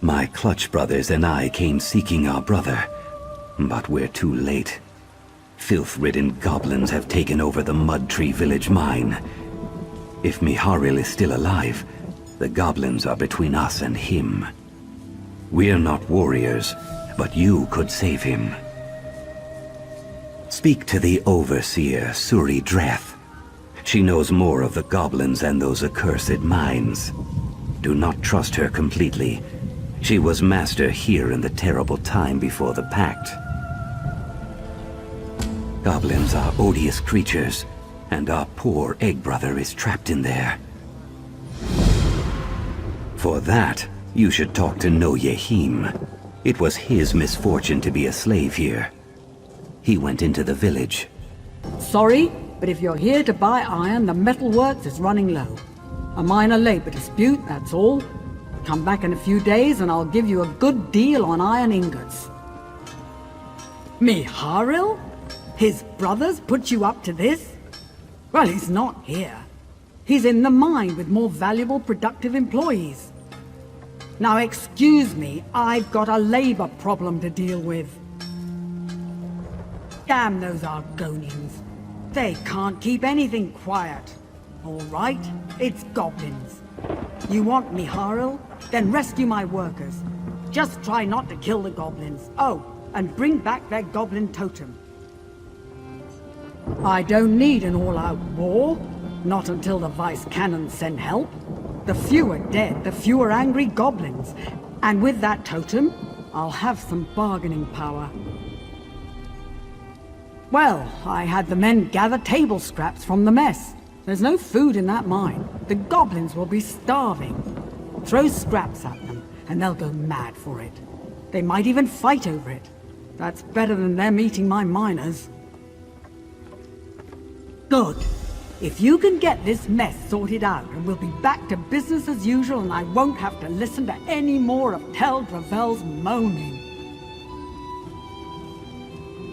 [SPEAKER 15] My Clutch brothers and I came seeking our brother, but we're too late. Filth-ridden goblins have taken over the Mudtree village mine. If Miharil is still alive, the goblins are between us and him. We're not warriors, but you could save him. Speak to the Overseer, Suri Dreth. She knows more of the goblins and those accursed mines. Do not trust her completely. She was master here in the terrible time before the Pact. Goblins are odious creatures, and our poor egg brother is trapped in there. For that, You should talk to No Yehim. It was his misfortune to be a slave here. He went into the village.
[SPEAKER 17] Sorry, but if you're here to buy iron, the metalworks is running low. A minor labor dispute, that's all. Come back in a few days and I'll give you a good deal on iron ingots. Miharil? His brothers put you up to this? Well, he's not here. He's in the mine with more valuable, productive employees. Now excuse me, I've got a labor problem to deal with. Damn those Argonians. They can't keep anything quiet. All right, it's goblins. You want Miharil? Then rescue my workers. Just try not to kill the goblins. Oh, and bring back their goblin totem. I don't need an all-out war. Not until the Vice Cannons send help. The fewer dead, the fewer angry goblins. And with that totem, I'll have some bargaining power. Well, I had the men gather table scraps from the mess. There's no food in that mine. The goblins will be starving. Throw scraps at them, and they'll go mad for it. They might even fight over it. That's better than them eating my miners. Good. If you can get this mess sorted out, and we'll be back to business as usual, and I won't have to listen to any more of Tel Gravel's moaning.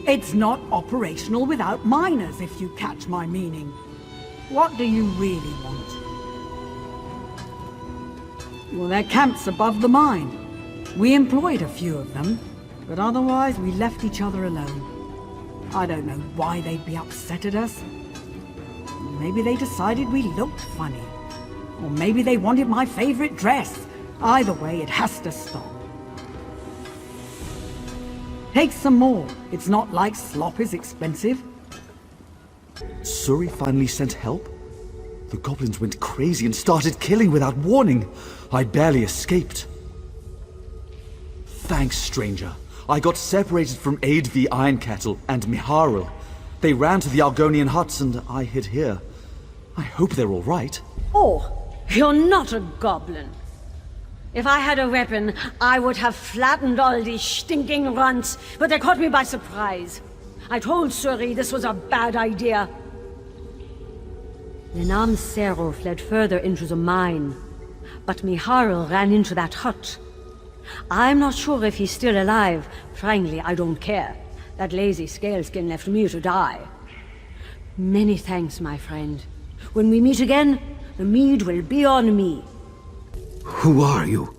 [SPEAKER 17] It's not operational without miners, if you catch my meaning. What do you really want? Well, their camp's above the mine. We employed a few of them, but otherwise we left each other alone. I don't know why they'd be upset at us. Maybe they decided we looked funny. Or maybe they wanted my favorite dress. Either way, it has to stop. Take some more. It's not like slop is expensive.
[SPEAKER 3] Suri finally sent help? The goblins went crazy and started killing without warning. I barely escaped. Thanks, stranger. I got separated from Aid the Iron Kettle and Miharil. They ran to the Argonian huts and I hid here. I hope they're all right.
[SPEAKER 20] Oh, you're not a goblin. If I had a weapon, I would have flattened all these stinking runts, but they caught me by surprise. I told Suri this was a bad idea. Lenam Sero fled further into the mine, but Miharil ran into that hut. I'm not sure if he's still alive. Frankly, I don't care. That lazy scaleskin left me to die. Many thanks, my friend. When we meet again, the mead will be on me.
[SPEAKER 14] Who are you?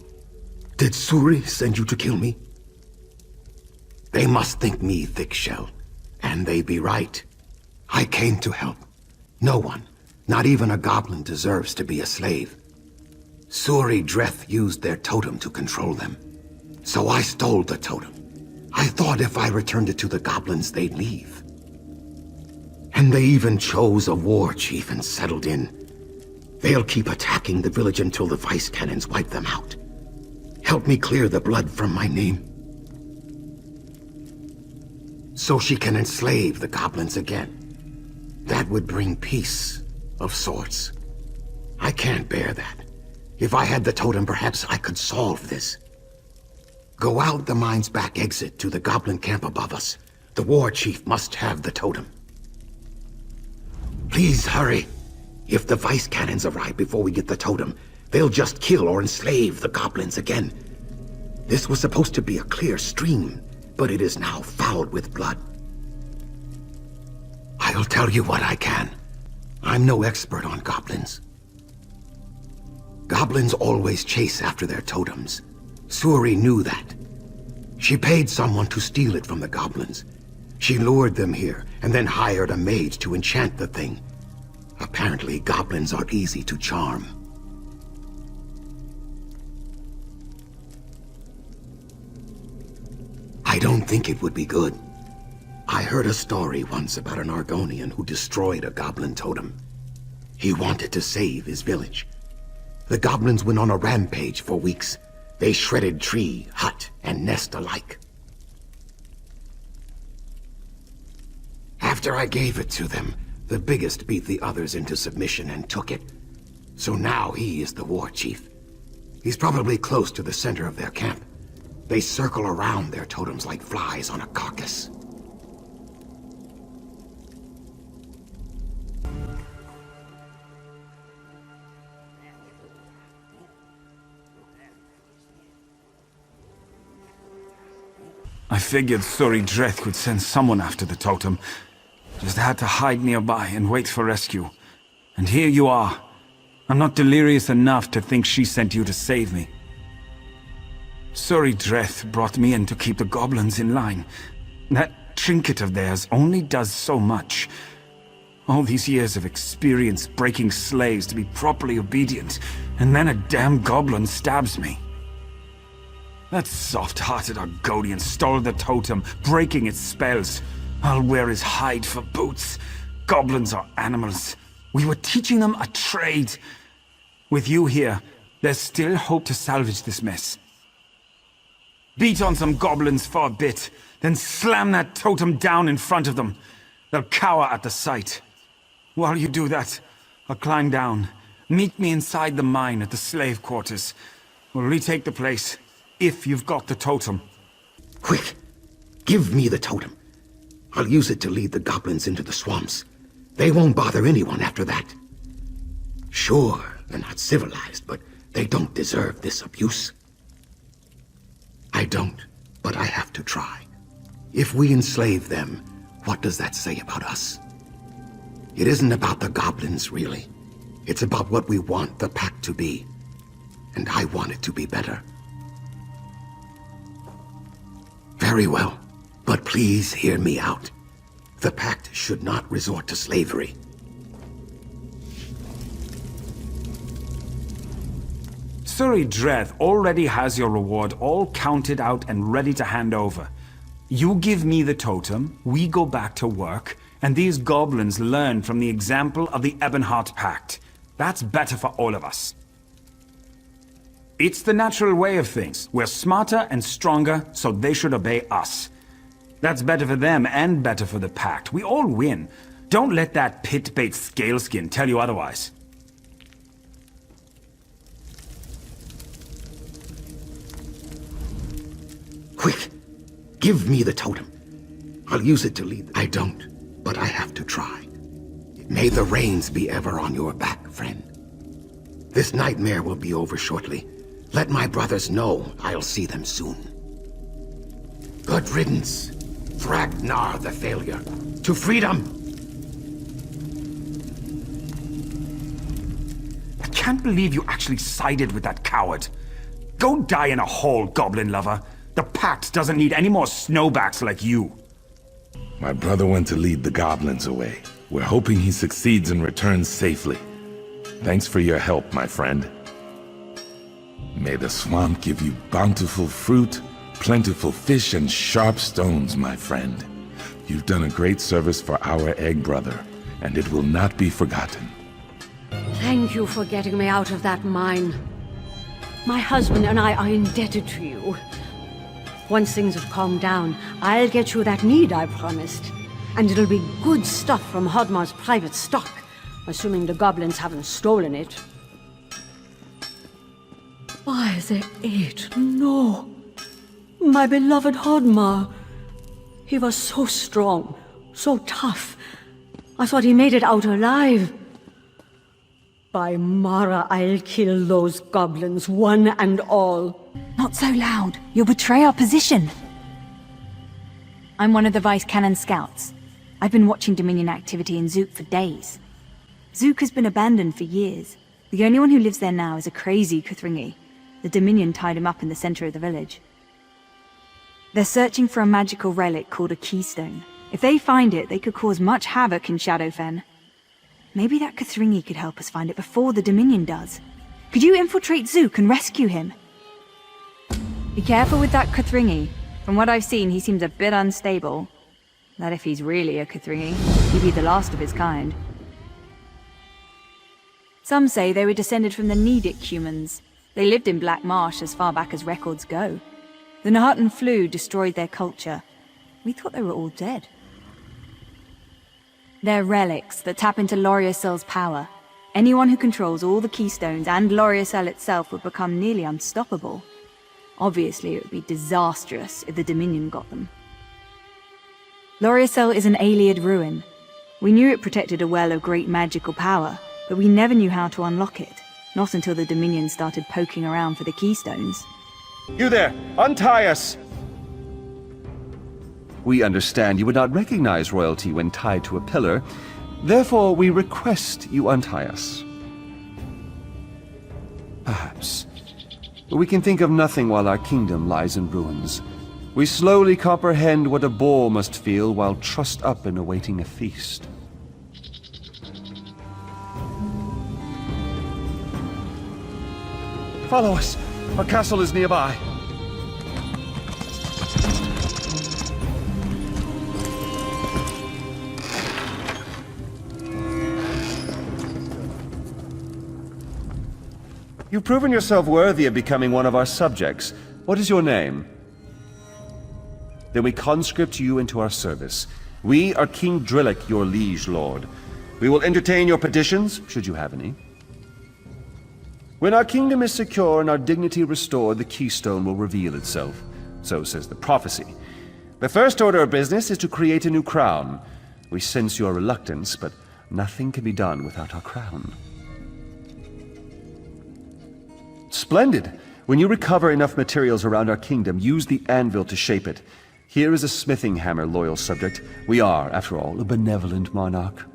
[SPEAKER 14] Did Suri send you to kill me? They must think me thick-shell, and they be right. I came to help. No one, not even a goblin, deserves to be a slave. Suri Dreth used their totem to control them. So I stole the totem. I thought if I returned it to the goblins, they'd leave. And they even chose a war chief and settled in. They'll keep attacking the village until the Vice Cannons wipe them out. Help me clear the blood from my name, so she can enslave the goblins again. That would bring peace, of sorts. I can't bear that. If I had the totem, perhaps I could solve this. Go out the mine's back exit to the goblin camp above us. The war chief must have the totem. Please hurry. If the Vice Cannons arrive before we get the totem, they'll just kill or enslave the goblins again. This was supposed to be a clear stream, but it is now fouled with blood. I'll tell you what I can. I'm no expert on goblins. Goblins always chase after their totems. Suri knew that. She paid someone to steal it from the goblins. She lured them here, and then hired a mage to enchant the thing. Apparently, goblins are easy to charm. I don't think it would be good. I heard a story once about an Argonian who destroyed a goblin totem. He wanted to save his village. The goblins went on a rampage for weeks. They shredded tree, hut, and nest alike. After I gave it to them, the biggest beat the others into submission and took it. So now he is the war chief. He's probably close to the center of their camp. They circle around their totems like flies on a carcass.
[SPEAKER 18] I figured Suri Dreth would send someone after the totem. Just had to hide nearby and wait for rescue. And here you are. I'm not delirious enough to think she sent you to save me. Suri Dreth brought me in to keep the goblins in line. That trinket of theirs only does so much. All these years of experience breaking slaves to be properly obedient, and then a damn goblin stabs me. That soft-hearted Argonian stole the totem, breaking its spells. I'll wear his hide for boots. Goblins are animals. We were teaching them a trade. With you here, there's still hope to salvage this mess. Beat on some goblins for a bit, then slam that totem down in front of them. They'll cower at the sight. While you do that, I'll climb down. Meet me inside the mine at the slave quarters. We'll retake the place. If you've got the totem.
[SPEAKER 14] Quick! Give me the totem. I'll use it to lead the goblins into the swamps. They won't bother anyone after that. Sure, they're not civilized, but they don't deserve this abuse. I don't, but I have to try. If we enslave them, what does that say about us? It isn't about the goblins, really. It's about what we want the Pact to be. And I want it to be better. Very well, but please hear me out. The Pact should not resort to slavery.
[SPEAKER 18] Suri Dreth already has your reward all counted out and ready to hand over. You give me the totem, we go back to work, and these goblins learn from the example of the EbonHeart Pact. That's better for all of us. It's the natural way of things. We're smarter and stronger, so they should obey us. That's better for them and better for the Pact. We all win. Don't let that pit-bait scaleskin tell you otherwise.
[SPEAKER 14] Quick! Give me the totem. I'll use it to lead. I don't, but I have to try. May the rains be ever on your back, friend. This nightmare will be over shortly. Let my brothers know I'll see them soon. Good riddance, Thragnar the Failure. To freedom!
[SPEAKER 18] I can't believe you actually sided with that coward. Go die in a hole, goblin lover. The Pact doesn't need any more snowbacks like you.
[SPEAKER 2] My brother went to lead the goblins away. We're hoping he succeeds and returns safely. Thanks for your help, my friend. May the swamp give you bountiful fruit, plentiful fish, and sharp stones, my friend. You've done a great service for our egg brother, and it will not be forgotten.
[SPEAKER 20] Thank you for getting me out of that mine. My husband and I are indebted to you. Once things have calmed down, I'll get you that mead I promised. And it'll be good stuff from Hodmar's private stock, assuming the goblins haven't stolen it. Why, they ate. No. My beloved Hodmar. He was so strong, so tough. I thought he made it out alive. By Mara, I'll kill those goblins, one and all.
[SPEAKER 6] Not so loud. You'll betray our position. I'm one of the Vice Cannon scouts. I've been watching Dominion activity in Zook for days. Zook has been abandoned for years. The only one who lives there now is a crazy Kuthringi. The Dominion tied him up in the center of the village. They're searching for a magical relic called a keystone. If they find it, they could cause much havoc in Shadowfen. Maybe that Kuthringi could help us find it before the Dominion does. Could you infiltrate Zook and rescue him? Be careful with that Kuthringi. From what I've seen, he seems a bit unstable. That if he's really a Kuthringi, he'd be the last of his kind. Some say they were descended from the Nedic humans. They lived in Black Marsh as far back as records go. The Nahartan flu destroyed their culture. We thought they were all dead. They're relics that tap into Loriacel's power. Anyone who controls all the keystones and Loriacel itself would become nearly unstoppable. Obviously, it would be disastrous if the Dominion got them. Loriacel is an Ayleid ruin. We knew it protected a well of great magical power, but we never knew how to unlock it. Not until the Dominion started poking around for the keystones.
[SPEAKER 7] You there! Untie us! We understand you would not recognize royalty when tied to a pillar. Therefore, we request you untie us. Perhaps. But we can think of nothing while our kingdom lies in ruins. We slowly comprehend what a boar must feel while trussed up and awaiting a feast. Follow us! Our castle is nearby. You've proven yourself worthy of becoming one of our subjects. What is your name? Then we conscript you into our service. We are King Drillick, your liege lord. We will entertain your petitions, should you have any. When our kingdom is secure and our dignity restored, the keystone will reveal itself. So says the prophecy. The first order of business is to create a new crown. We sense your reluctance, but nothing can be done without our crown. Splendid! When you recover enough materials around our kingdom, use the anvil to shape it. Here is a smithing hammer, loyal subject. We are, after all, a benevolent monarch.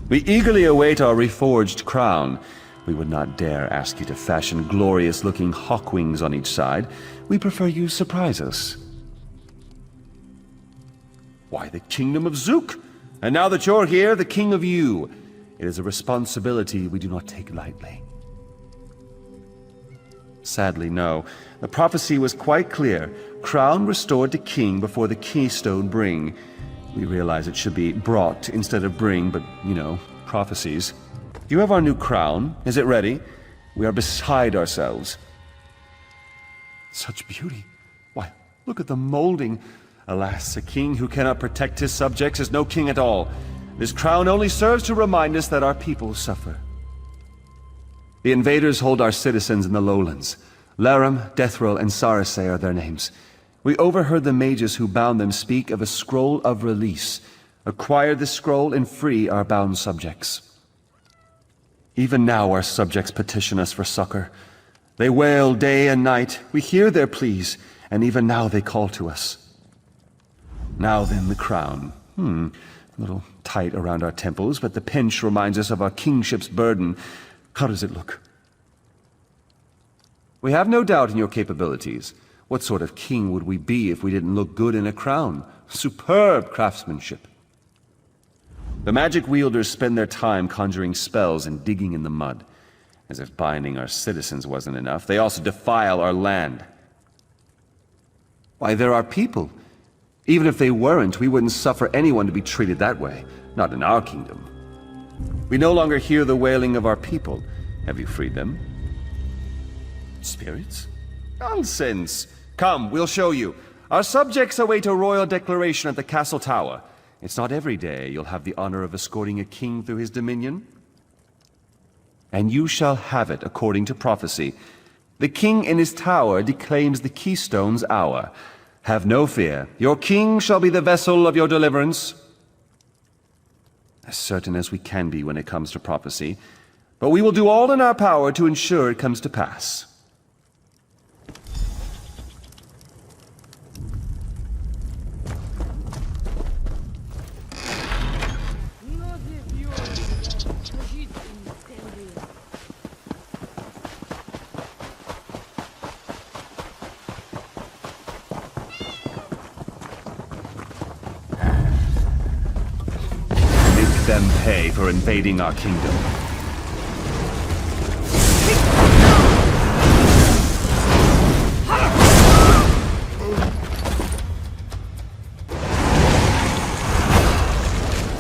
[SPEAKER 7] We eagerly await our reforged crown. We would not dare ask you to fashion glorious-looking hawk wings on each side. We prefer you surprise us. Why, the kingdom of Zook! And now that you're here, the king of you. It is a responsibility we do not take lightly. Sadly, no. The prophecy was quite clear. Crown restored to king before the keystone bring. We realize it should be brought instead of bring, but, you know, prophecies. Do you have our new crown? Is it ready? We are beside ourselves. Such beauty. Why, look at the molding. Alas, a king who cannot protect his subjects is no king at all. This crown only serves to remind us that our people suffer. The invaders hold our citizens in the lowlands. Laram, Deathril, and Sarasay are their names. We overheard the mages who bound them speak of a scroll of release. Acquire this scroll and free our bound subjects. Even now our subjects petition us for succor. They wail day and night. We hear their pleas, and even now they call to us. Now then, the crown. A little tight around our temples, but the pinch reminds us of our kingship's burden. How does it look? We have no doubt in your capabilities. What sort of king would we be if we didn't look good in a crown? Superb craftsmanship. The magic wielders spend their time conjuring spells and digging in the mud. As if binding our citizens wasn't enough, they also defile our land. Why, they're our people. Even if they weren't, we wouldn't suffer anyone to be treated that way. Not in our kingdom. We no longer hear the wailing of our people. Have you freed them? Spirits? Nonsense! Come, we'll show you. Our subjects await a royal declaration at the castle tower. It's not every day you'll have the honor of escorting a king through his dominion. And you shall have it according to prophecy. The king in his tower declaims the keystone's hour. Have no fear. Your king shall be the vessel of your deliverance. As certain as we can be when it comes to prophecy, but we will do all in our power to ensure it comes to pass. Them pay for invading our kingdom.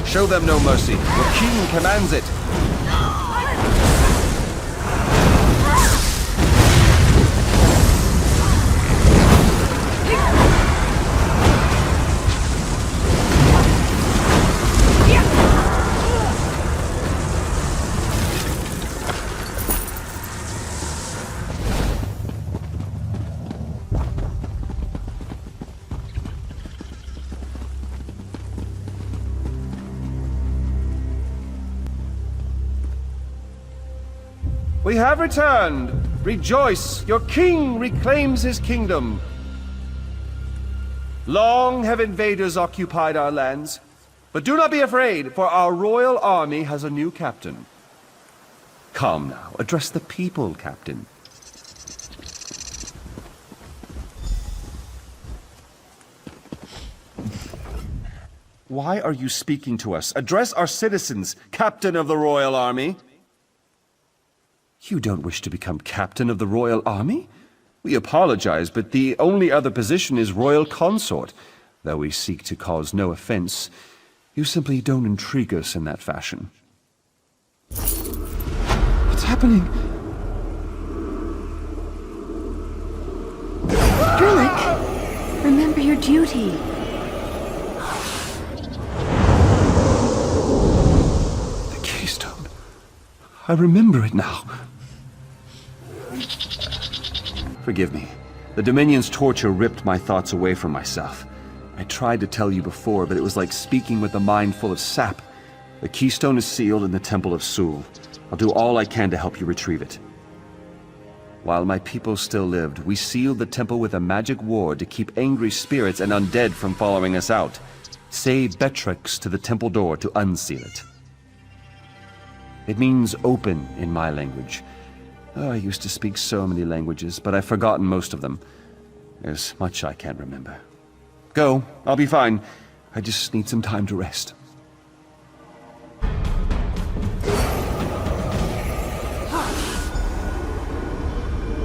[SPEAKER 7] Show them no mercy. Your king commands it. We have returned! Rejoice! Your king reclaims his kingdom! Long have invaders occupied our lands, but do not be afraid, for our royal army has a new captain. Come now, address the people, Captain. Why are you speaking to us? Address our citizens, Captain of the Royal Army. You don't wish to become Captain of the Royal Army? We apologize, but the only other position is Royal Consort. Though we seek to cause no offense, you simply don't intrigue us in that fashion. What's happening?
[SPEAKER 6] Drillick, remember your duty.
[SPEAKER 7] The keystone. I remember it now. Forgive me. The Dominion's torture ripped my thoughts away from myself. I tried to tell you before, but it was like speaking with a mind full of sap. The keystone is sealed in the Temple of Sul. I'll do all I can to help you retrieve it. While my people still lived, we sealed the temple with a magic ward to keep angry spirits and undead from following us out. Say Betrix to the temple door to unseal it. It means open in my language. Oh, I used to speak so many languages, but I've forgotten most of them. There's much I can't remember. Go, I'll be fine. I just need some time to rest.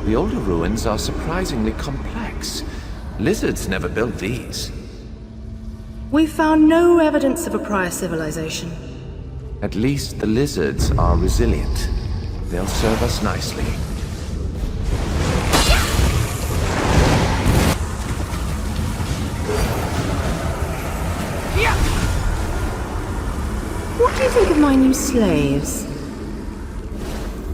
[SPEAKER 11] The older ruins are surprisingly complex. Lizards never built these.
[SPEAKER 21] We found no evidence of a prior civilization.
[SPEAKER 11] At least the lizards are resilient. They'll serve us nicely.
[SPEAKER 21] What do you think of my new slaves?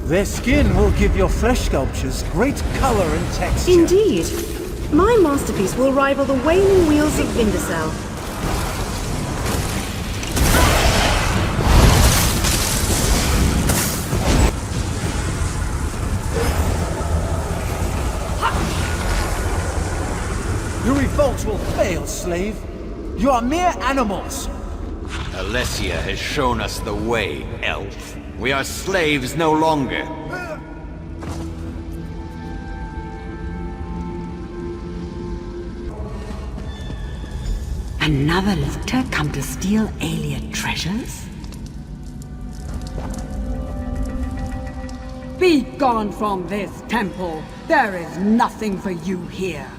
[SPEAKER 23] Their skin will give your flesh sculptures great color and texture.
[SPEAKER 21] Indeed. My masterpiece will rival the waning wheels of Vindicel.
[SPEAKER 23] Your revolt will fail, slave. You are mere animals.
[SPEAKER 24] Alessia has shown us the way, elf. We are slaves no longer.
[SPEAKER 25] Another looter come to steal Ayleid treasures?
[SPEAKER 17] Be gone from this temple. There is nothing for you here.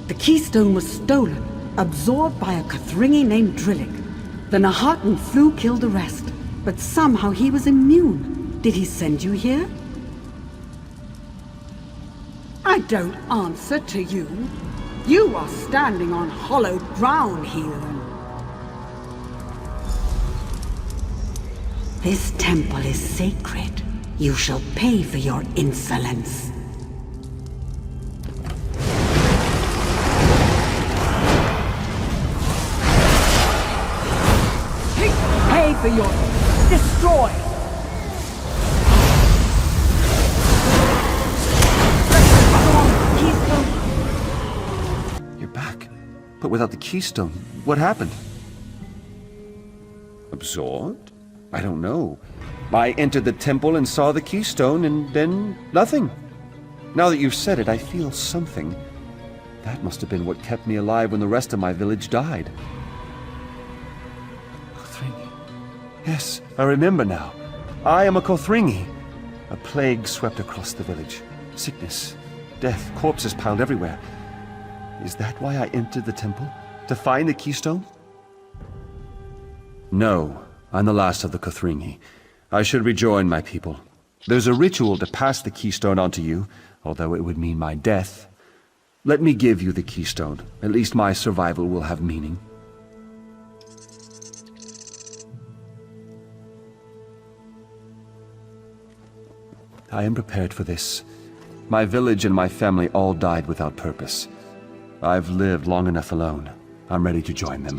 [SPEAKER 17] The keystone was stolen, absorbed by a Kothringi named Drillick. The Nahatan flew killed the rest, but somehow he was immune. Did he send you here? I don't answer to you. You are standing on hollowed ground, heathen. This temple is sacred. You shall pay for your insolence. Pay for your... destroy!
[SPEAKER 7] You're back. But without the keystone, what happened? Absorbed? I don't know. I entered the temple and saw the keystone, and then nothing. Now that you've said it, I feel something. That must have been what kept me alive when the rest of my village died. Kothringi. Yes, I remember now. I am a Kothringi. A plague swept across the village. Sickness, death, corpses piled everywhere. Is that why I entered the temple? To find the keystone? No, I'm the last of the Kothringi. I should rejoin my people. There's a ritual to pass the keystone on to you, although it would mean my death. Let me give you the keystone. At least my survival will have meaning. I am prepared for this. My village and my family all died without purpose. I've lived long enough alone. I'm ready to join them.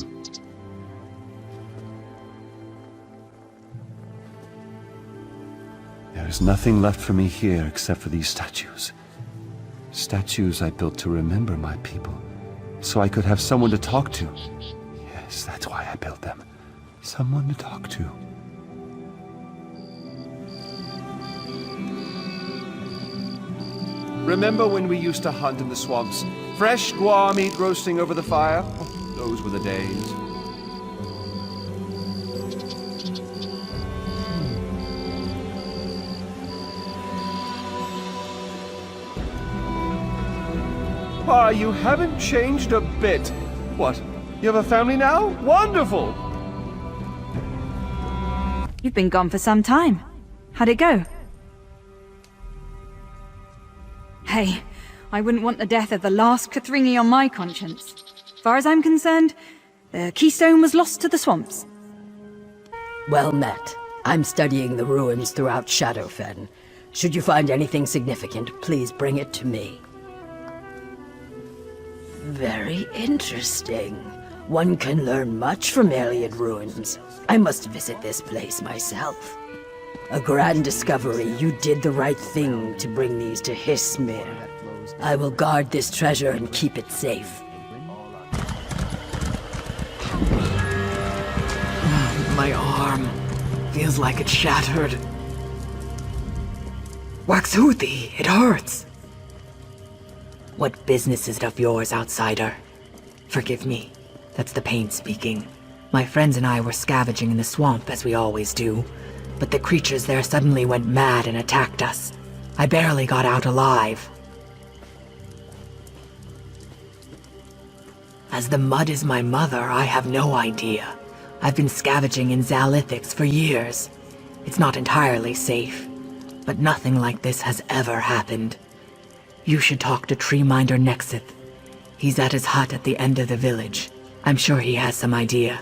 [SPEAKER 7] There There's nothing left for me here except for these statues. Statues I built to remember my people, so I could have someone to talk to. Yes, that's why I built them. Someone to talk to. Remember when we used to hunt in the swamps? Fresh squaw meat roasting over the fire? Oh, those were the days. Why, you haven't changed a bit. What? You have a family now? Wonderful!
[SPEAKER 6] You've been gone for some time. How'd it go? Hey, I wouldn't want the death of the last Cathringi on my conscience. As far as I'm concerned, the keystone was lost to the swamps.
[SPEAKER 4] Well met. I'm studying the ruins throughout Shadowfen. Should you find anything significant, please bring it to me. Very interesting. One can learn much from alien ruins. I must visit this place myself. A grand discovery. You did the right thing to bring these to Hismir. I will guard this treasure and keep it safe.
[SPEAKER 8] My arm feels like it's shattered. Waxhuthi, it hurts. What business is it of yours, outsider? Forgive me, that's the pain speaking. My friends and I were scavenging in the swamp, as we always do, but the creatures there suddenly went mad and attacked us. I barely got out alive. As the mud is my mother, I have no idea. I've been scavenging in Zalithics for years. It's not entirely safe, but nothing like this has ever happened. You should talk to Treeminder Nexith. He's at his hut at the end of the village. I'm sure he has some idea.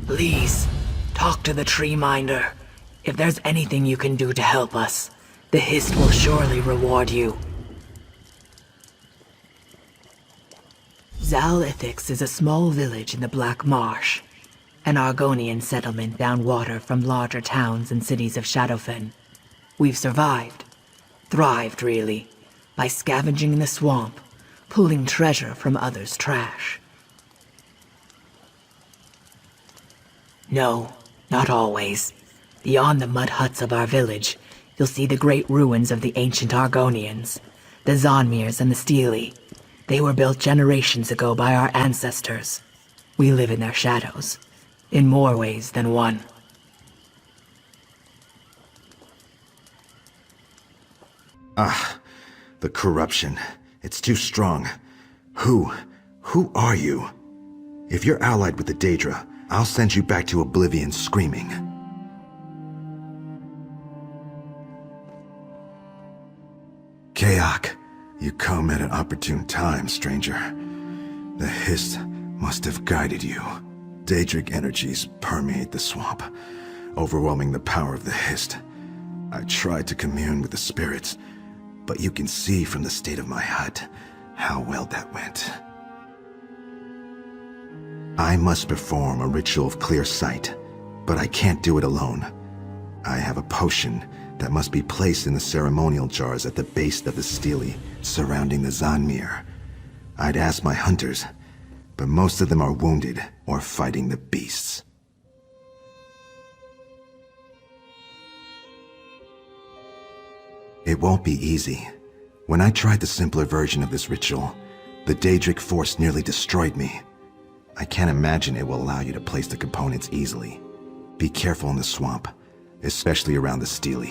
[SPEAKER 8] Please, talk to the Treeminder. If there's anything you can do to help us, the Hist will surely reward you. Zalithics is a small village in the Black Marsh, an Argonian settlement downwater from larger towns and cities of Shadowfen. We've survived, thrived really, by scavenging in the swamp, pulling treasure from others' trash. No, not always. Beyond the mud huts of our village, you'll see the great ruins of the ancient Argonians, the Zonmirs and the Steely. They were built generations ago by our ancestors. We live in their shadows, in more ways than one.
[SPEAKER 9] Ah, the corruption. It's too strong. Who are you? If you're allied with the Daedra, I'll send you back to oblivion screaming. Kayak, you come at an opportune time, stranger. The Hist must have guided you. Daedric energies permeate the swamp, overwhelming the power of the Hist. I tried to commune with the spirits, but you can see from the state of my hut how well that went. I must perform a ritual of clear sight, but I can't do it alone. I have a potion that must be placed in the ceremonial jars at the base of the stele surrounding the Zonmir. I'd ask my hunters, but most of them are wounded or fighting the beasts. It won't be easy. When I tried the simpler version of this ritual, the Daedric force nearly destroyed me. I can't imagine it will allow you to place the components easily. Be careful in the swamp, especially around the stele.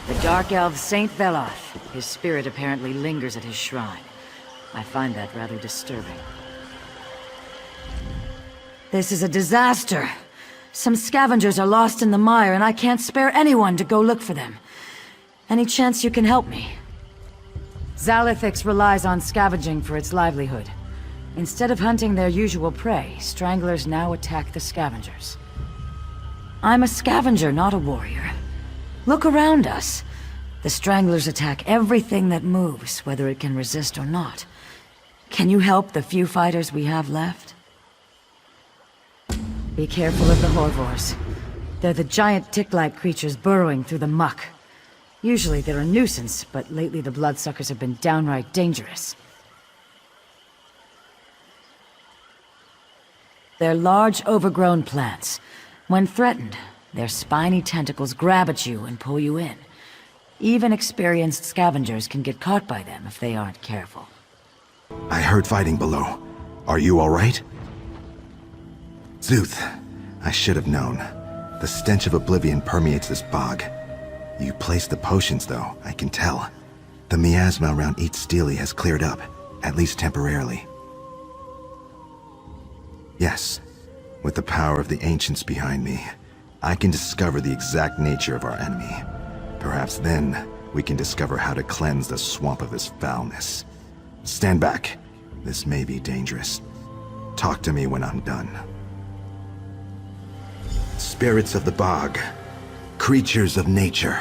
[SPEAKER 12] The Dark Elf Saint Veloth. His spirit apparently lingers at his shrine. I find that rather disturbing. This is a disaster. Some scavengers are lost in the mire, and I can't spare anyone to go look for them. Any chance you can help me? Zalithics relies on scavenging for its livelihood. Instead of hunting their usual prey, stranglers now attack the scavengers. I'm a scavenger, not a warrior. Look around us. The Stranglers attack everything that moves, whether it can resist or not. Can you help the few fighters we have left? Be careful of the Horvors. They're the giant tick-like creatures burrowing through the muck. Usually they're a nuisance, but lately the bloodsuckers have been downright dangerous. They're large, overgrown plants. When threatened, their spiny tentacles grab at you and pull you in. Even experienced scavengers can get caught by them if they aren't careful.
[SPEAKER 9] I heard fighting below. Are you all right? Zuth, I should have known. The stench of oblivion permeates this bog. You placed the potions, though, I can tell. The miasma around each Steely has cleared up, at least temporarily. Yes, with the power of the ancients behind me, I can discover the exact nature of our enemy. Perhaps then, we can discover how to cleanse the swamp of this foulness. Stand back. This may be dangerous. Talk to me when I'm done. Spirits of the bog. Creatures of nature.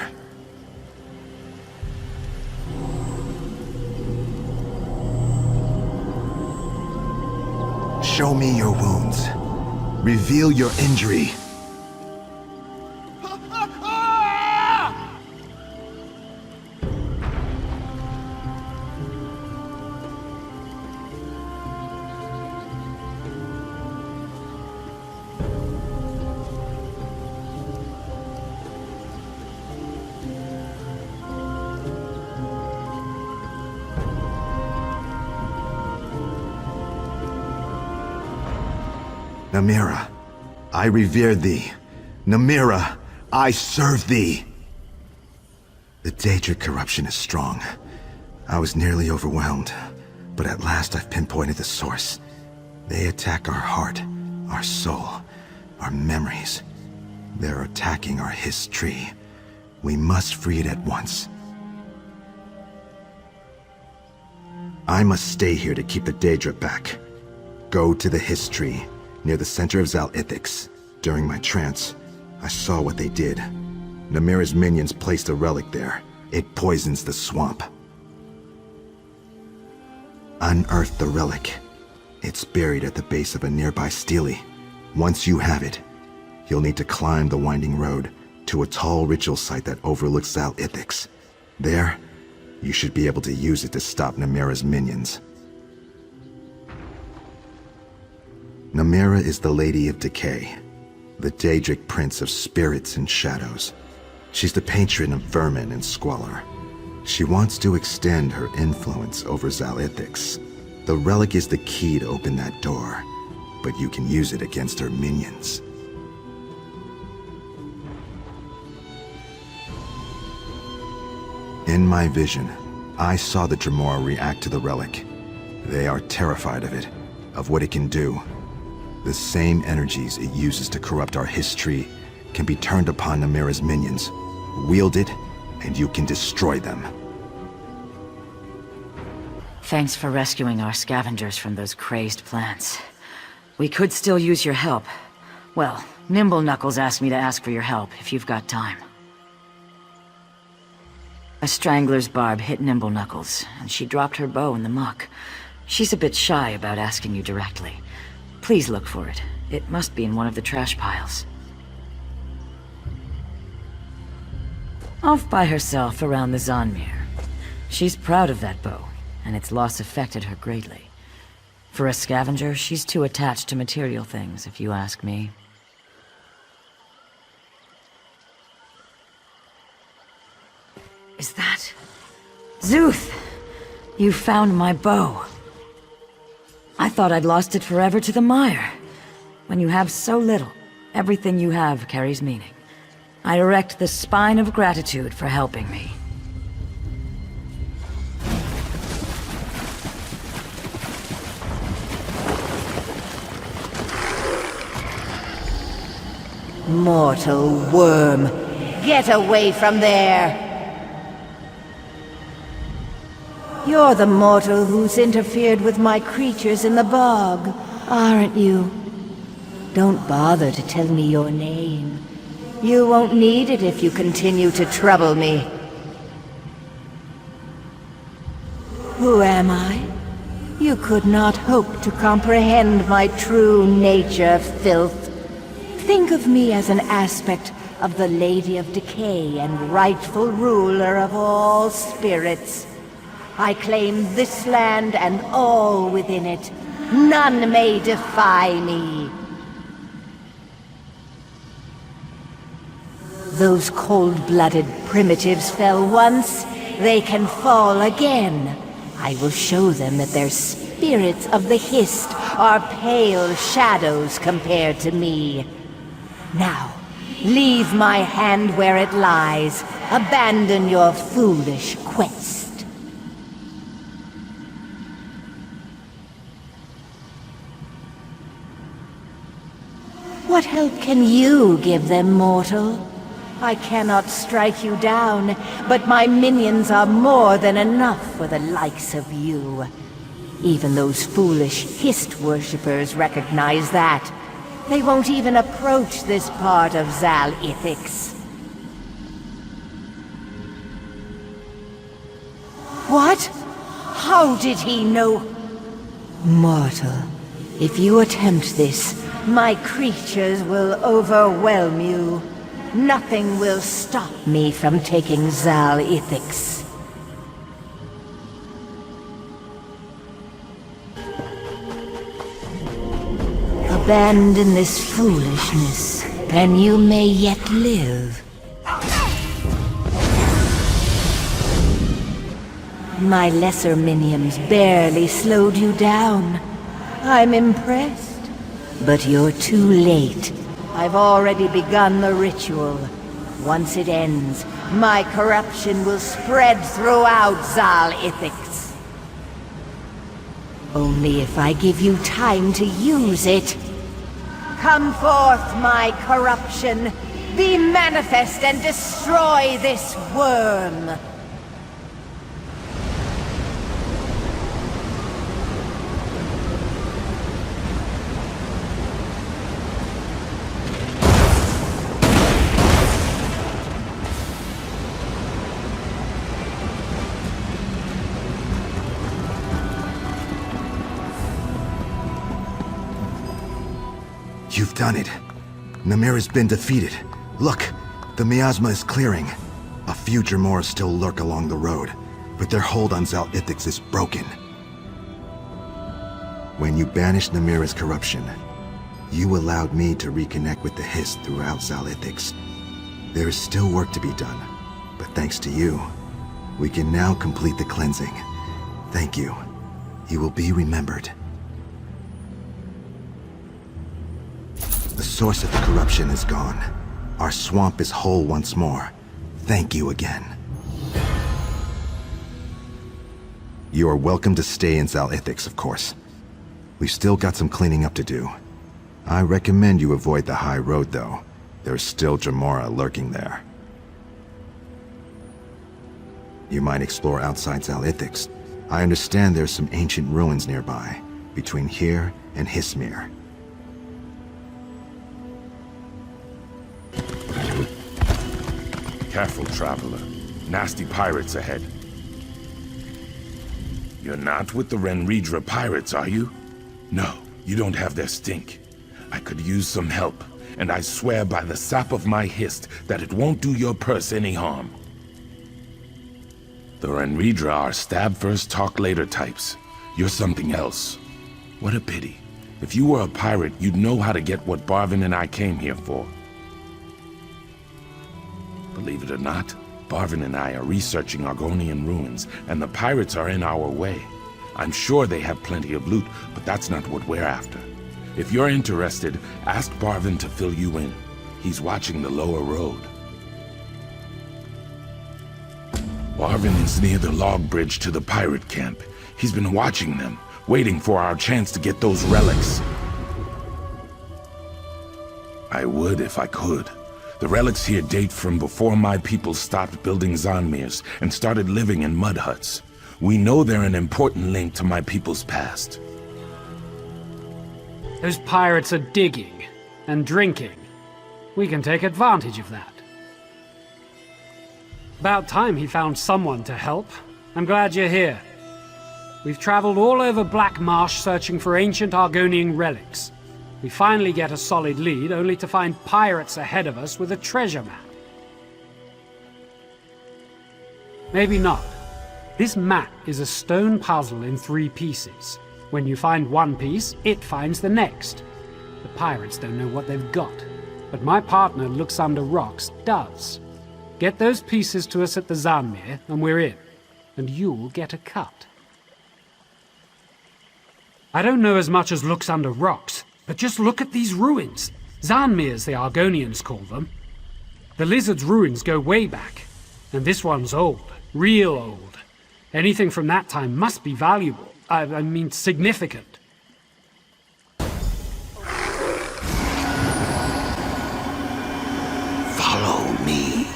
[SPEAKER 9] Show me your wounds. Reveal your injury. Namira, I revere thee. Namira, I serve thee. The Daedric corruption is strong. I was nearly overwhelmed, but at last I've pinpointed the source. They attack our heart, our soul, our memories. They're attacking our history. We must free it at once. I must stay here to keep the Daedra back. Go to the history near the center of Zal-Ithix. During my trance, I saw what they did. Namira's minions placed a relic there. It poisons the swamp. Unearth the relic. It's buried at the base of a nearby stele. Once you have it, you'll need to climb the winding road to a tall ritual site that overlooks Zal-Ithix. There, you should be able to use it to stop Namira's minions. Namira is the Lady of Decay, the Daedric Prince of spirits and shadows. She's the patron of vermin and squalor. She wants to extend her influence over Zal-Ithix. The relic is the key to open that door, but you can use it against her minions. In my vision, I saw the Dremora react to the relic. They are terrified of it, of what it can do. The same energies it uses to corrupt our history can be turned upon Namira's minions. Wield it, and you can destroy them.
[SPEAKER 12] Thanks for rescuing our scavengers from those crazed plants. We could still use your help. Well, Nimble Knuckles asked me to ask for your help, if you've got time. A strangler's barb hit Nimble Knuckles, and she dropped her bow in the muck. She's a bit shy about asking you directly. Please look for it. It must be in one of the trash piles. Off by herself around the Zonmir. She's proud of that bow, and its loss affected her greatly. For a scavenger, she's too attached to material things, if you ask me. Is that... Zuth! You found my bow. I thought I'd lost it forever to the mire. When you have so little, everything you have carries meaning. I erect the spine of gratitude for helping me.
[SPEAKER 4] Mortal worm, get away from there! You're the mortal who's interfered with my creatures in the bog, aren't you? Don't bother to tell me your name.
[SPEAKER 25] You won't need it if you continue to trouble me. Who am I? You could not hope to comprehend my true nature, filth. Think of me as an aspect of the Lady of Decay and rightful ruler of all spirits. I claim this land and all within it. None may defy me. Those cold-blooded primitives fell once, they can fall again. I will show them that their spirits of the Hist are pale shadows compared to me. Now, leave my hand where it lies. Abandon your foolish quest. What help can you give them, mortal? I cannot strike you down, but my minions are more than enough for the likes of you. Even those foolish Hist worshippers recognize that. They won't even approach this part of Zal Ithix. What? How did he know? Mortal, if you attempt this, my creatures will overwhelm you. Nothing will stop me from taking Zal Ithix. Abandon this foolishness, and you may yet live. My lesser minions barely slowed you down. I'm impressed, but you're too late. I've already begun the ritual. Once it ends, my corruption will spread throughout Zal Ithix. Only if I give you time to use it. Come forth, my corruption. Be manifest and destroy this worm.
[SPEAKER 9] You've done it. Namir has been defeated. Look, the miasma is clearing. A few Dremora still lurk along the road, but their hold on Zal Ithix is broken. When you banished Namira's corruption, you allowed me to reconnect with the Hist throughout Zal Ithix. There is still work to be done, but thanks to you, we can now complete the cleansing. Thank you. You will be remembered. The source of the corruption is gone. Our swamp is whole once more. Thank you again. You are welcome to stay in Zal Ithix, of course. We've still got some cleaning up to do. I recommend you avoid the high road, though. There's still Dremora lurking there. You might explore outside Zal Ithix. I understand there's some ancient ruins nearby, between here and Hismir.
[SPEAKER 2] Careful, traveler. Nasty pirates ahead. You're not with the Renridra pirates, are you? No, you don't have their stink. I could use some help, and I swear by the sap of my Hist that it won't do your purse any harm. The Renridra are stab-first, talk-later types. You're something else. What a pity. If you were a pirate, you'd know how to get what Barvin and I came here for. Believe it or not, Barvin and I are researching Argonian ruins, and the pirates are in our way. I'm sure they have plenty of loot, but that's not what we're after. If you're interested, ask Barvin to fill you in. He's watching the lower road. Barvin is near the log bridge to the pirate camp. He's been watching them, waiting for our chance to get those relics. I would if I could. The relics here date from before my people stopped building Zanmirs and started living in mud huts. We know they're an important link to my people's past.
[SPEAKER 1] Those pirates are digging and drinking. We can take advantage of that. About time he found someone to help. I'm glad you're here. We've traveled all over Black Marsh searching for ancient Argonian relics. We finally get a solid lead, only to find pirates ahead of us with a treasure map. Maybe not. This map is a stone puzzle in 3 pieces. When you find one piece, it finds the next. The pirates don't know what they've got, but my partner looks under rocks does. Get those pieces to us at the Zanmir, and we're in. And you'll get a cut. I don't know as much as looks under rocks, but just look at these ruins. Zanmirs, the Argonians call them. The lizard's ruins go way back, and this one's old, real old. Anything from that time must be valuable. I mean, significant.
[SPEAKER 14] Follow me.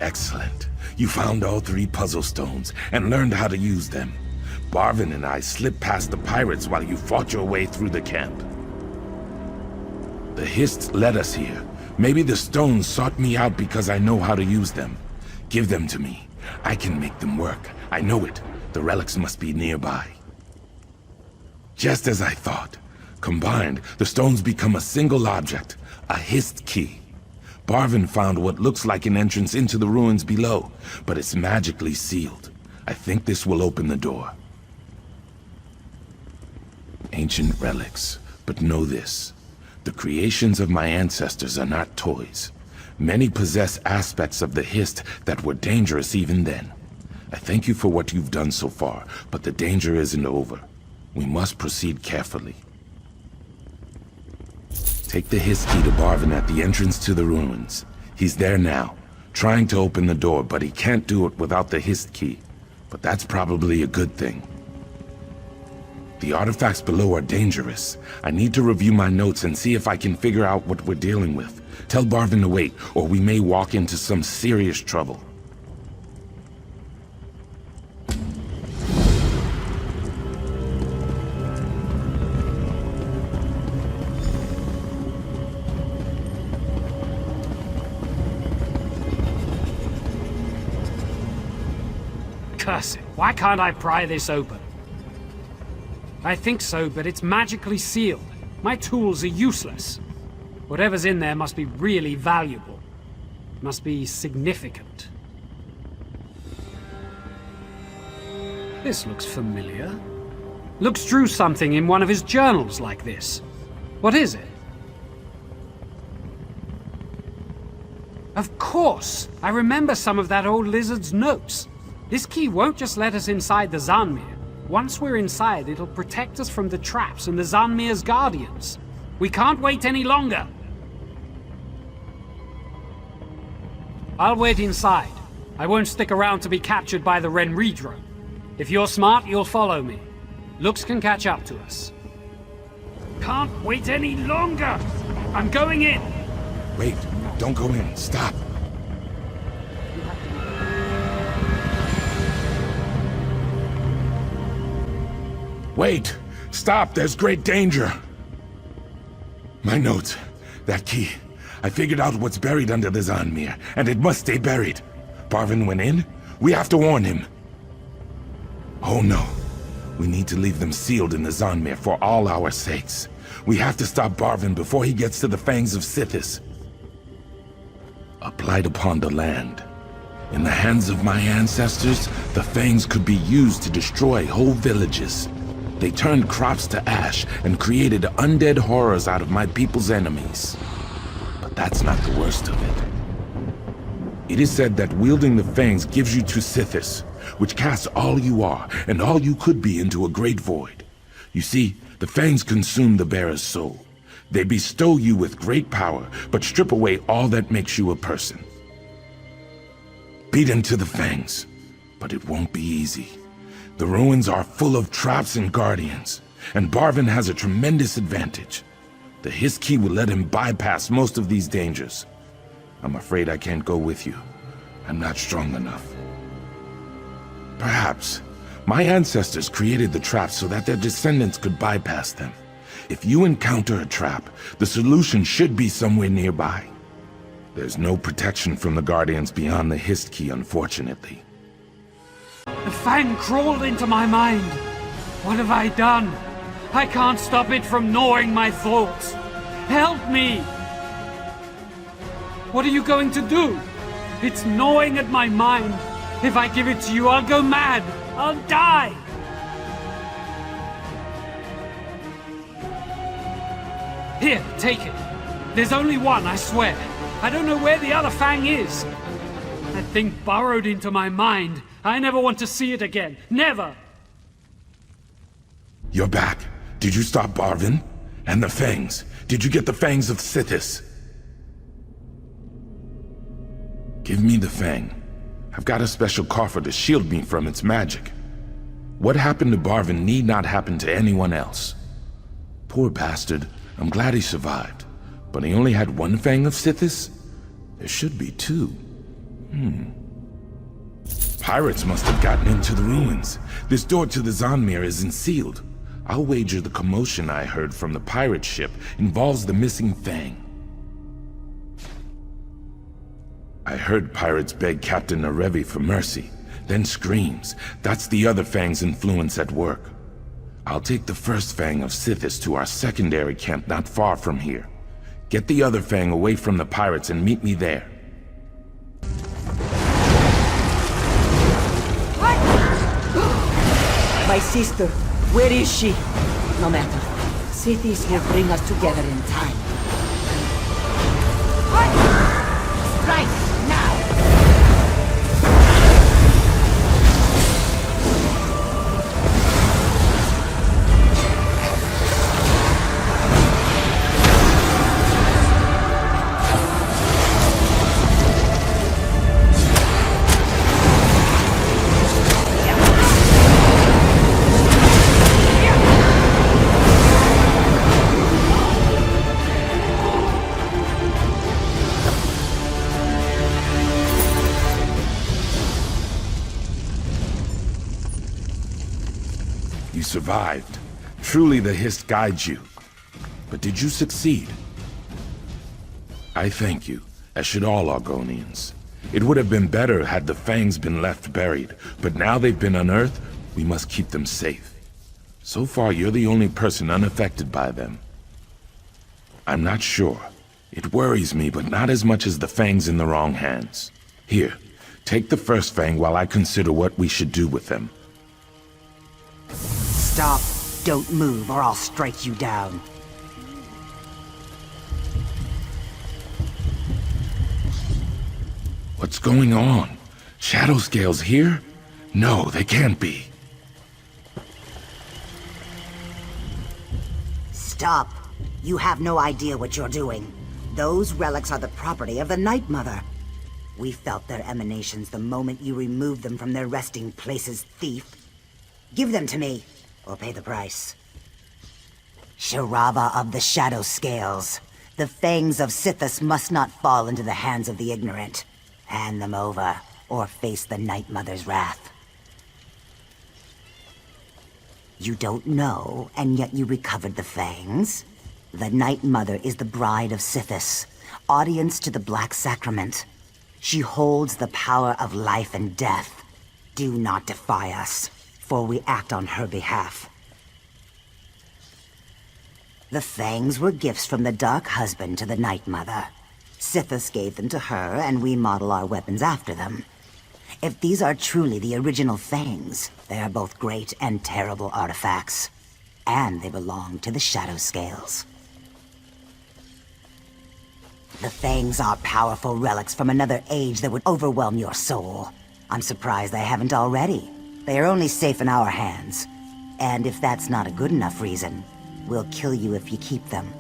[SPEAKER 2] Excellent. You found all 3 puzzle stones and learned how to use them. Barvin and I slipped past the pirates while you fought your way through the camp. The Hist led us here. Maybe the stones sought me out because I know how to use them. Give them to me. I can make them work. I know it. The relics must be nearby. Just as I thought. Combined, the stones become a single object, a Hist key. Barvin found what looks like an entrance into the ruins below, but it's magically sealed. I think this will open the door. Ancient relics, but know this. The creations of my ancestors are not toys. Many possess aspects of the Hist that were dangerous even then. I thank you for what you've done so far, but the danger isn't over. We must proceed carefully. Take the Hist key to Barvin at the entrance to the ruins. He's there now, trying to open the door, but he can't do it without the Hist key. But that's probably a good thing. The artifacts below are dangerous. I need to review my notes and see if I can figure out what we're dealing with. Tell Barvin to wait, or we may walk into some serious trouble.
[SPEAKER 1] Curse it, why can't I pry this open? I think so, but it's magically sealed. My tools are useless. Whatever's in there must be really valuable. Must be significant. This looks familiar. Looks drew something in one of his journals like this. What is it? Of course! I remember some of that old lizard's notes. This key won't just let us inside the Zanmir. Once we're inside, it'll protect us from the traps and the Zanmir's guardians. We can't wait any longer! I'll wait inside. I won't stick around to be captured by the Renri drone. If you're smart, you'll follow me. Looks can catch up to us. Can't wait any longer! I'm going in!
[SPEAKER 2] Wait, don't go in. Stop. Wait! Stop! There's great danger! My notes. That key. I figured out what's buried under the Zanmir, and it must stay buried. Barvin went in? We have to warn him. Oh no. We need to leave them sealed in the Zanmir for all our sakes. We have to stop Barvin before he gets to the fangs of Sithis. A blight upon the land. In the hands of my ancestors, the fangs could be used to destroy whole villages. They turned crops to ash and created undead horrors out of my people's enemies. But that's not the worst of it. It is said that wielding the fangs gives you to Sithis, which casts all you are and all you could be into a great void. You see, the fangs consume the bearer's soul. They bestow you with great power, but strip away all that makes you a person. Beat into the fangs, but it won't be easy. The ruins are full of traps and guardians, and Barvin has a tremendous advantage. The Hist Key will let him bypass most of these dangers. I'm afraid I can't go with you. I'm not strong enough. Perhaps my ancestors created the traps so that their descendants could bypass them. If you encounter a trap, the solution should be somewhere nearby. There's no protection from the Guardians beyond the Hist Key, unfortunately.
[SPEAKER 1] The Fang crawled into my mind. What have I done? I can't stop it from gnawing my thoughts. Help me! What are you going to do? It's gnawing at my mind. If I give it to you, I'll go mad. I'll die! Here, take it. There's only one, I swear. I don't know where the other Fang is. That thing burrowed into my mind. I never want to see it again. Never!
[SPEAKER 2] You're back. Did you stop Barvin? And the Fangs? Did you get the Fangs of Sithis? Give me the Fang. I've got a special coffer to shield me from its magic. What happened to Barvin need not happen to anyone else. Poor bastard. I'm glad he survived. But he only had one Fang of Sithis? There should be two. Pirates must have gotten into the ruins. This door to the Zonmir isn't sealed. I'll wager the commotion I heard from the pirate ship involves the missing Fang. I heard pirates beg Captain Narevi for mercy, then screams. That's the other Fang's influence at work. I'll take the first Fang of Sithis to our secondary camp not far from here. Get the other Fang away from the pirates and meet me there.
[SPEAKER 25] My sister, where is she? No matter. Sithis will bring us together in time. Strike now!
[SPEAKER 2] You survived. Truly the Hist guides you. But did you succeed? I thank you, as should all Argonians. It would have been better had the Fangs been left buried, but now they've been unearthed, we must keep them safe. So far, you're the only person unaffected by them. I'm not sure. It worries me, but not as much as the Fangs in the wrong hands. Here, take the first Fang while I consider what we should do with them.
[SPEAKER 10] Stop. Don't move, or I'll strike you down.
[SPEAKER 2] What's going on? Shadow Scales here? No, they can't be.
[SPEAKER 10] Stop. You have no idea what you're doing. Those relics are the property of the Night Mother. We felt their emanations the moment you removed them from their resting places, thief. Give them to me, or pay the price. Sharava of the Shadow Scales. The fangs of Sithis must not fall into the hands of the ignorant. Hand them over, or face the Night Mother's wrath. You don't know, and yet you recovered the fangs? The Night Mother is the bride of Sithis, audience to the Black Sacrament. She holds the power of life and death. Do not defy us, for we act on her behalf. The fangs were gifts from the Dark Husband to the Night Mother. Sithis gave them to her, and we model our weapons after them. If these are truly the original fangs, they are both great and terrible artifacts. And they belong to the Shadow Scales. The fangs are powerful relics from another age that would overwhelm your soul. I'm surprised they haven't already. They are only safe in our hands. And if that's not a good enough reason, we'll kill you if you keep them.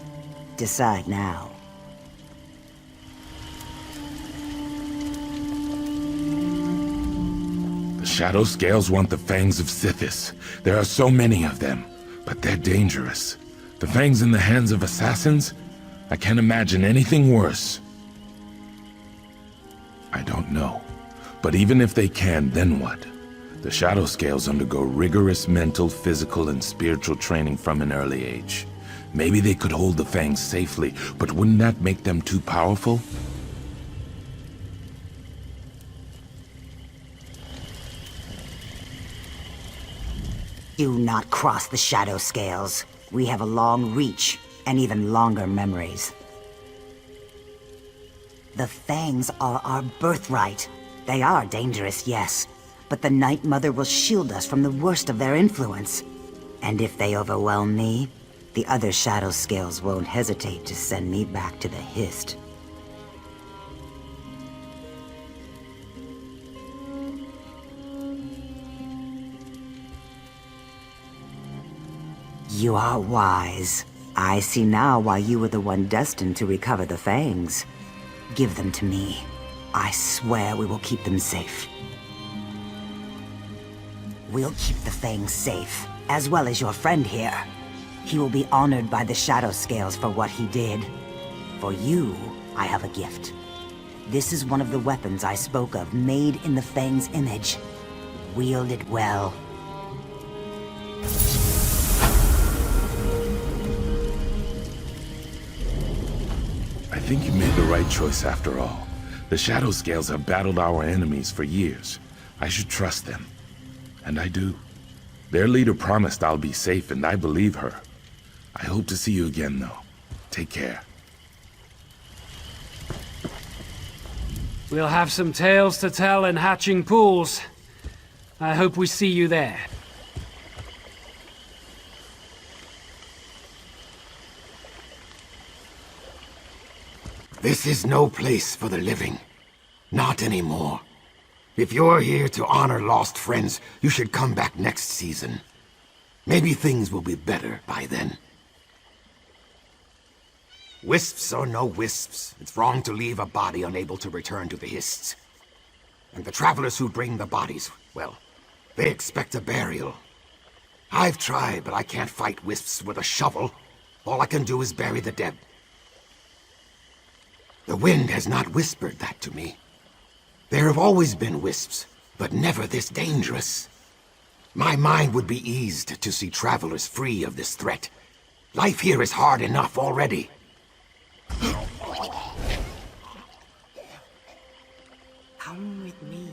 [SPEAKER 10] Decide now.
[SPEAKER 2] The The Shadow Scales want the fangs of Sithis. There are so many of them, but they're dangerous. The fangs in the hands of assassins? I can't imagine anything worse. I don't know. But even if they can, then what? The Shadow Scales undergo rigorous mental, physical, and spiritual training from an early age. Maybe they could hold the fangs safely, but wouldn't that make them too powerful?
[SPEAKER 10] Do not cross the Shadow Scales. We have a long reach, and even longer memories. The fangs are our birthright. They are dangerous, yes, but the Night Mother will shield us from the worst of their influence. And if they overwhelm me, the other Shadow Scales won't hesitate to send me back to the Hist. You are wise. I see now why you were the one destined to recover the fangs. Give them to me. I swear we will keep them safe. We'll keep the fangs safe, as well as your friend here. He will be honored by the Shadow Scales for what he did. For you, I have a gift. This is one of the weapons I spoke of, made in the Fang's image. Wield it well.
[SPEAKER 2] I think you made the right choice after all. The Shadow Scales have battled our enemies for years. I should trust them. And I do. Their leader promised I'll be safe, and I believe her. I hope to see you again, though. Take care.
[SPEAKER 1] We'll have some tales to tell in Hatching Pools. I hope we see you there.
[SPEAKER 14] This is no place for the living. Not anymore. If you're here to honor lost friends, you should come back next season. Maybe things will be better by then. Wisps or no wisps, it's wrong to leave a body unable to return to the Hists. And the travelers who bring the bodies, well, they expect a burial. I've tried, but I can't fight wisps with a shovel. All I can do is bury the dead. The wind has not whispered that to me. There have always been wisps, but never this dangerous. My mind would be eased to see travelers free of this threat. Life here is hard enough already.
[SPEAKER 10] Come with me.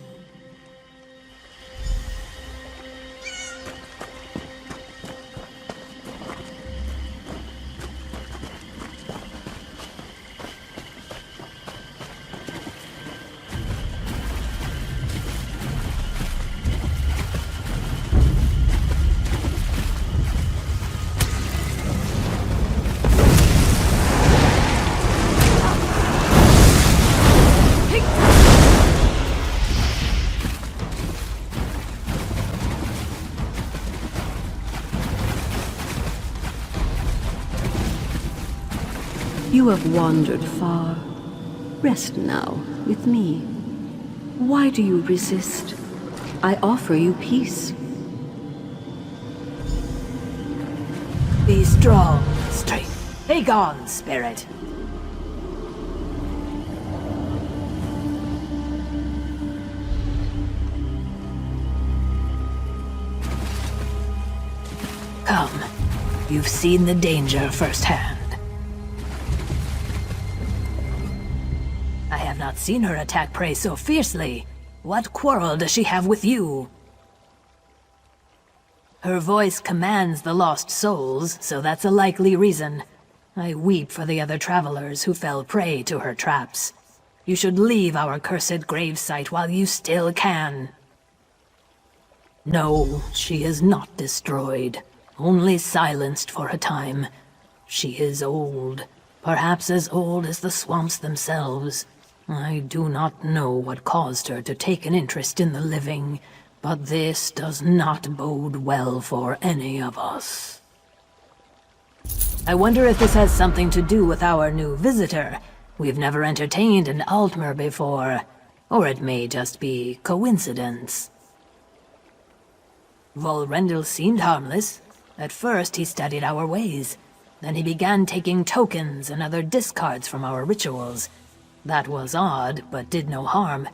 [SPEAKER 20] You have wandered far. Rest now with me. Why do you resist? I offer you peace.
[SPEAKER 4] Be strong, strength. Be gone, spirit. Come. You've seen the danger firsthand. I have not seen her attack prey so fiercely. What quarrel does she have with you? Her voice commands the lost souls, so that's a likely reason. I weep for the other travelers who fell prey to her traps. You should leave our cursed gravesite while you still can. No, she is not destroyed. Only silenced for a time. She is old. Perhaps as old as the swamps themselves. I do not know what caused her to take an interest in the living, but this does not bode well for any of us. I wonder if this has something to do with our new visitor. We've never entertained an Altmer before, or it may just be coincidence. Volrendil seemed harmless. At first, he studied our ways. Then he began taking tokens and other discards from our rituals. That was odd, but did no harm.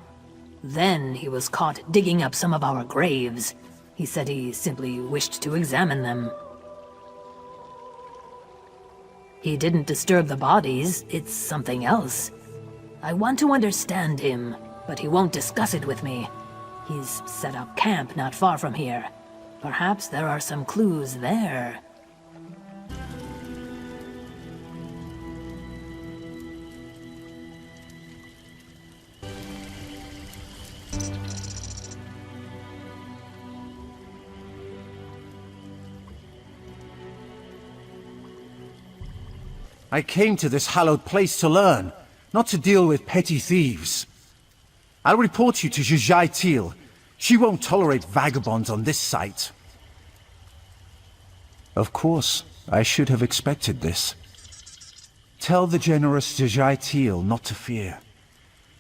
[SPEAKER 4] Then he was caught digging up some of our graves. He said he simply wished to examine them. He didn't disturb the bodies, it's something else. I want to understand him, but he won't discuss it with me. He's set up camp not far from here. Perhaps there are some clues there.
[SPEAKER 23] I came to this hallowed place to learn, not to deal with petty thieves. I'll report you to Jejai Teal. She won't tolerate vagabonds on this site. Of course, I should have expected this. Tell the generous Jejai Teal not to fear.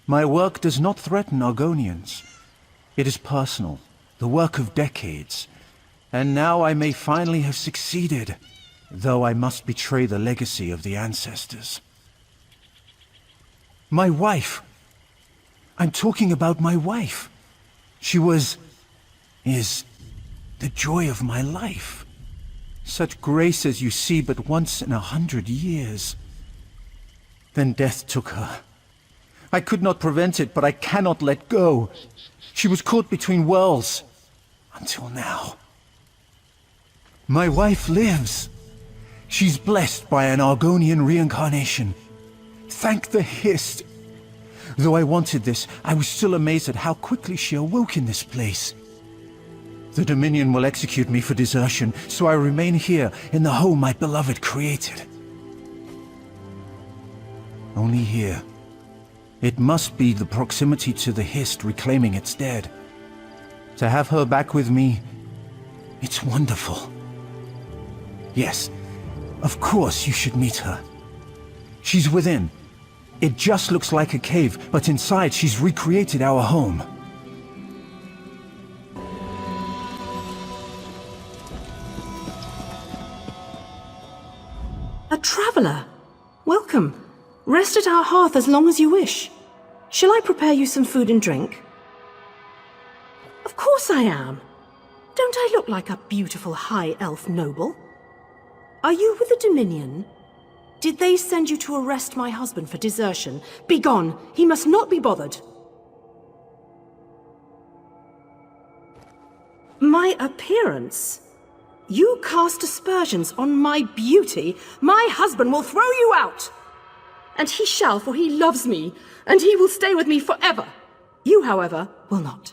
[SPEAKER 23] My work does not threaten Argonians. It is personal, the work of decades. And now I may finally have succeeded. Though I must betray the legacy of the ancestors. My wife! I'm talking about my wife. She is the joy of my life. Such grace as you see but once in 100 years. Then death took her. I could not prevent it, but I cannot let go. She was caught between worlds. Until now. My wife lives. She's blessed by an Argonian reincarnation. Thank the Hist. Though I wanted this, I was still amazed at how quickly she awoke in this place. The Dominion will execute me for desertion, so I remain here in the home my beloved created. Only here. It must be the proximity to the Hist reclaiming its dead. To have her back with me, it's wonderful. Yes. Of course you should meet her. She's within. It just looks like a cave, but inside she's recreated our home.
[SPEAKER 21] A traveler. Welcome. Rest at our hearth as long as you wish. Shall I prepare you some food and drink? Of course I am. Don't I look like a beautiful high elf noble? Are you with the Dominion? Did they send you to arrest my husband for desertion? Begone! He must not be bothered. My appearance? You cast aspersions on my beauty? My husband will throw you out! And he shall, for he loves me, and he will stay with me forever. You, however, will not.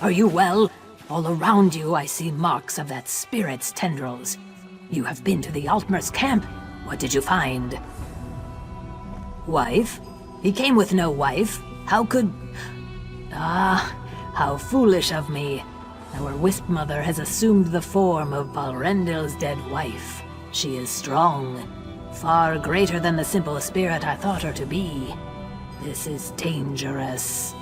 [SPEAKER 4] Are you well? All around you I see marks of that spirit's tendrils. You have been to the Altmer's camp. What did you find? Wife? He came with no wife. How could... Ah, how foolish of me. Our Wisp Mother has assumed the form of Balrendil's dead wife. She is strong. Far greater than the simple spirit I thought her to be. This is dangerous.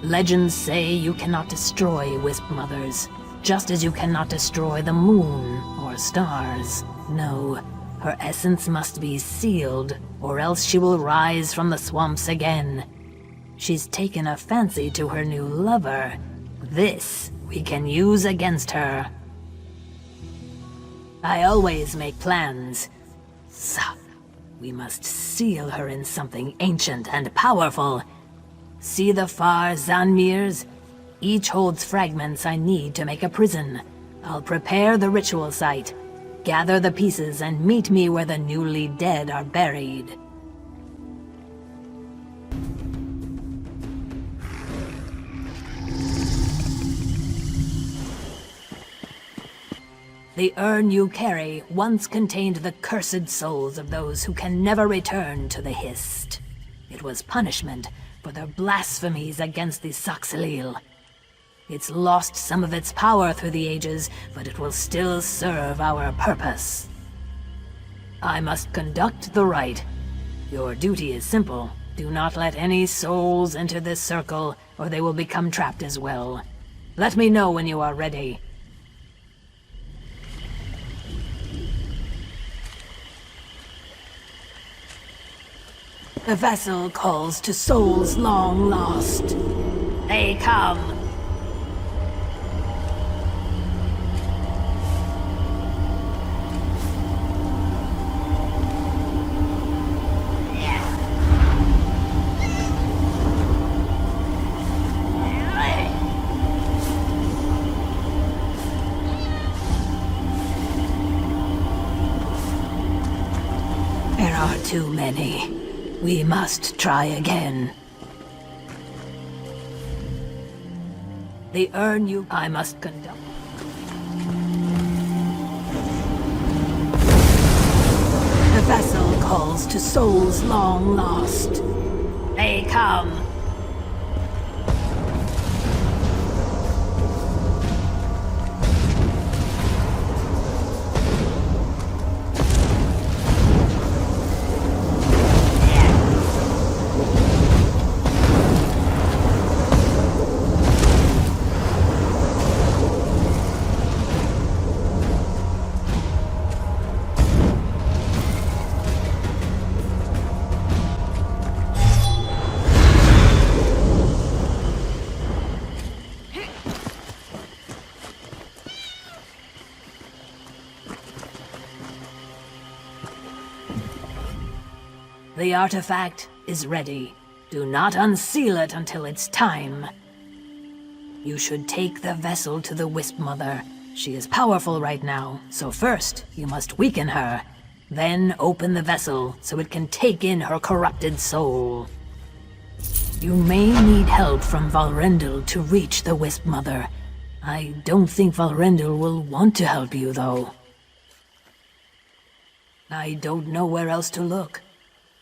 [SPEAKER 4] Legends say you cannot destroy Wisp Mothers, just as you cannot destroy the moon or stars. No, her essence must be sealed, or else she will rise from the swamps again. She's taken a fancy to her new lover. This we can use against her. I always make plans. So, we must seal her in something ancient and powerful. See the far Zanmirs? Each holds fragments I need to make a prison. I'll prepare the ritual site. Gather the pieces and meet me where the newly dead are buried. The urn you carry once contained the cursed souls of those who can never return to the Hist. It was punishment for their blasphemies against the Saxilil. It's lost some of its power through the ages, but it will still serve our purpose. I must conduct the rite.
[SPEAKER 8] Your duty is simple. Do not let any souls enter this circle, or they will become trapped as well. Let me know when you are ready. The vessel calls to souls long lost. They come. There are too many. We must try again. The urn I must conduct. The vessel calls to souls long lost. They come. The artifact is ready. Do not unseal it until it's time. You should take the vessel to the Wisp Mother. She is powerful right now, so first, you must weaken her. Then open the vessel so it can take in her corrupted soul. You may need help from Valrendil to reach the Wisp Mother. I don't think Valrendil will want to help you, though. I don't know where else to look.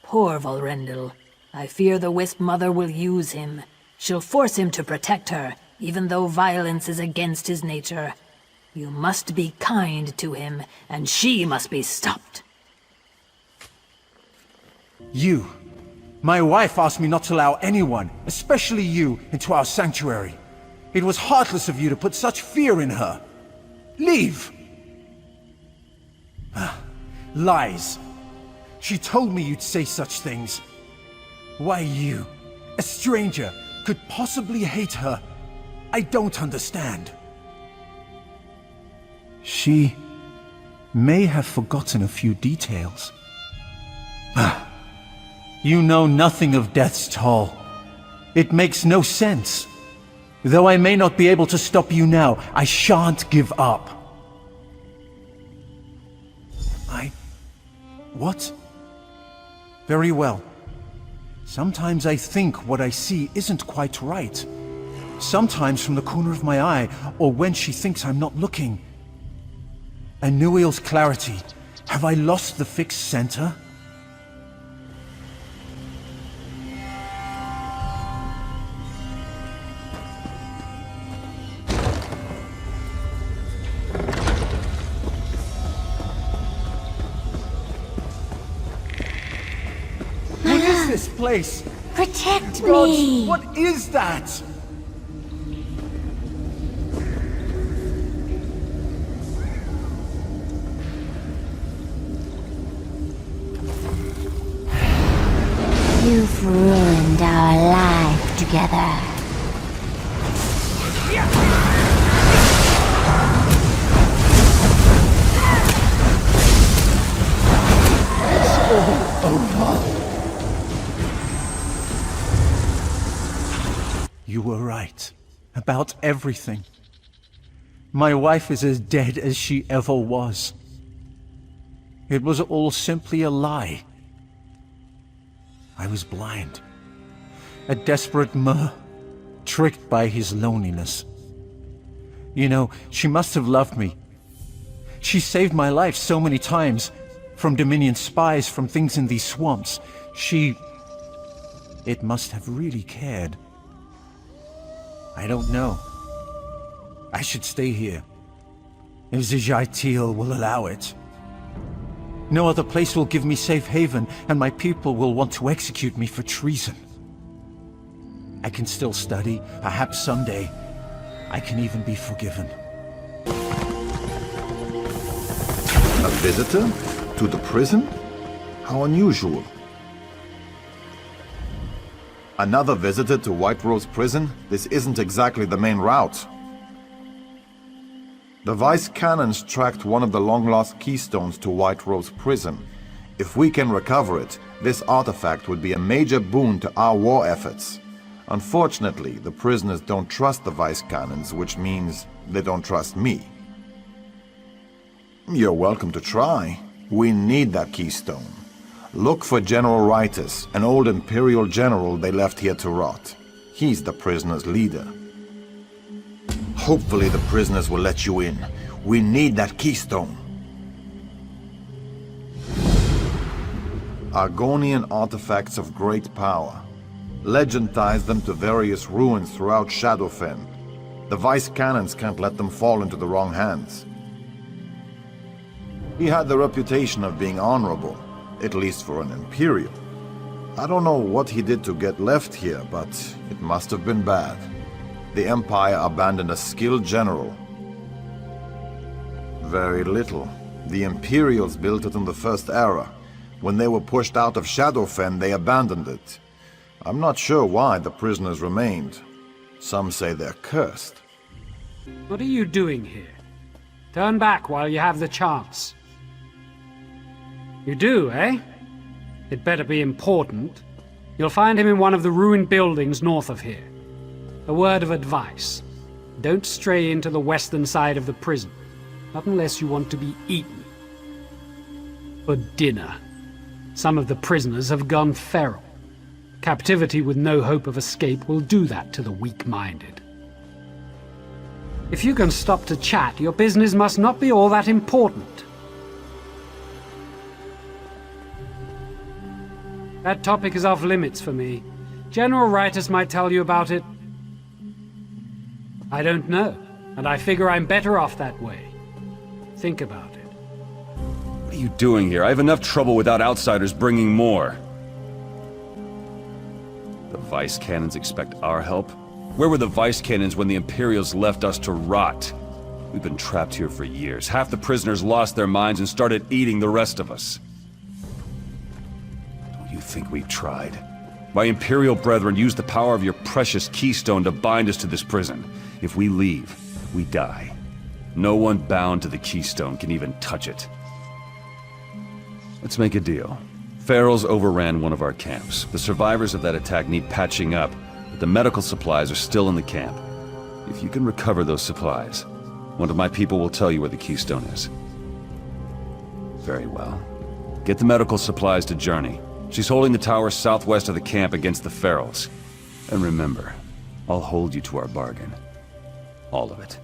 [SPEAKER 8] Poor Valrendil. I fear the Wisp Mother will use him. She'll force him to protect her, even though violence is against his nature. You must be kind to him, and she must be stopped.
[SPEAKER 23] You. My wife asked me not to allow anyone, especially you, into our sanctuary. It was heartless of you to put such fear in her. Leave! Lies. She told me you'd say such things. Why you, a stranger, could possibly hate her, I don't understand. She may have forgotten a few details. You know nothing of death's toll. It makes no sense. Though I may not be able to stop you now, I shan't give up. What? Very well. Sometimes I think what I see isn't quite right. Sometimes from the corner of my eye, or when she thinks I'm not looking. Anuil's clarity. Have I lost the fixed center? This place!
[SPEAKER 25] Protect
[SPEAKER 23] Gods,
[SPEAKER 25] me!
[SPEAKER 23] what is that?
[SPEAKER 25] You've ruined our life together.
[SPEAKER 23] It's all over. You were right. About everything. My wife is as dead as she ever was. It was all simply a lie. I was blind. A desperate Mer, tricked by his loneliness. You know, she must have loved me. She saved my life so many times. From Dominion spies, from things in these swamps. It must have really cared. I don't know. I should stay here. If Zijai Teal will allow it. No other place will give me safe haven, and my people will want to execute me for treason. I can still study. Perhaps someday, I can even be forgiven.
[SPEAKER 5] A visitor? To the prison? How unusual. Another visitor to White Rose Prison? This isn't exactly the main route. The Vice Cannons tracked one of the long-lost keystones to White Rose Prison. If we can recover it, this artifact would be a major boon to our war efforts. Unfortunately, the prisoners don't trust the Vice Cannons, which means they don't trust me. You're welcome to try. We need that keystone. Look for General Ritus, an old Imperial general they left here to rot. He's the prisoners' leader. Hopefully the prisoners will let you in. We need that keystone. Argonian artifacts of great power. Legend ties them to various ruins throughout Shadowfen. The Vice Cannons can't let them fall into the wrong hands. He had the reputation of being honorable, at least for an Imperial. I don't know what he did to get left here, but it must have been bad. The Empire abandoned a skilled general. Very little. The Imperials built it in the First Era. When they were pushed out of Shadowfen, they abandoned it. I'm not sure why the prisoners remained. Some say they're cursed.
[SPEAKER 1] What are you doing here? Turn back while you have the chance. You do, eh? It better be important. You'll find him in one of the ruined buildings north of here. A word of advice. Don't stray into the western side of the prison. Not unless you want to be eaten. For dinner. Some of the prisoners have gone feral. Captivity with no hope of escape will do that to the weak-minded. If you can stop to chat, your business must not be all that important. That topic is off limits for me. General Ritus might tell you about it. I don't know, and I figure I'm better off that way. Think about it.
[SPEAKER 13] What are you doing here? I have enough trouble without outsiders bringing more. The Vice Cannons expect our help? Where were the Vice Cannons when the Imperials left us to rot? We've been trapped here for years. Half the prisoners lost their minds and started eating the rest of us. Don't you think we've tried? My Imperial brethren used the power of your precious keystone to bind us to this prison. If we leave, we die. No one bound to the keystone can even touch it. Let's make a deal. Ferals overran one of our camps. The survivors of that attack need patching up, but the medical supplies are still in the camp. If you can recover those supplies, one of my people will tell you where the keystone is. Very well. Get the medical supplies to Journey. She's holding the tower southwest of the camp against the Ferals. And remember, I'll hold you to our bargain. All of it.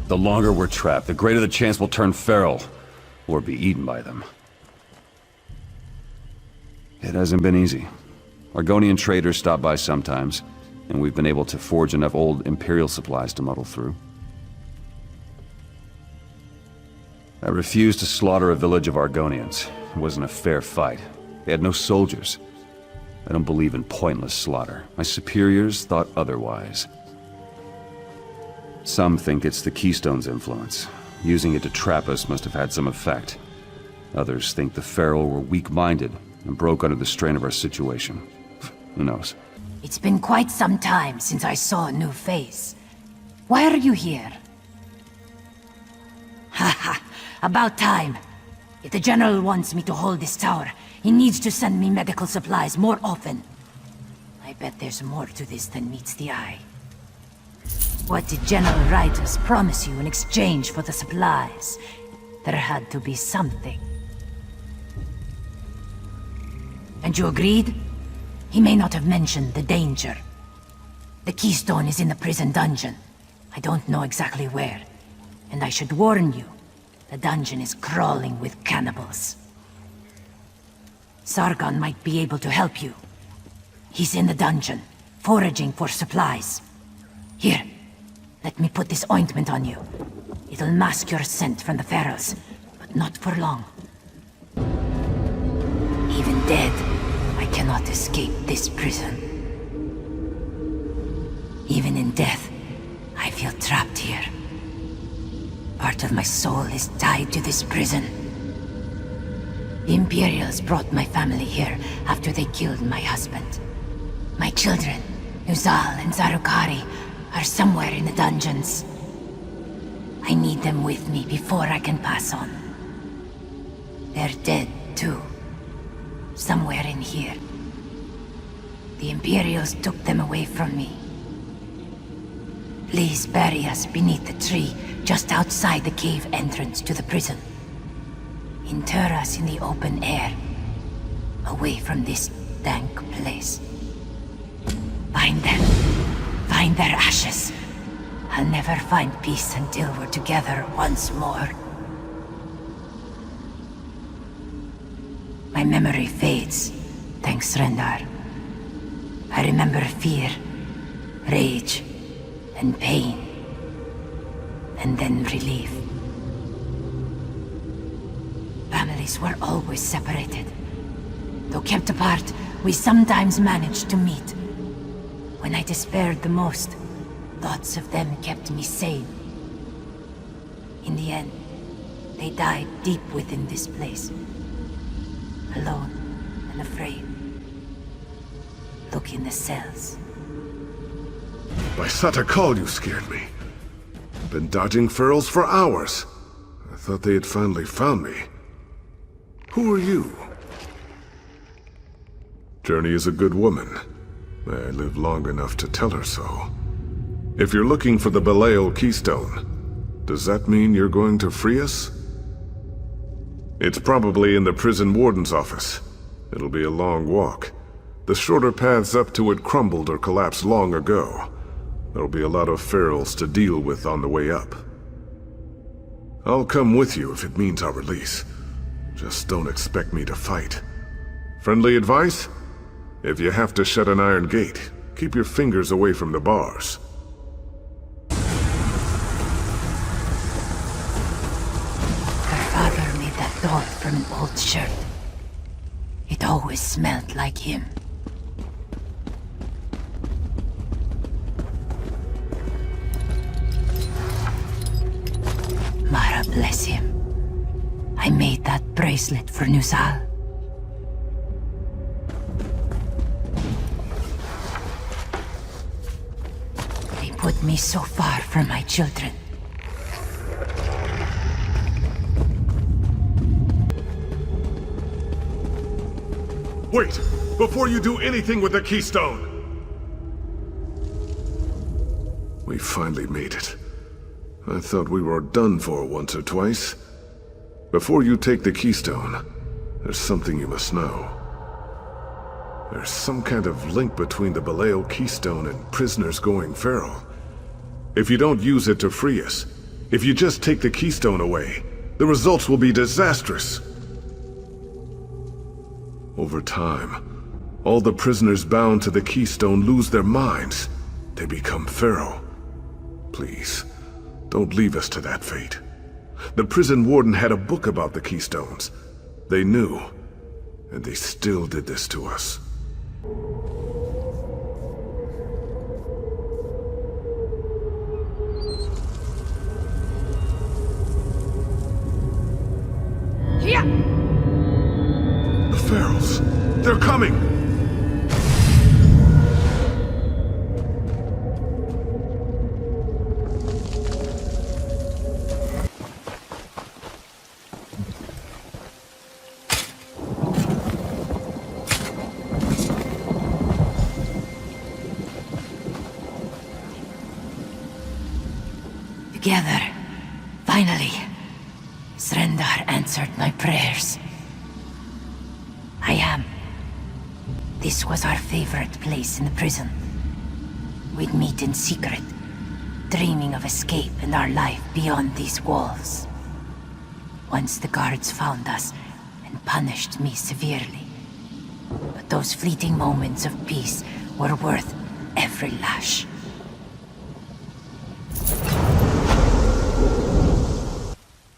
[SPEAKER 13] The longer we're trapped, the greater the chance we'll turn feral, or be eaten by them. It hasn't been easy. Argonian traders stop by sometimes, and we've been able to forge enough old Imperial supplies to muddle through. I refused to slaughter a village of Argonians. It wasn't a fair fight. They had no soldiers. I don't believe in pointless slaughter. My superiors thought otherwise. Some think it's the Keystone's influence. Using it to trap us must have had some effect. Others think the Feral were weak-minded and broke under the strain of our situation. Who knows?
[SPEAKER 16] It's been quite some time since I saw a new face. Why are you here? Haha, about time. If the General wants me to hold this tower, he needs to send me medical supplies more often. I bet there's more to this than meets the eye. What did General Ritus promise you in exchange for the supplies? There had to be something. And you agreed? He may not have mentioned the danger. The keystone is in the prison dungeon. I don't know exactly where. And I should warn you, the dungeon is crawling with cannibals. Sargon might be able to help you. He's in the dungeon, foraging for supplies. Here, let me put this ointment on you. It'll mask your scent from the Ferals, but not for long. dead, I cannot escape this prison. Even in death, I feel trapped here. Part of my soul is tied to this prison. The Imperials brought my family here after they killed my husband. My children, Nuzal and Zarukari, are somewhere in the dungeons. I need them with me before I can pass on. They're dead, too. Somewhere in here. The Imperials took them away from me. Please bury us beneath the tree just outside the cave entrance to the prison. Inter us in the open air, away from this dank place. Find them. Find their ashes. I'll never find peace until we're together once more. My memory fades, thanks Rendar. I remember fear, rage, and pain, and then relief. Families were always separated. Though kept apart, we sometimes managed to meet. When I despaired the most, thoughts of them kept me sane. In the end, they died deep within this place. Alone and afraid. Look in the cells.
[SPEAKER 3] By Satakal, you scared me. I've been dodging ferals for hours. I thought they had finally found me. Who are you? Journey is a good woman. May I live long enough to tell her so. If you're looking for the Belial Keystone, does that mean you're going to free us? It's probably in the prison warden's office. It'll be a long walk. The shorter paths up to it crumbled or collapsed long ago. There'll be a lot of ferals to deal with on the way up. I'll come with you if it means our release. Just don't expect me to fight. Friendly advice? If you have to shut an iron gate, keep your fingers away from the bars.
[SPEAKER 16] Doll from an old shirt. It always smelled like him. Mara bless him. I made that bracelet for Nuzal. They put me so far from my children.
[SPEAKER 3] Wait! Before you do anything with the Keystone! We finally made it. I thought we were done for once or twice. Before you take the Keystone, there's something you must know. There's some kind of link between the Belial Keystone and prisoners going feral. If you don't use it to free us, if you just take the Keystone away, the results will be disastrous. Over time, all the prisoners bound to the Keystone lose their minds. They become feral. Please, don't leave us to that fate. The prison warden had a book about the Keystones. They knew, and they still did this to us.
[SPEAKER 16] Here!
[SPEAKER 3] The ferals! They're coming!
[SPEAKER 16] Together, finally, Srendar answered my prayers. I am. This was our favorite place in the prison. We'd meet in secret, dreaming of escape and our life beyond these walls. Once the guards found us and punished me severely. But those fleeting moments of peace were worth every lash.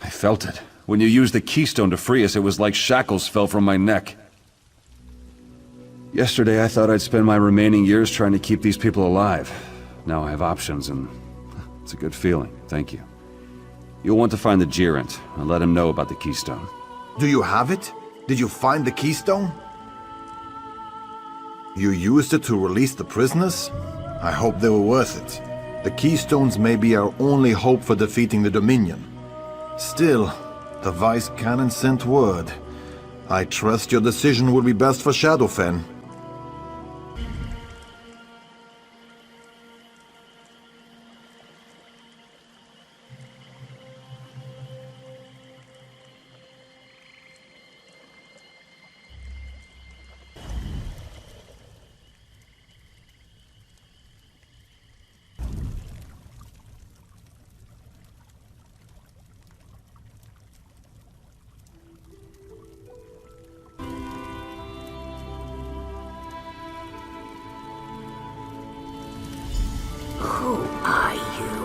[SPEAKER 13] I felt it. When you used the Keystone to free us, it was like shackles fell from my neck. Yesterday I thought I'd spend my remaining years trying to keep these people alive. Now I have options, and it's a good feeling. Thank you. You'll want to find the Gerent and let him know about the Keystone.
[SPEAKER 5] Do you have it? Did you find the Keystone? You used it to release the prisoners? I hope they were worth it. The Keystones may be our only hope for defeating the Dominion. Still, the Vice Canon sent word. I trust your decision will be best for Shadowfen.
[SPEAKER 16] Who are you?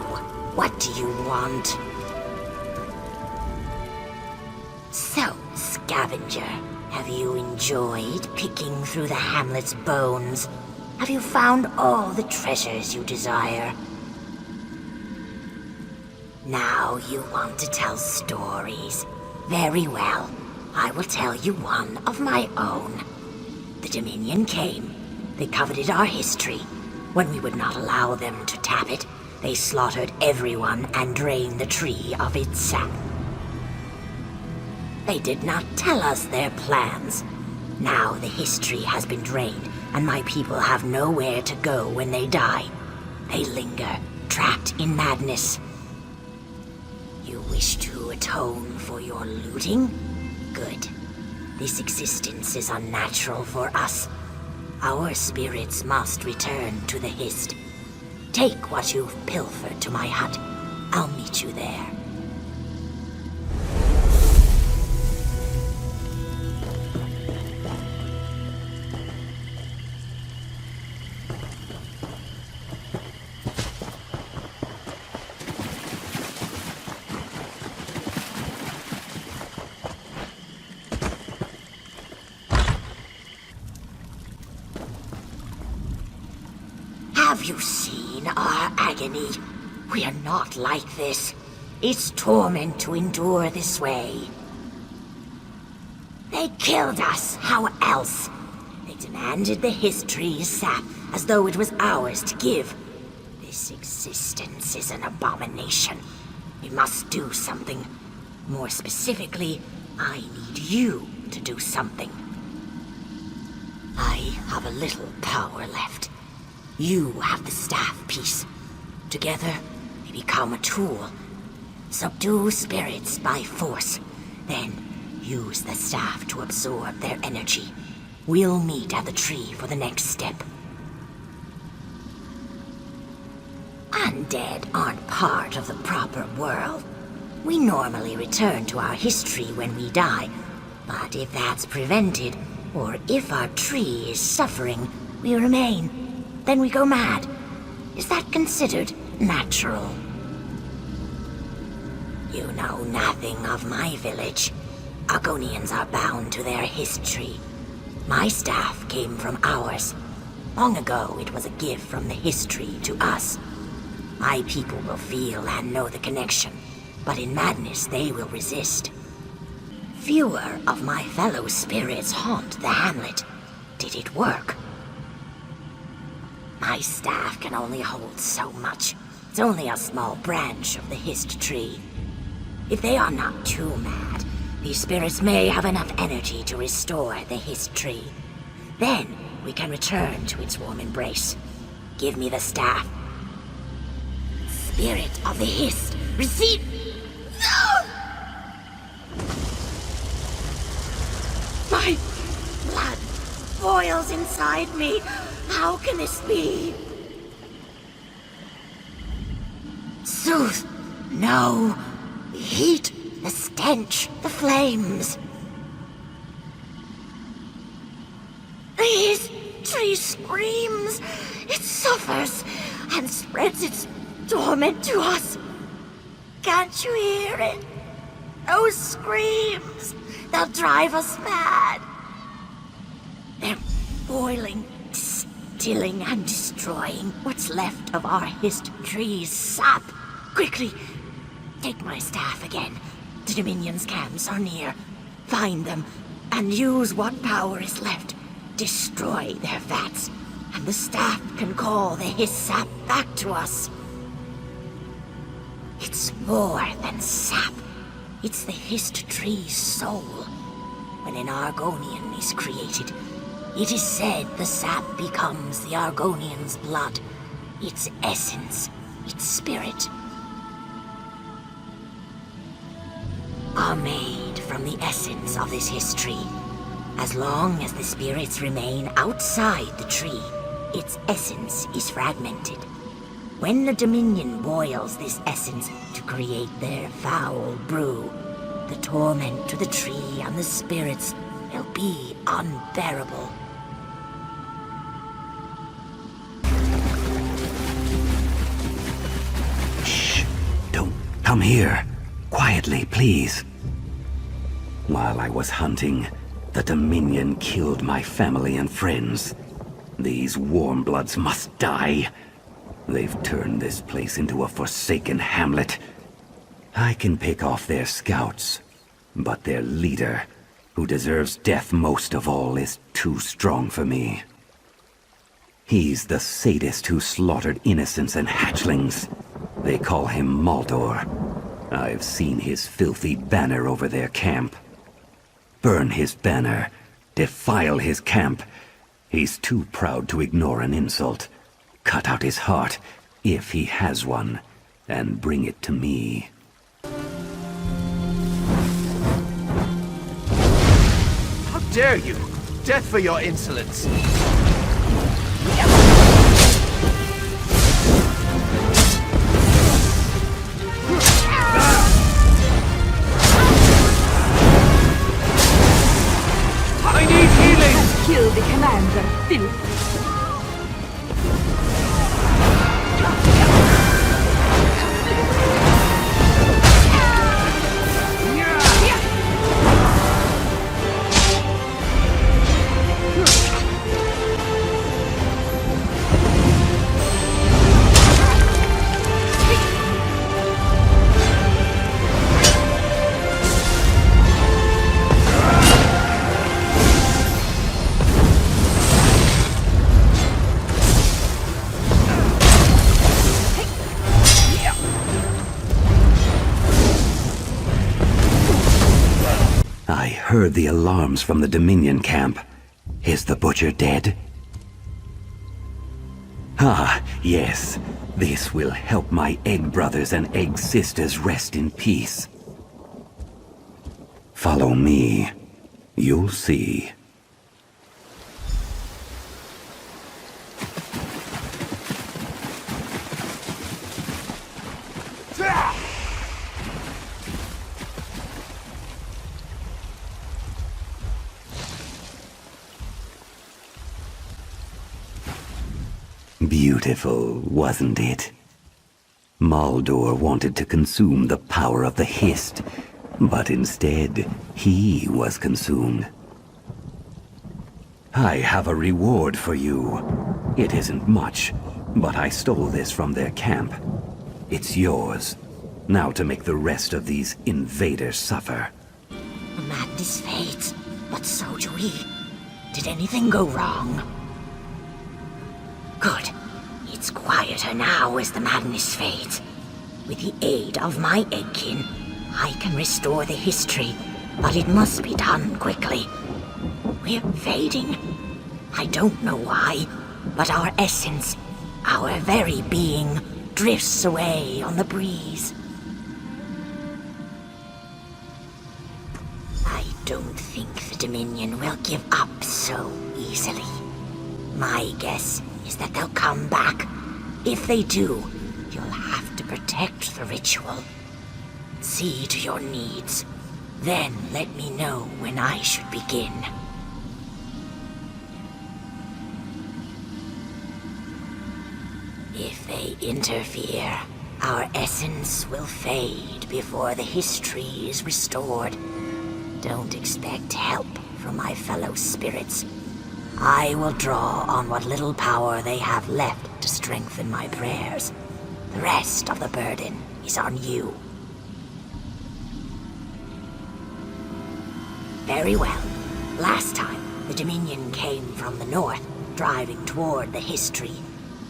[SPEAKER 16] What do you want? So, Scavenger, have you enjoyed picking through the hamlet's bones? Have you found all the treasures you desire? Now you want to tell stories. Very well. I will tell you one of my own. The Dominion came. They coveted our history. When we would not allow them to tap it, they slaughtered everyone and drained the tree of its sap. They did not tell us their plans. Now the history has been drained, and my people have nowhere to go when they die. They linger, trapped in madness. You wish to atone for your looting? Good. This existence is unnatural for us. Our spirits must return to the Hist. Take what you've pilfered to my hut. I'll meet you there. Have you seen our agony? We are not like this. It's torment to endure this way. They killed us. How else? They demanded the history's sap as though it was ours to give. This existence is an abomination. We must do something. More specifically, I need you to do something. I have a little power left. You have the staff piece. Together, they become a tool. Subdue spirits by force. Then, use the staff to absorb their energy. We'll meet at the tree for the next step. Undead aren't part of the proper world. We normally return to our history when we die. But if that's prevented, or if our tree is suffering, we remain. Then we go mad. Is that considered natural? You know nothing of my village. Argonians are bound to their history. My staff came from ours. Long ago, it was a gift from the history to us. My people will feel and know the connection, but in madness they will resist. Fewer of my fellow spirits haunt the hamlet. Did it work? My staff can only hold so much. It's only a small branch of the Hist tree. If they are not too mad, these spirits may have enough energy to restore the Hist tree. Then we can return to its warm embrace. Give me the staff. Spirit of the Hist, receive... No! My blood boils inside me. How can this be? Soothe. No. The heat, the stench, the flames. This tree screams. It suffers and spreads its torment to us. Can't you hear it? Those screams. They'll drive us mad. They're boiling, distilling and destroying what's left of our hist tree's sap. Quickly, take my staff again. The Dominion's camps are near. Find them, and use what power is left. Destroy their vats, and the staff can call the hist sap back to us. It's more than sap. It's the hist tree's soul. When an Argonian is created, it is said the sap becomes the Argonian's blood, its essence, its spirit. Are made from the essence of this history. As long as the spirits remain outside the tree, its essence is fragmented. When the Dominion boils this essence to create their foul brew, the torment to the tree and the spirits will be unbearable.
[SPEAKER 11] Shh! Don't come here. Quietly, please. While I was hunting, the Dominion killed my family and friends. These warmbloods must die. They've turned this place into a forsaken hamlet. I can pick off their scouts, but their leader, who deserves death most of all, is too strong for me. He's the sadist who slaughtered innocents and hatchlings. They call him Maldor. I've seen his filthy banner over their camp. Burn his banner. Defile his camp. He's too proud to ignore an insult. Cut out his heart, if he has one, and bring it to me.
[SPEAKER 15] How dare you! Death for your insolence!
[SPEAKER 16] I need healing! Kill the commander, filth!
[SPEAKER 11] Heard the alarms from the Dominion camp. Is the butcher dead? Ah, yes. This will help my egg brothers and egg sisters rest in peace. Follow me. You'll see. Beautiful, wasn't it? Maldor wanted to consume the power of the Hist, but instead, he was consumed. I have a reward for you. It isn't much, but I stole this from their camp. It's yours. Now to make the rest of these invaders suffer.
[SPEAKER 16] The madness fades, but so do we. Did anything go wrong? Good. It's quieter now as the madness fades. With the aid of my eggkin, I can restore the history, but it must be done quickly. We're fading. I don't know why, but our essence, our very being, drifts away on the breeze. I don't think the Dominion will give up so easily. My guess is that they'll come back. If they do, you'll have to protect the ritual. See to your needs. Then let me know when I should begin. If they interfere, our essence will fade before the history is restored. Don't expect help from my fellow spirits.
[SPEAKER 10] I will draw on what little power they have left to strengthen my prayers. The rest of the burden is on you. Very well. Last time, the Dominion came from the north, driving toward the History.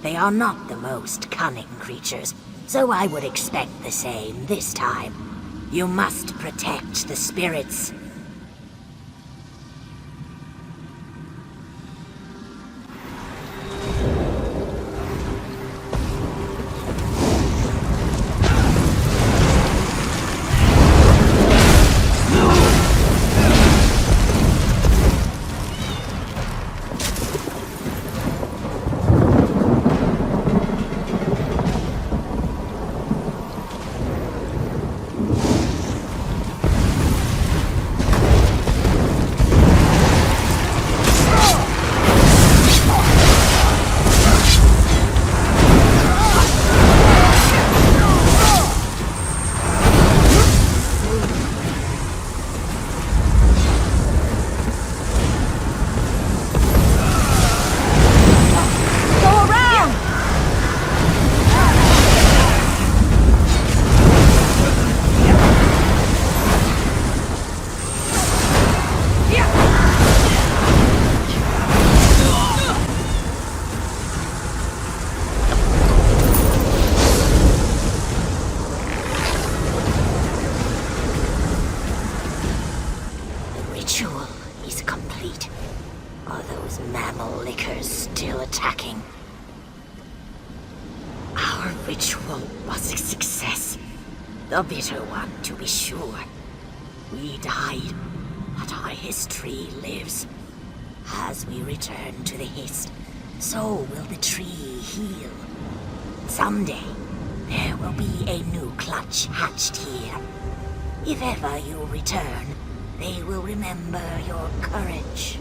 [SPEAKER 10] They are not the most cunning creatures, so I would expect the same this time. You must protect the spirits. A bitter one, to be sure. We died, but our history lives. As we return to the Hist, so will the tree heal. Someday, there will be a new clutch hatched here. If ever you return, they will remember your courage.